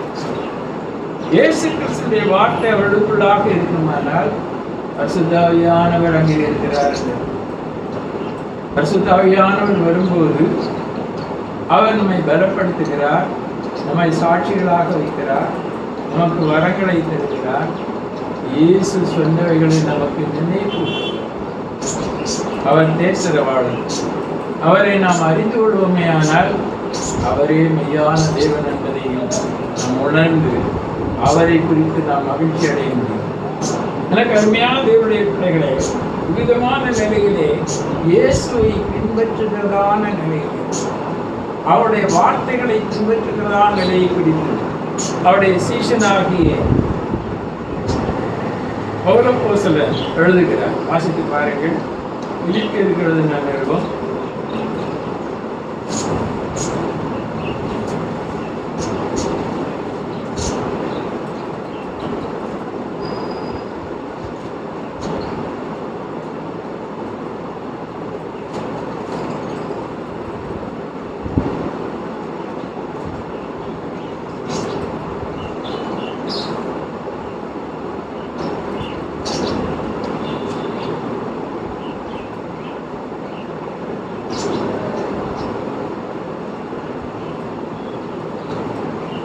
இயேசு கிறிஸ்துடைய வார்த்தை அவர்களுக்குள்ளாக இருக்குமானால் பரிசுத்த ஆவியானவர் அங்கே இருக்கிறார். பரிசுத்த ஆவியானவர் வரும்போது அவர் நம்மை பலப்படுத்துகிறார், நம்மை சாட்சிகளாக வைக்கிறார், நமக்கு வரங்களை தருகிறார். இயேசு சொன்னவைகளை நமக்கு நினைவு. அவர் தேசரவாளர். அவரை நாம் அறிந்து கொள்வோமே ஆனால் அவரே மெய்யான தேவன் என்பதை நாம் உணர்ந்து அவரை குறித்து நாம் மகிழ்ச்சி அடைய முடியும். எனக்கு அருமையான தேவனுடைய பிள்ளைகளே, விதமான நிலையிலே இயேசுவை பின்பற்றுகிறதான நிலையிலே, அவருடைய வார்த்தைகளை பின்பற்றுகிறதான நிலையை குறித்து அவருடைய சீஷனாகிய பவுலப்போஸ்தலர் எழுதுகிறார். வாசித்து பாருங்கள். பிலிப்பியருக்கு எழுதின நிருபம்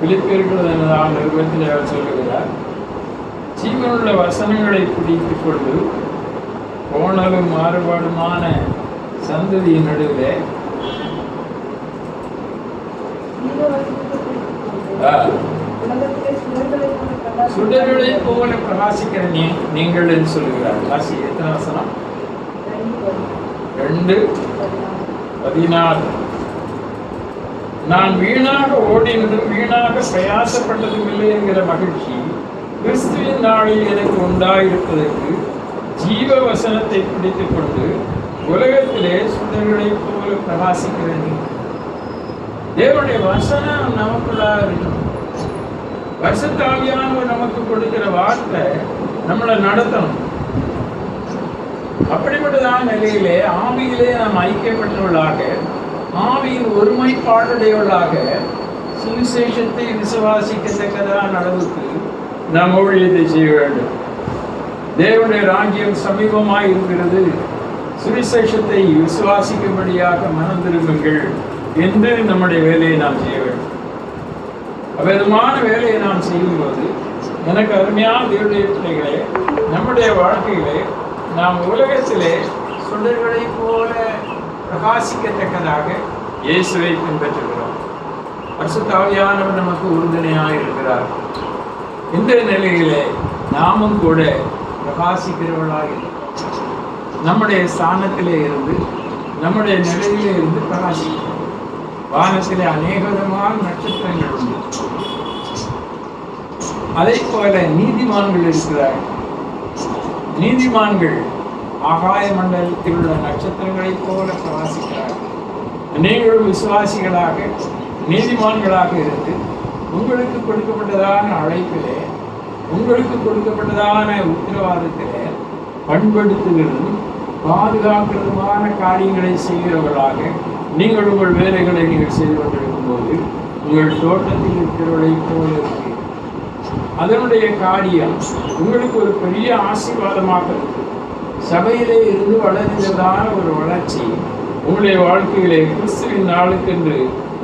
26 சொல்லுகிறார், ஜீவனுள்ள வசனங்களை பிடித்துக் கொண்டு கோணலும் மாறுபாடுமான சந்ததியின் நடுவே சுடர்களை போல பிரகாசிக்கிற நீங்கள் என்று சொல்லுகிறார். காசி எத்தனை வசனம்? 2:14. நான் வீணாக ஓடினதும் வீணாக பிரயாசப்பட்டதும் இல்லை என்கிற மகிழ்ச்சி கிறிஸ்துவின் நாளில் எனக்கு உண்டாயிருப்பதற்கு ஜீவ வசனத்தை பிடித்துக் கொண்டு உலகத்திலே சுடர்களை போல பிரகாசிக்கிற தேவனுடைய வசனம் நமக்குள்ளாக இருக்கணும். பரிசுத்த ஆவியானவர் நமக்கு கொடுக்கிற வார்த்தை நம்மளை நடத்தணும். அப்படிப்பட்டதான நிலையிலே ஆவியிலே நாம் ஐக்கியப்பட்டவர்களாக, ஆவியின் ஒருமைப்பாடுடையவர்களாக சுவிசேஷத்தை விசுவாசிக்கத்தக்கதான அளவுக்கு நாம் ஊழியத்தை செய்ய வேண்டும். தேவனுடைய ராஜ்யம் சமீபமாய் இருக்கிறது, சுவிசேஷத்தை விசுவாசிக்கும்படியாக மனம் திரும்புங்கள் என்று நம்முடைய வேலையை நாம் செய்ய வேண்டும். அவ்விதமான வேலையை நாம் செய்யும்போது எனக்கு அருமையான தேவனுடைய பிள்ளைகளே, நம்முடைய வாழ்க்கையிலே நாம் உலகத்திலே சுடர்களை போல பிரகாசிக்கத்தக்கதாக இயேசுவை பின்பற்றுகிறோம். பரிசுத்த ஆவியானவர் நமக்கு உறுதுணையாக இருக்கிறார். இந்த நிலையிலே நாமும் கூட பிரகாசிக்கிறவர்களாக இருக்கிறோம். நம்முடைய ஸ்தானத்திலே இருந்து, நம்முடைய நிலையிலே இருந்து பிரகாசிக்கிறோம். வானத்திலே அநேக விதமான நட்சத்திரங்கள் உண்டு. அதை போல நீதிமான்கள் இருக்கிறார்கள். நீதிமான்கள் ஆகாய மண்டலத்தில் உள்ள நட்சத்திரங்களைப் போல பிரகாசிக்கிறார்கள். நீங்கள் விசுவாசிகளாக நீதிமான்களாக இருந்து உங்களுக்கு கொடுக்கப்பட்டதான அழைப்பிலே, உங்களுக்கு கொடுக்கப்பட்டதான உத்தரவாதத்திலே பண்படுத்துகிறதும் பாதுகாக்கிறதுமான காரியங்களை செய்கிறவர்களாக நீங்கள் உங்கள் வேலைகளை நீங்கள் செய்து கொண்டிருக்கும் போது உங்கள் தோட்டத்தில் இருக்கிறவர்களை போல இருக்கிறீர்கள். அதனுடைய காரியம் உங்களுக்கு ஒரு பெரிய ஆசீர்வாதமாக இருக்கும். சபையிலே இருந்து வளர்ந்ததான ஒரு வளர்ச்சி உங்களுடைய வாழ்க்கையிலே கிறிஸ்துவின் நாளுக்கென்று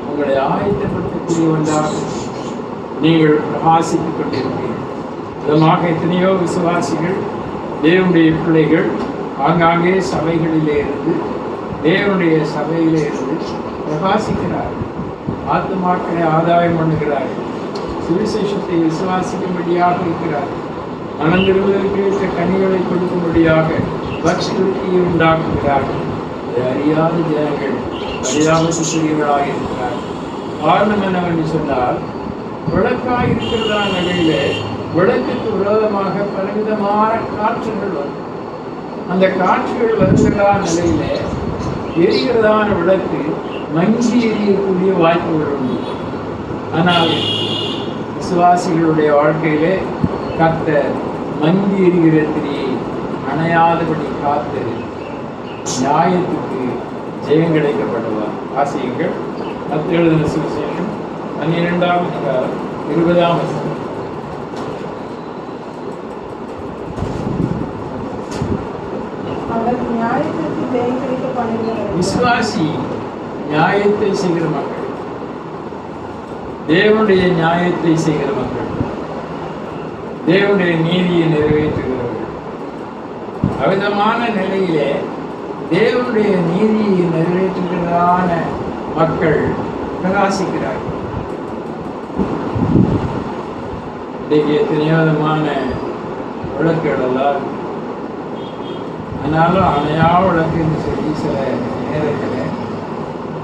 உங்களை ஆயத்தப்படுத்தக்கூடிய ஒன்றாக நீங்கள் பிரகாசித்துக் கொண்டிருக்கிறீர்கள். விதமாக எத்தனையோ விசுவாசிகள், தேவனுடைய பிள்ளைகள் ஆங்காங்கே சபைகளிலே இருந்து, தேவனுடைய சபையிலே இருந்து பிரகாசிக்கிறார். ஆத்துமாக்களை ஆதாயம் பண்ணுகிறார். சுவிசேஷத்தை விசுவாசிக்கும்படியாக இருக்கிறார். மனந்திருவதற்கு ஏற்ற கனிகளை கொடுக்கும்படியாக பக்தியை உண்டாக்குகிறார்கள். அதை அறியாத ஜனங்கள் அறியாமத்துக்குரியவர்களாக இருக்கிறார். காரணம் என்னவென்று சொன்னால், விளக்காக இருக்கிறதா நிலையில விளக்குக்கு விரோதமாக பலவிதமான காற்றுகள் வரும். அந்த காற்றுகள் வருகிறதா நிலையில எரிகிறதான விளக்கு மங்கி எரியக்கூடிய வாய்ப்புகள் உண்டு. ஆனால் விசுவாசிகளுடைய வாழ்க்கையிலே கர்த்தர் மங்கி எரிகிற திரியை அணையாதபடி காத்து நியாயத்துக்கு ஜெயம் கிடைக்கப்படுவார். ஆசியுங்கள். மத்திய எழுதின சுவிசேஷம் 12ஆம் அதிகாரம் 20ஆம் வசனம். விசுவாசி நியாயத்தை செய்கிற மக்கள், தேவனுடைய நியாயத்தை செய்கிற மக்கள், தேவனுடைய நீதியை நிறைவேற்றுகிறவர்கள். அவ்விதமான நிலையிலே தேவனுடைய நீதியை நிறைவேற்றுகிறதான மக்கள் பிரகாசிக்கிறார்கள். இன்றைக்கு எத்தனையோ விதமான விளக்குகள் எல்லாம், ஆனாலும் அணையா விளக்குன்னு சொல்லி சில நேரத்தில்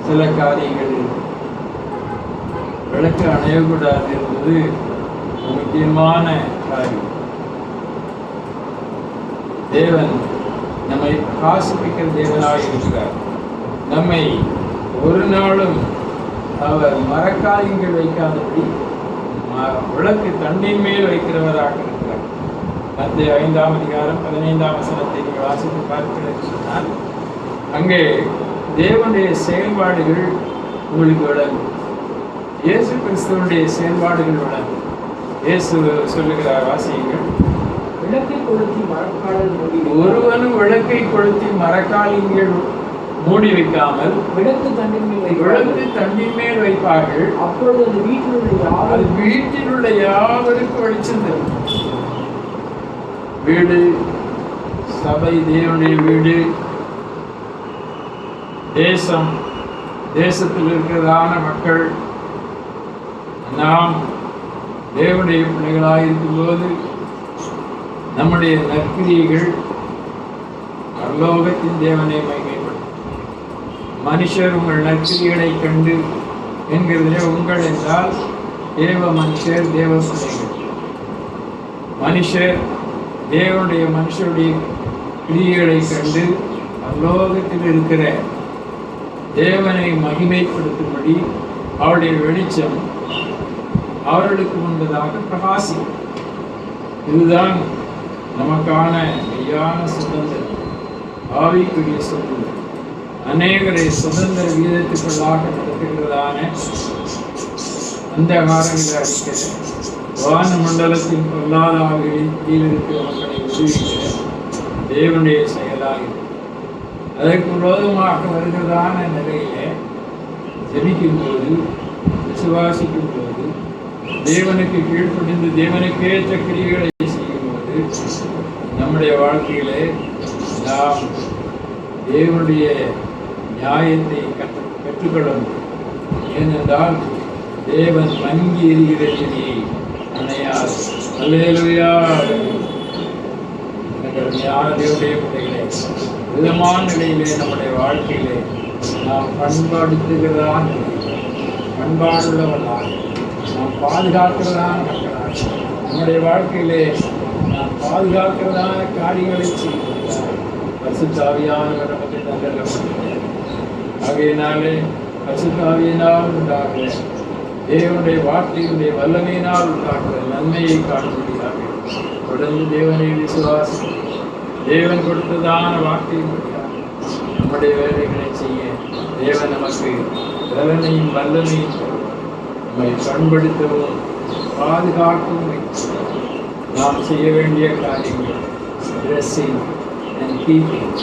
சில காரியங்கள் விளக்கு அணையக்கூடாது என்பது முக்கியமான காரியம். தேவன் நம்மை பிரகாசிப்பிக்கிற தேவனாக இருக்கிறார். நம்மை ஒரு நாளும் அவர் மரக்காரியங்கள் வைக்காதபடி விளக்கு தண்ணீர் மேல் வைக்கிறவராக இருக்கிறார். மத்திய 5ஆம் அதிகாரம் 15ஆம் வசனத்தை நீங்கள் வாசித்து பார்க்கிறேன் சொன்னால், அங்கே தேவனுடைய செயல்பாடுகள் உங்களுக்கு விளங்கும். இயேசு கிறிஸ்துவனுடைய செயல்பாடுகள் விளங்கும். இயேசு சொல்லுகிறார், வாசியுங்கள். விளக்கை கொளுத்தி மரக்காலில் மூடி, ஒருவனும் விளக்கை கொளுத்தி மரக்காலிகள் மூடி வைக்காமல் விளக்கு தண்ணீர் மேல் வைப்பார்கள். அப்பொழுது அது வீட்டில் உள்ள யாவருக்கும் வெளிச்சம் தரும். வீடு, சபை, தேவனுடைய வீடு, தேசம், தேசத்தில் இருக்கிறதான மக்கள், நாம் தேவனுடைய பிள்ளைகளாக இருக்கும்போது நம்முடைய நற்கிரியைகள் பரலோகத்தின் தேவனை மகிமைப்படும். மனுஷர் உங்கள் நற்கிரிகளை கண்டு என்கிறதிலே உங்கள் என்றால் தேவ மனுஷர், தேவ பிள்ளைகள். மனுஷர் மனுஷருடைய கிரியைகளை கண்டு பரலோகத்தில் இருக்கிற தேவனை மகிமைப்படுத்தும்படி அவருடைய வெளிச்சம் அவர்களுக்கு முன்பதாக பிரகாசிக்கும். இதுதான் நமக்கான மெய்யான சுதந்திரம், ஆவிக்குரிய சுதந்திரம். அநேகரை சுதந்திர வீதத்துக்குள்ளாக நடத்துகிறதான அந்த காரங்களை அடிக்கிற வான மண்டலத்தின் பொருளாதாரங்களின் கீழ் இருக்கிற மக்களை உதவிக்கிற தேவனுடைய செயலாக அதற்கு விரோதமாக வருகிறதான நிலையில ஜெபிக்கும் போது, விசுவாசிக்கும் போது, தேவனுக்கு கீழ்ப்படிந்து தேவனுக்கேற்ற கிரியைகளை செய்யும்போது நம்முடைய வாழ்க்கையிலே நாம் தேவனுடைய நியாயத்தை கற்றுக்கொள்ளணும். ஏனென்றால் தேவன் மங்கி எரிகிற திரியை அணையார். அல்லேலூயா. தேவனுடைய பிள்ளைகளே, விதமான நிலையிலே நம்முடைய வாழ்க்கையிலே நாம் பண்படுத்துகிறதான பண்பாடுள்ளவர்களாக நாம் பாதுகாக்கிறதான மக்களாக நம்முடைய வாழ்க்கையிலே நாம் பாதுகாக்கிறதான காரியங்களை செய்கிறார். பரிசுத்த ஆவியானவர் நமக்கு தந்தரப்பட்டிருக்கிறார். ஆகையினாலே பரிசுத்த ஆவியினால் உண்டாகிற தேவனுடைய வார்த்தையுடைய வல்லமையினால் உண்டாகிற நன்மையை காணும்படியாக தொடர்ந்து தேவனை விசுவாசி, தேவன் கொடுத்ததான வார்த்தையும் நம்முடைய வேலைகளை செய்ய தேவன் நமக்கு பலனையும் வல்லமையும் நம்மை பண்படுத்தவும் பாதுகாக்கவும் நாம் செய்ய வேண்டிய காரியங்கள் ட்ரெஸ்ஸிங் அண்ட் கீப்பிங்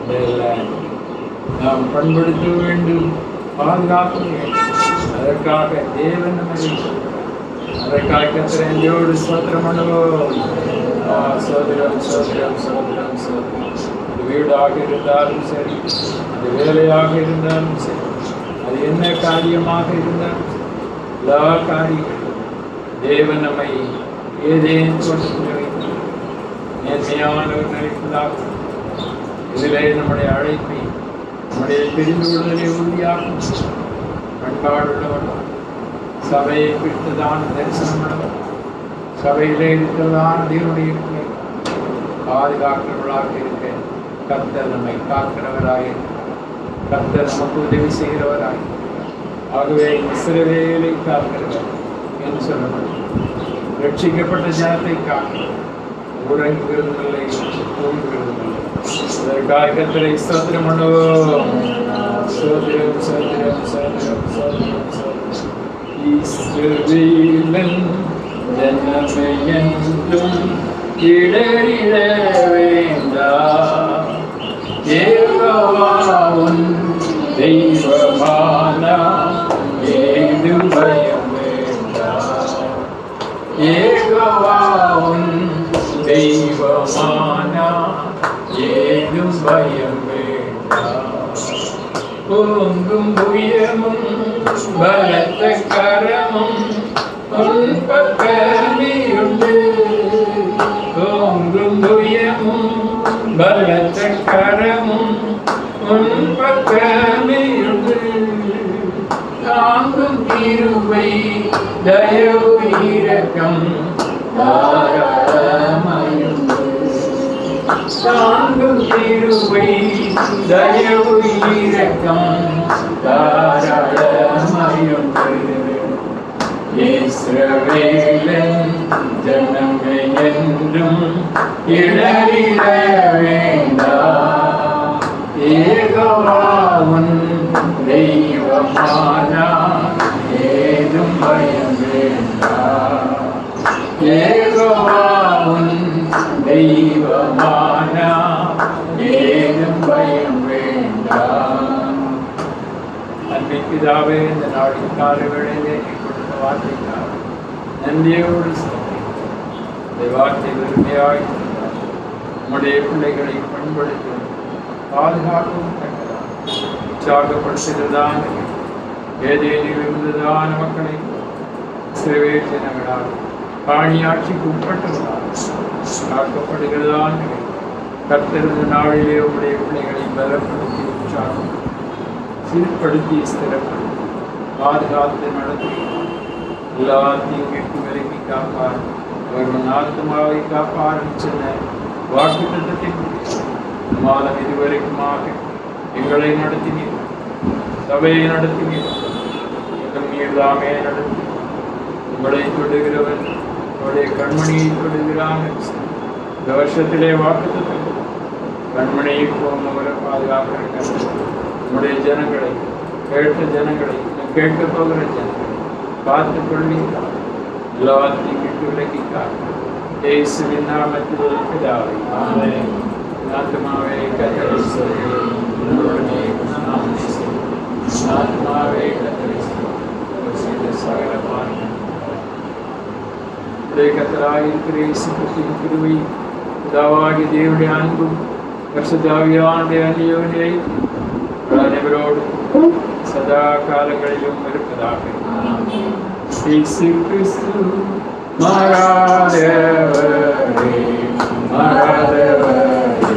இதெல்லாம் நாம் பண்படுத்த வேண்டும், பாதுகாக்க வேண்டும். அதற்காக தேவன் நம்மை அதற்காக கர்த்தரோடு ஸ்தோத்திரம் பண்ணுவோம். சோதரம் சோதரம் சோதரம் சோதரம். வீடாக இருந்தாலும் சரி, அது வேலையாக இருந்தாலும் சரி, அது என்ன காரியமாக இருந்தாலும் சரி, எல்லா காரியங்களும் தேவன் நம்மை ஏதேனும் தோட்டத்தில் வைத்து நேர்மையான ஒரு நிலைக்குள்ளாகும். இதிலே நம்முடைய அழைப்பை, நம்முடைய தெரிந்து கொள்வதை உறுதியாகும். பண்பாடுள்ளவர்கள், சபையை பிடித்ததான தரிசனம் உள்ளவர், சபையிலே இருக்கிறதான தேவனுடைய இருக்கிற பாதுகாக்கிறவர்களாக இருக்க கர்த்தர் நம்மை காக்கிறவராக இருக்கிறார். கர்த்தர் நமக்கு உதவி செய்கிறவராக. ஆகவே இஸ்ரவேலை காக்கிறவர் என்று சொல்லப்படும். ரட்சிக்கப்பட்ட ஜனத்தை காக்கிறவர், உறங்குகிறதில்லை, தூங்குகிறதில்லை. அதற்காக கர்த்தரை ஸ்தோத்திரம் பண்ணுவோம். ஸ்தோத்திரம், ஸ்தோத்திரம், ஸ்தோத்திரம், ஸ்தோத்திரம், ஸ்தோத்திரம். இஸ்ரவேலன் ஜனமே என்றும் இடறிட வேண்டாம். யெகோவாவும் தெய்வமானார், ஏதும் பயம் வேண்டாம். யெகோவாவும் தெய்வமானார், ஏதும் பயம் வேண்டாம். ஓங்கும் புயமும் பலத்த கரமும் உன் பக்கமே உண்டு. ஓங்கும் புயமும் பலத்த கரமும் உன் பக்கமே உண்டு. தாங்கும் கிருபை தயவு இரக்கம் தாராளமாயுண்டு. தாங்கும் கிருபை தயவு இரக்கம் தாராளமாயுண்டு. இஸ்ரவேலன் ஜனமே என்றும் இடறிட வேண்டாம். யெகோவாவும் தெய்வமானார், ஏதும் பயம் வேண்டாம். யெகோவாவும் தெய்வமானார், ஏதும் பயம் வேண்டாம். அன்பின் பிதாவே, இந்த நாளின் கால வேளையிலே கொடுத்த வார்த்தைக்காக நன்றியோடு இந்த வார்த்தை வெறுமையாய் நம்முடைய பிள்ளைகளை பண்படுத்தும், பாதுகாக்கவும் தக்கதாக உற்சாகப்படுத்துகிறதான ஏதேனும் இருந்ததான மக்களை இஸ்ரவேல் ஜனங்களால் பாணியாட்சிக்கு உட்பட்டவர்களால் காக்கப்படுகிறதான கர்த்தரது நாளிலே உடைய பிள்ளைகளை பலப்படுத்தி உற்சாகம் சீர்படுத்தி ஸ்திரப்படுத்தி பாதுகாத்து நடத்தி எல்லா தீங்கிற்கு விலக்கி காப்பார். அவர்கள் ஆத்மாவை காப்பார் சொன்ன வாக்கு திட்டத்தின் மாதம் இதுவரைக்குமாக எங்களை நடத்தினீர், சபையை நடத்தினீர், எங்கள் மீதாமே நடத்தி உங்களை தொடுகிறவன் உங்களுடைய கண்மணியை தொடுகிறான். இந்த வருஷத்திலே வாக்கு திட்டம் கண்மணியை போனவரை பாதுகாக்கிற நம்முடைய ஜனங்களை, கேட்ட ஜனங்களை, கேட்க போகிற ஜனங்களை பார்த்து கொள்வீர்கள். எல்லாத்தையும் விட்டு விலக்கி காக்க இயேசுவின் நாமத்தில் பிதாவே, ஆமென். ஆத்மாவே கர்த்தரை ஸ்தோத்திரி, ஆத்மாவே கர்த்தரை ஸ்தோத்திரி, சகல பாக்கியம் கர்த்தராயிருக்கிற இயேசு கிறிஸ்துவின் கிருபை, பிதாவாகிய தேவனுடைய அன்பும் பரிசுத்த ஆவியானவருடைய அந்நியோன்யை அனைவரோடு சதா காலங்களிலும் இருப்பதாக. இயேசு கிறிஸ்து மாறாதவரே, மாறாதவரே,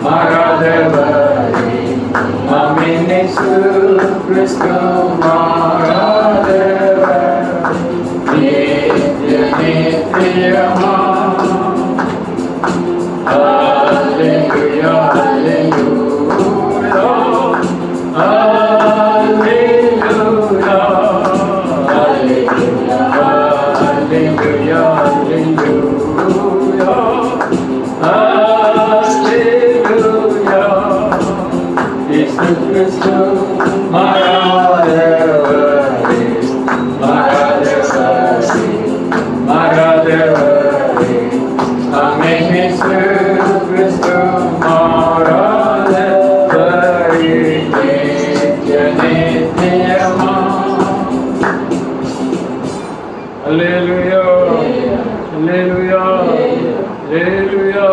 மாறாதவரே, ஆமென். இயேசு கிறிஸ்து மாறாதவரே, நித்திய நித்தியமா. Hallelujah, hallelujah, hallelujah, hallelujah, hallelujah, hallelujah. Jesus Christ, Maradevare, Maradevare, Maradevare. Amen. Jesus Christ, Maradevare, Nitya Nityama. Hallelujah, hallelujah, hallelujah.